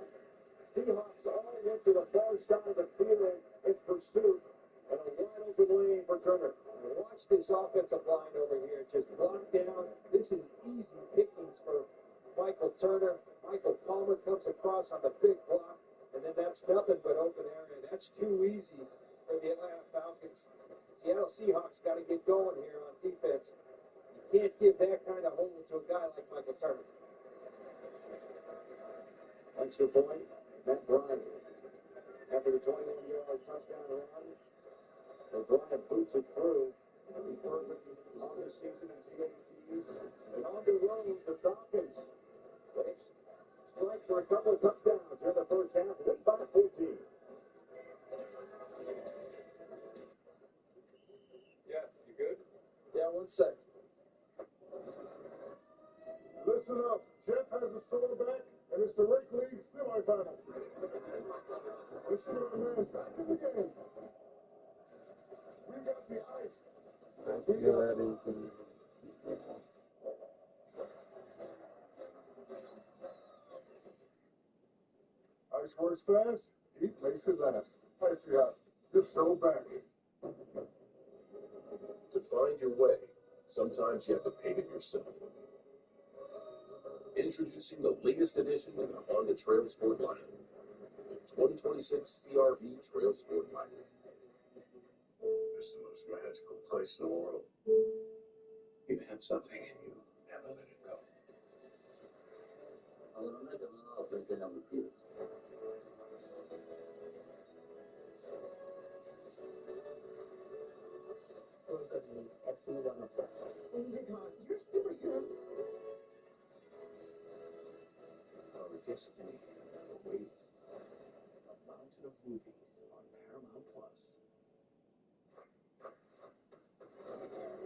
Seahawks all went to the far side of the field in pursuit. And a wide open lane for Turner. Watch this offensive line over here. Just blocked down. This is easy pickings for Michael Turner. Michael Palmer comes across on the big block. And then that's nothing but open area. That's too easy for the Atlanta Falcons. Seattle Seahawks got to get going here on defense. You can't give that kind of hole to a guy like Michael Turner. Extra point, Matt Ryan. After the 21-yard touchdown run, O'Brien boots it through. He's perfect on this season as the ATs. And on the road, the Falcons strike for a couple of touchdowns in the first half, lead by 14. Yeah, you good? Yeah, 1 sec. Listen up. Jeff has a sore back, and it's the Rake League semifinal. Let's get our man back in the game. We got the ice. Ice works fast. Heat makes it last. Ice you got. Just so back. To find your way, sometimes you have to paint it yourself. Introducing the latest addition to the Honda Trail Sport line, the 2026 CRV Trail Sport line. It's the most magical place in the world. You have something in you. Never let it go. I'm going to make him an offer he cannot refuse. Look at me, FC1 of that. You're a superhero. Our destiny awaits. A mountain of movies on Paramount Plus.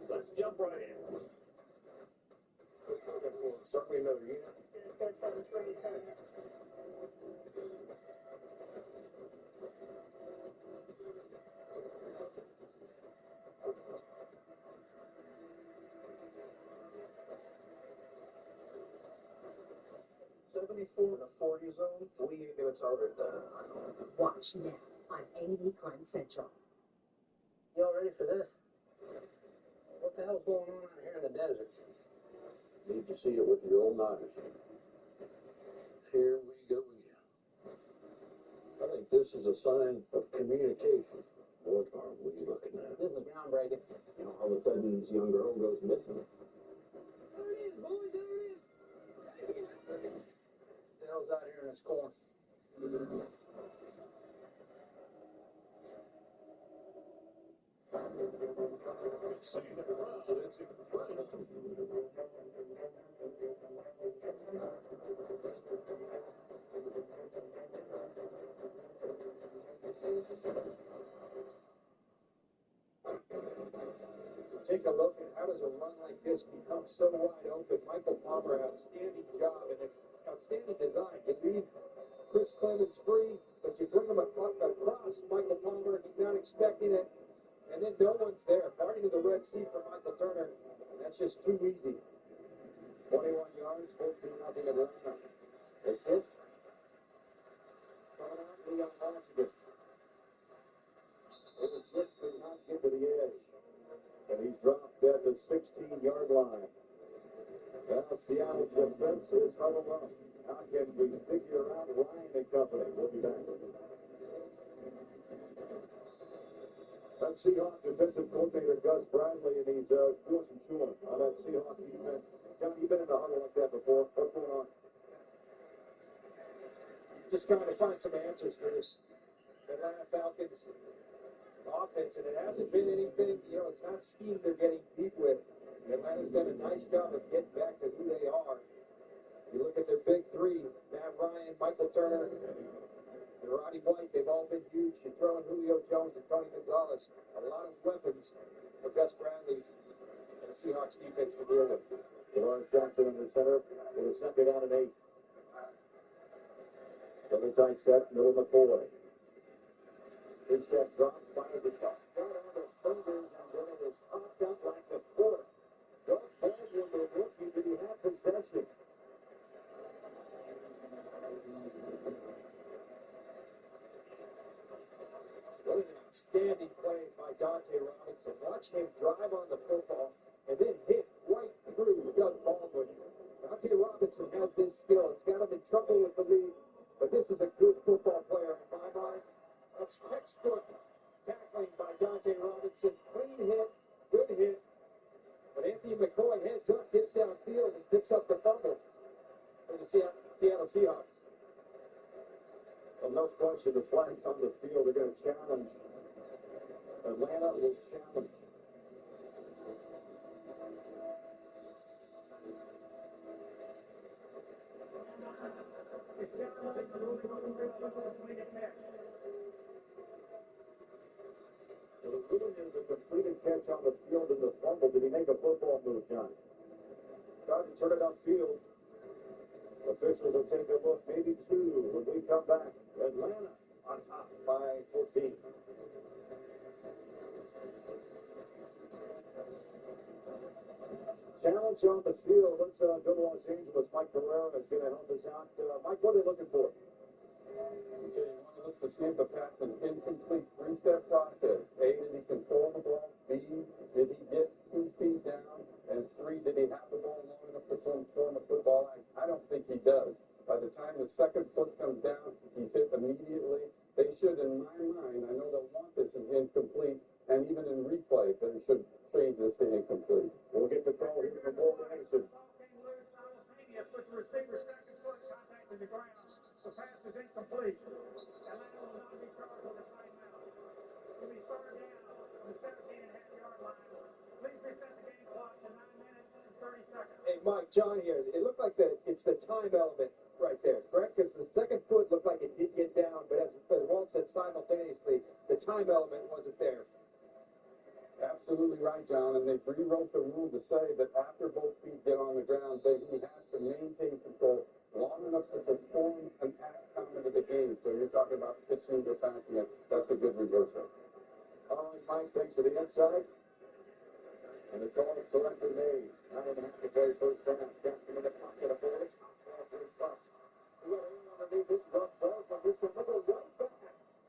Let's jump right in. Start me another unit. In the 40 zone, we ain't gonna tolerate that. Watch now on AV Crime Central. Y'all ready for this? What the hell's going on out here in the desert? Need to see it with your own eyes. Here we go again. I think this is a sign of communication. What are we looking at? This is groundbreaking. You know, all of a sudden this young girl goes missing. There it is, boys, there it is. The hell's out here in this corner? Saying the crowd, it's incredible. Take a look at how does a run like this become so wide open. Michael Palmer, outstanding job and outstanding design. You leave Chris Clemens free, but you bring him across Michael Palmer. He's not expecting it. And then no one's there. Party to the Red Sea for Michael Turner. That's just too easy. 21 yards, 14-0 Atlanta. They hit. Coming out, Leon Washington. They just could not get to the edge. And he's dropped at the 16-yard line. Now Seattle's defense is huddled up. How can we figure out Ryan and company? We'll be back. That Seahawks defensive coordinator, Gus Bradley, and he's doing some chewing on that Seahawks defense. John, you've been in a huddle like that before. What's going on? He's just trying to find some answers for this Atlanta Falcons offense, and it hasn't been anything, it's not scheme they're getting deep with. Atlanta's done a nice job of getting back to who they are. You look at their big three, Matt Ryan, Michael Turner, and Roddy White, they've all been huge. You throw in Julio Jones and Tony Gonzalez, a lot of weapons for Gus Bradley and the Seahawks defense to deal with. Lawrence Johnson in the center with a second down and 8. Double tight set, middle McCoy. Three-step drop, fired the top, got on the fingers, and then it was popped up like the cork. Doug Baldwin, the rookie, did he have possession? What an outstanding play by Dante Robinson. Watch him drive on the football and then hit right through Doug Baldwin. Dante Robinson has this skill. It's got him in trouble with the lead, but this is a good football player in my mind. That's textbook tackling by Dante Robinson. Clean hit, good hit. But Anthony McCoy heads up, gets downfield, and picks up the fumble for the Seattle Seahawks. Well, no question, the flags on the field are going to challenge. Atlanta will challenge. It sounds like the ruling on the field was a completed catch. Well, the ruling is a completed catch on the field and the fumble. Did he make a football move, John? Tried to turn it upfield. Officials will take a look, maybe two, when we come back. Atlanta on top by 14. Challenge on the field. Let's go to Los Angeles. Mike Pereira is going to help us out. Mike, what are they looking for? Okay, you want to look to see if the pass is incomplete. Three-step process. A, did he control the ball? B, did he get 2 feet down? And 3, did he have the ball long enough to form a football? I don't think he does. By the time the second foot comes down, he's hit immediately. They should, in my mind, I know they'll want this as incomplete, and even in replay, they should change this to incomplete. We'll get the call here from Morgan Anderson. The ball came loose simultaneous with the receiver's second foot contacting the ground. The pass is incomplete. Atlanta will not be charged with a timeout. It will be third down on the 17.5-yard line. Please reset the game clock to 9 minutes and 30 seconds. Hey, Mike, John here. It looked like it's the time element right there, correct? Because the second foot looked like it did get down, but as Walt said simultaneously, the time element wasn't there. Absolutely right, John. And they rewrote the rule to say that after both feet get on the ground, that he has to maintain control long enough to perform an act counter to the game. So you're talking about pitching or passing it. That's a good reversal. All right, Mike, thanks for the insight. And the call is correctly made. 9.5 to play, first down. Jackson in the pocket, a 40. Top 3 touch. We got in underneath this. Doug Baldwin just a little right back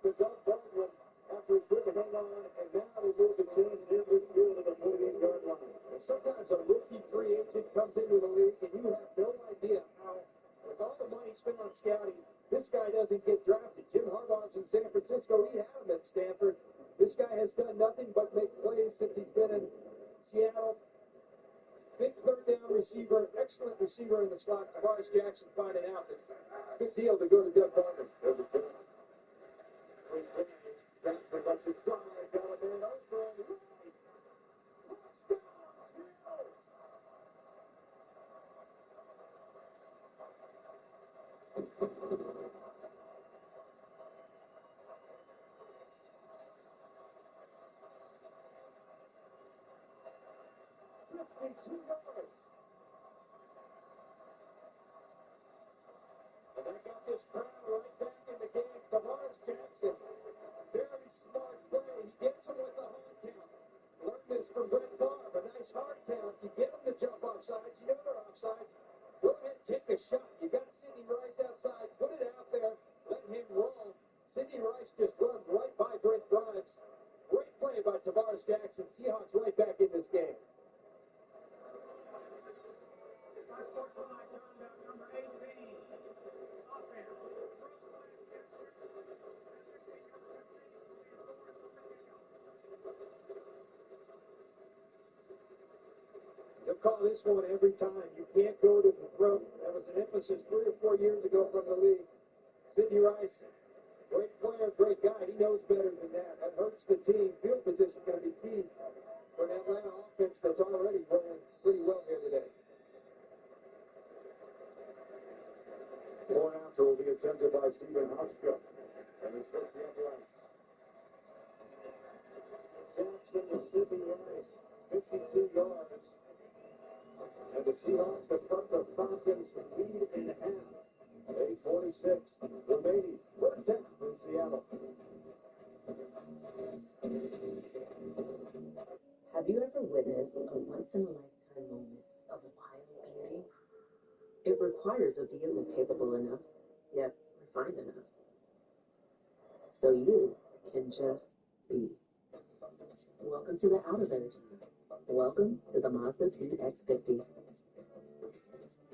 to Doug Baldwin after he couldn't hang on, and now they move the chains near midfield to the 48-yard line. Sometimes a rookie free agent comes into the league, and you have no idea how, with all the money spent on scouting, this guy doesn't get drafted. Jim Harbaugh's in San Francisco. He had him at Stanford. This guy has done nothing but make plays since he's been in Seattle. Big third down receiver, excellent receiver in the slot. Tavares Jackson finding out that good deal to go to Doug Barber. Jackson lets it fly, got a man open. And they got this crowd right back in the game. Tavares Jackson, very smart play. He gets him with the hard count. Learned this from Brett Favre. A nice hard count. You get him to jump offsides. You know they're offsides. Go ahead, take a shot. You got Sidney Rice outside. Put it out there. Let him roll. Sidney Rice just runs right by Brent Grimes. Great play by Tavares Jackson. Seahawks right back in this game. Number 18. Offense. You'll call this one every time. You can't go to the throat. That was an emphasis 3 or 4 years ago from the league. Sidney Rice, great player, great guy. He knows better than that. That hurts the team. Field position is going to be key for an Atlanta offense that's already rolling pretty well here today. Point after will be attempted by Stephen Hauschka. And it's supposed to upright. Jackson to Sidney Rice, 52 yards. And the Seahawks have cut the Falcons' lead in half. 8:46 remaining. First down in Seattle. Have you ever witnessed a once-in-a-lifetime moment of wild beauty? It requires a vehicle capable enough, yet refined enough, so you can just be. Welcome to the Outerverse. Welcome to the Mazda CX-50.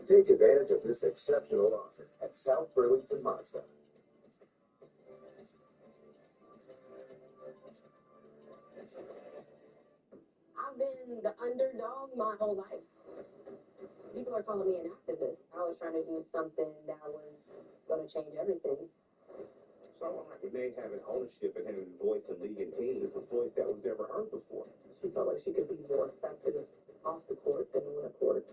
Take advantage of this exceptional offer at South Burlington Mazda. I've been the underdog my whole life. People are calling me an activist. I was trying to do something that was going to change everything. Someone like Renee having ownership and having a voice in league and teams, a voice that was never heard before. She felt like she could be more effective off the court than on the court.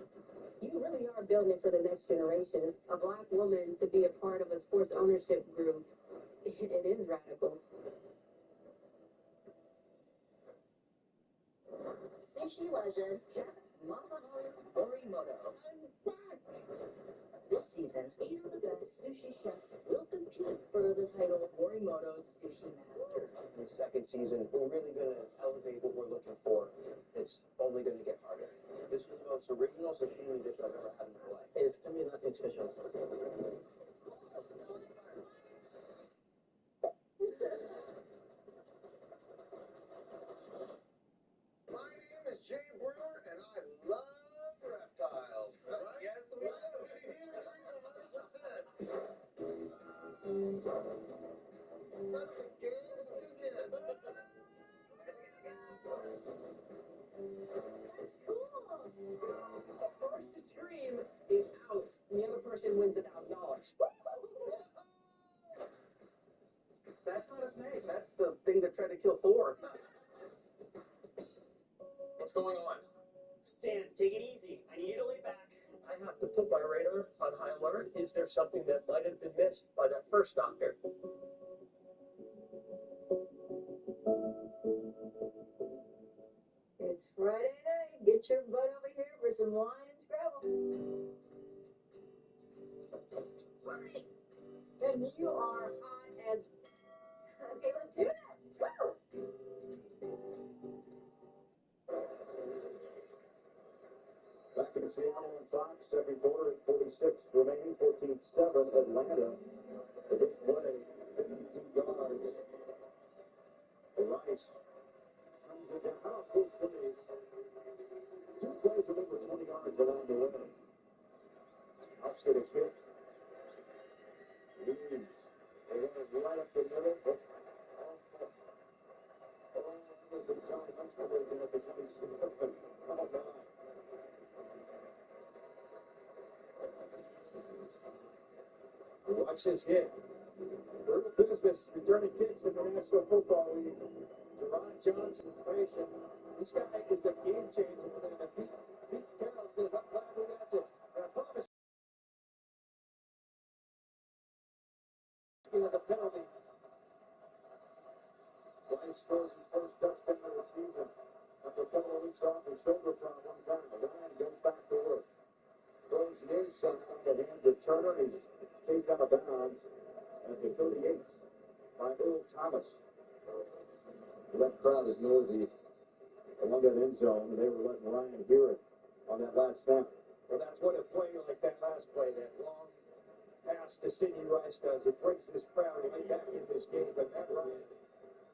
You really are building it for the next generation. A black woman to be a part of a sports ownership group, it is radical. Sushi legend Chef Masaharu Morimoto. I'm back! This season, 8 of the best sushi chefs will compete for the title of Morimoto's Sushi Master. In the second season, we're really going to elevate what we're looking for. It's only going to get harder. This was the most original sashimi dish I've ever had in my life. It's to me nothing special. My name is Jay Brewer, and I love reptiles. Right? Yes, we do. Here, 100%. Let the games begin. That's cool. The first to scream is out, and the other person wins $1,000. That's not a snake. That's the thing that tried to kill Thor. What's going on? Stan, take it easy. I need you to lay back. I have to put my radar on high alert. Is there something that might have been missed by that first doctor? It's Friday night. Get your butt over here for some wine and Scrabble. Right. And you are hot as... Okay, let's do this. Woo! Back in Seattle and Fox, second quarter, 8:46 remaining, 14-7 Atlanta. The big play, 52 yards. Rice brings it down. Both plays. 2 plays of over 20 yards along the way. House to the kick. Leaves. They got it right up the middle. That was the John Huntsman at the 27. Oh, my. Watch this hit. Real business, returning kicks in the National Football League. Jerron Johnson creation. This guy is a game changer for them. And Pete Carroll says, I'm glad we got you. And I promise you the penalty. Rice scores his first touchdown of the season after a couple of weeks off his shoulder problem. Ryan goes back to work. Throws near side on the hands of Turner. He's chased out of bounds at the 38 by Earl Thomas. That crowd is noisy along that end zone, and they were letting Ryan hear it on that last snap. Well, that's what a play like that last play, that long pass to Sidney Rice does. It brings this crowd right back in this game. But Matt Ryan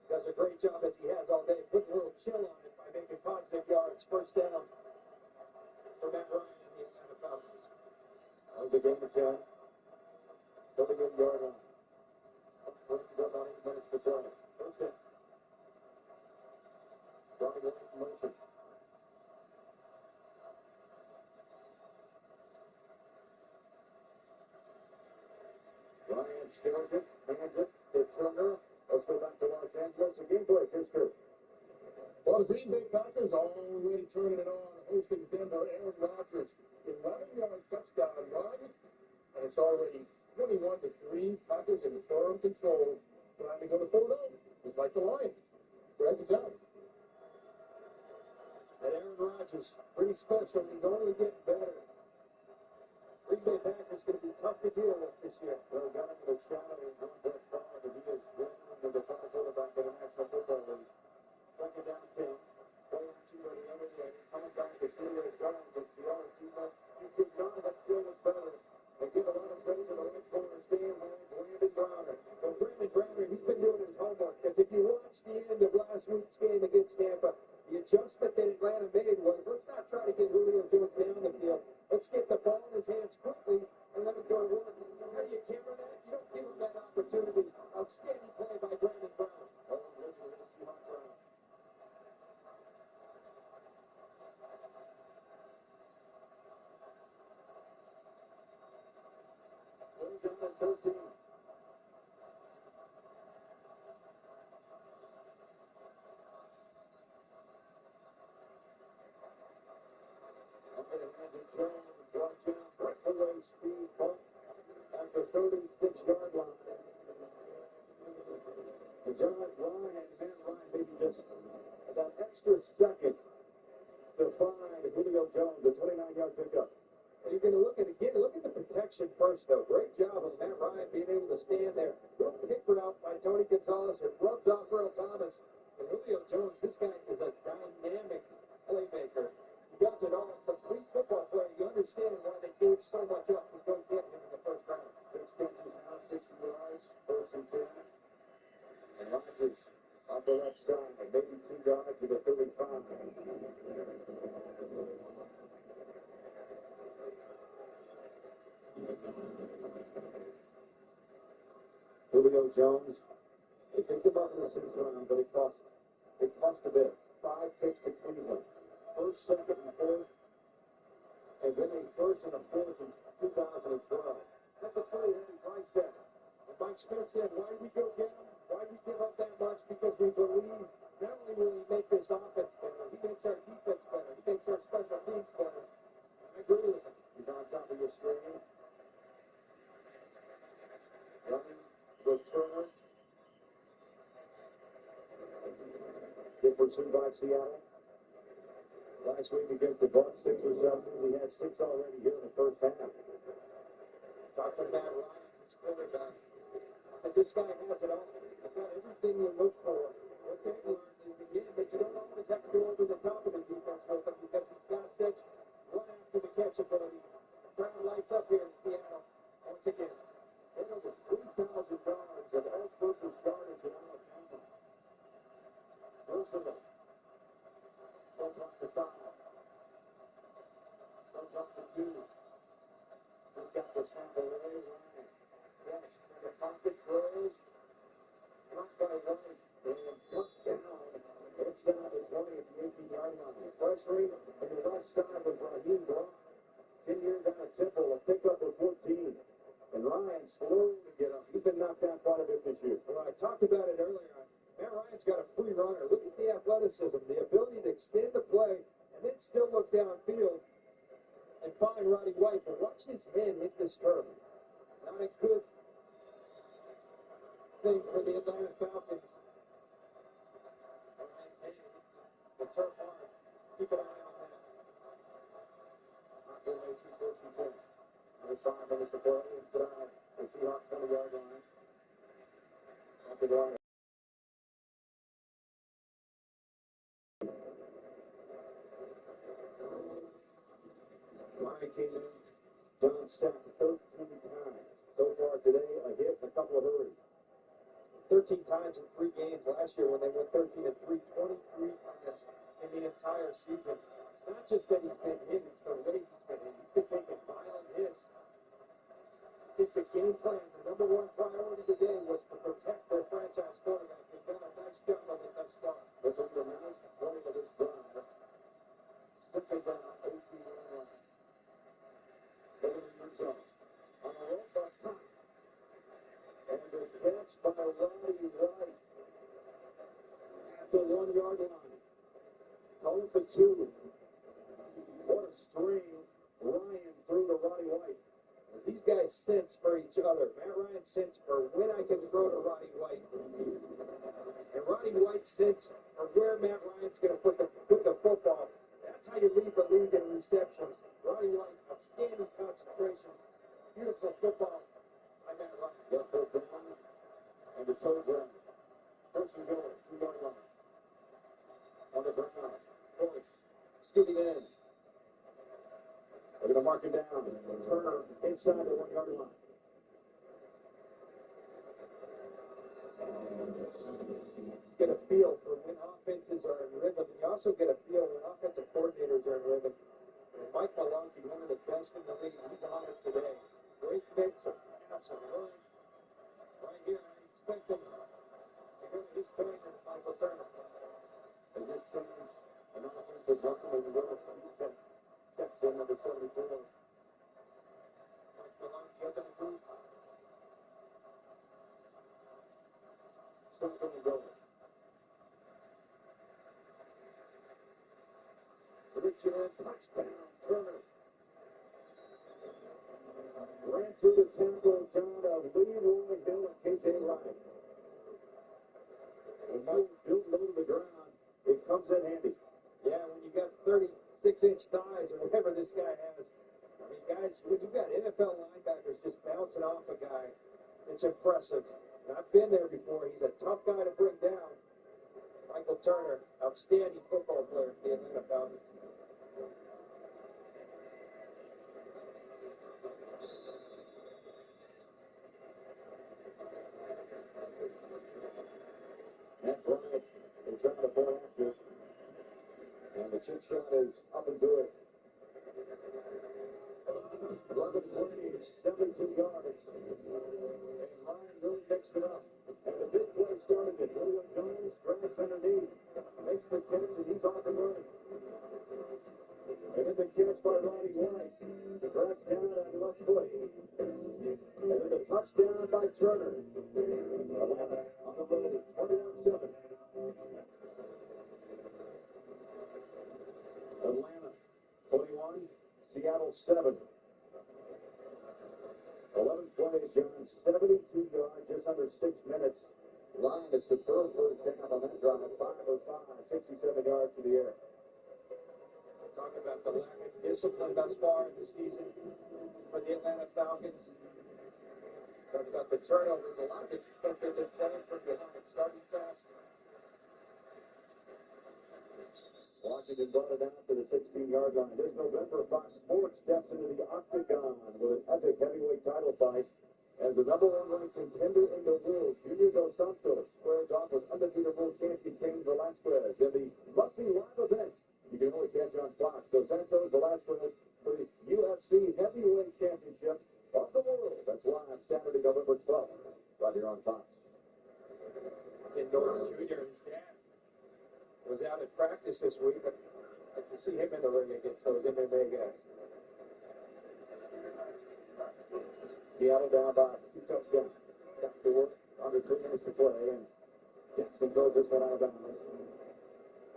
does a great job, as he has all day, putting a little chill on it by making positive yards. First down for Matt Ryan and the Atlanta Falcons. That was a game of 10. 38-yard line. About 8 minutes to play. First down. Running away from motion. Ryan steals it, hands it to Turner. Let's go back to Los Angeles. A game break. Here's Kurt. Well, the Green Bay Packers already turning it on, hosting Denver. Aaron Rodgers, 11-yard touchdown run, and it's already 21-3. Packers in firm control, trying to go to 4-0, just like the Lions. Greg, good job. And Aaron Rodgers, pretty special. He's only getting better. Green Bay Packers going to be tough to deal with this year. They're down in the shadow of one Brett Favre, but he is winning the top quarterback in the National Football League. Second down 10. Play action by the other way. Coming back to Julio Jones and Seattle defense. You could not have fielded better. They give a lot of credit to the right corner, staying home, Brandon Browner. Well, Brandon Browner, he's been doing his homework, because if you watch the end of last week's game against Tampa, the adjustment that Atlanta made was, let's not try to get Julio Jones down the field. Let's get the ball in his hands quickly and let him go to work. How do you camera that? You don't give him that opportunity. Outstanding play by Brandon Browner. Oh, listen to this, Seahawks Brown. Third down and 13. Jones, watch out, breakaway speed bump at the 36-yard line. And Matt Ryan, maybe just that extra second to find Julio Jones, a 29-yard pickup. You're going to look at the protection first, though. Great job of Matt Ryan being able to stand there. Little kick route by Tony Gonzalez. It rubs off Earl Thomas. And Julio Jones, this guy is a dynamic playmaker. He does it all. Complete football player. You understand why they gave so much up to go get him in the first round. 6 catches now, 60 yards, first and 10. And Rodgers off the left side, maybe 2 yards to the 35. Julio Jones, they picked him up in the 6th round, but it cost a bit. 5 picks to Cleveland. First, second, and fourth, and then a first and a fourth in 2012. That's a pretty heavy price tag. And Mike Smith said, why did we go get him? Why did we give up that much? Because we believe not only will he make this offense better, he makes our defense better. He makes our special teams better. I agree with him. He's on top of your screen. Running with Turner. Good pursuit by Seattle. Last week against the Bucs, 6 receptions. He had 6 already here in the first half. Talk to Matt Ryan, his quarterback. I said, this guy has it all. He's got everything you look for. What they learned is, again, that you don't always have to go over the top of the defense with him, because he's got such run after the catch ability. Brown lights up here in Seattle once again. They had over 3,000 yards of all-purpose yardage in Alabama. Versatile. Don't talk to 5. Don't talk to 2. He's got the sample away. Ryan. Catch in the pocket, throws. Blocked by White. And cut down. Inside the 20 at the 18-yard line. Pressuring on the left side with Raheem Brown. 10 years out of Temple. A pickup of 14. And Ryan slow to get up. He's been knocked down quite a bit this year. Well, I talked about it earlier. Matt Ryan's got a free runner. Look at the athleticism, the ability to extend the play and then still look downfield and find Roddy White. But watch his head hit this turf. Not a good thing for the Atlanta Falcons. Ryan's head hit the turf hard. Keep an eye on that. Not good, 18 first and 10. Another 5 minutes to play inside the Seahawks 20-yard line. At the line. Ryan came in, John sacked 13 times. So far today, a hit and a couple of hurries. 13 times in 3 games last year when they went 13-3, 23 times in the entire season. It's not just that he's been hit, it's the way he's been hit. He's been taking violent hits. I think the game plan, the number one priority today was to protect their franchise quarterback. They've done a nice job of it thus far. This will be a minute 20 of this drive. Second down, OT7. Over the end zone. On the rope by top. And the catch by Roddy White at the 1-yard line. Call it the 2. What a string. Ryan threw to Roddy White. These guys sense for each other. Matt Ryan sense for when I can throw to Roddy White. And Roddy White sense for where Matt Ryan's going to put the football. That's how you lead the league in receptions. Roddy White, outstanding concentration. Beautiful football by Matt Ryan. Left foot down and the toe down. First and goal, 2-yard line. On the ground. Force. Scooping in. They're going to mark it down. Turner inside the 1-yard line. You get a feel for when offenses are in rhythm. You also get a feel when offensive coordinators are in rhythm. And Mike Maloney, one of the best in the league, he's on it today. Great mix of pass and run. Right here, I expect him to go to his point and Michael Turner. They just changed an offensive line. They can go to steps in number 74. Mike Maloney up in the booth. Second and goal. Richard, touchdown, Turner. Ran through the tackle, John, of Leroy Hill and KJ Wright. When you build low to the ground, it comes in handy. Yeah, when you got 36-inch thighs or whatever this guy has. I mean, guys, when you got NFL linebackers just bouncing off a guy, it's impressive. And I've been there before. He's a tough guy to bring down. Michael Turner, outstanding football player for the Atlanta Falcons. Matt Bryant, they're trying to pull after. And the chip shot is up and good. 11 plays, 72 yards. And Ryan really mixed it up. And the big play started it. William Jones drags underneath. Makes the catch, and he's off and running. And then the catch by Roddy White. The drags down on left foot. And then the touchdown by Turner. Atlanta on the road, 21-7. Atlanta 21, Seattle 7. 11 plays, John, 72 yards, just under 6 minutes. Ryan is superb first half on that drive, 5 of 5, 67 yards to the air. Talk about the lack of discipline thus far in the season for the Atlanta Falcons. Talk about the turnovers. A lot of it's because they've been playing from behind, starting fast. Washington brought it out to the 16-yard line. This November, Fox Sports steps into the octagon with an epic heavyweight title fight as the number 1 ranked contender in the world, Junior Dos Santos, squares off with undefeated world champion Cain Velasquez in the must-see live event. You can only catch on Fox. Dos Santos, Velasquez for the UFC Heavyweight Championship of the world. That's live Saturday, November 12th, right here on Fox. Ken Norris Jr., his dad, was out at practice this week. I'd like to see him in the ring against those MMA guys. Seattle down by 2 touchdowns. Got 4, under 3 minutes to play, and Jackson throws this one out of bounds.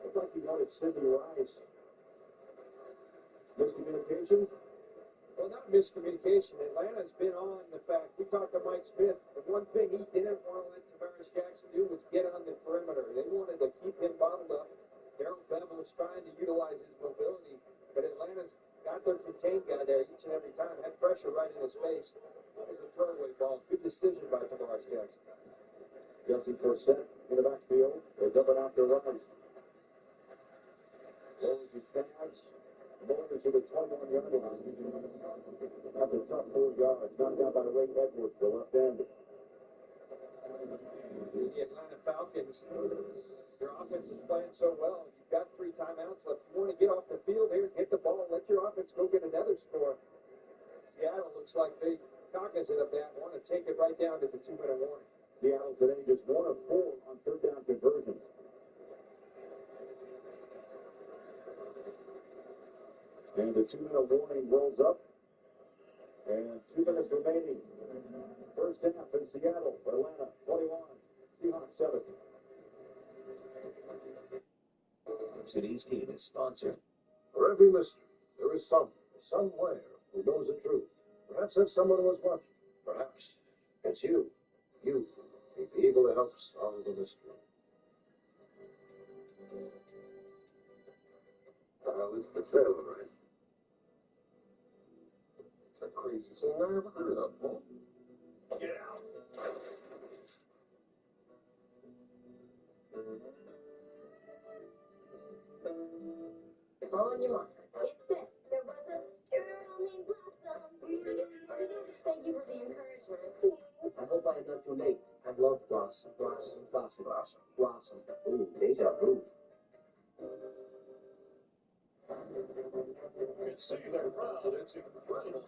Looked like he wanted Sidney Rice. Miscommunication? Well, not miscommunication. Atlanta's been on the fact. We talked to Mike Smith. The one thing he didn't want to let Tavares Jackson do was get on the perimeter. They wanted to keep him bottled up. Darrell Bevel was trying to utilize his mobility, but Atlanta's got their contained guy there each and every time. Had pressure right in his face. That was a throwaway ball. Good decision by Tavares Jackson. Justin Forsett in the backfield. They're dumping out their runners. Lowers his pads. Bowling to the 21-yard line. That's a tough 4 yards. Knocked out by Ray Edwards, the left end. The Atlanta Falcons, their offense is playing so well. You've got 3 timeouts left. You want to get off the field here, get the ball, let your offense go get another score. Seattle looks like they cognizant of that, want to take it right down to the 2-minute warning. Seattle today just 1 of 4 on third down conversions. And the 2-minute warning rolls up. And 2 minutes remaining. First half in Seattle. Atlanta 21. Seahawks 7. Today's game is sponsored. For every listener, there is someone, somewhere, who knows the truth. Perhaps that someone was watching. Perhaps it's you. You may be able to help solve the mystery. This is the trailer, right? It's a crazy thing I ever heard of, Paul. Get out. On your mark. Get set. There was a girl named Blossom. Thank you for the encouragement. I hope I'm not too late. I love Blossom. Blossom. Ooh, deja vu. It's saying that crowd, it's incredible.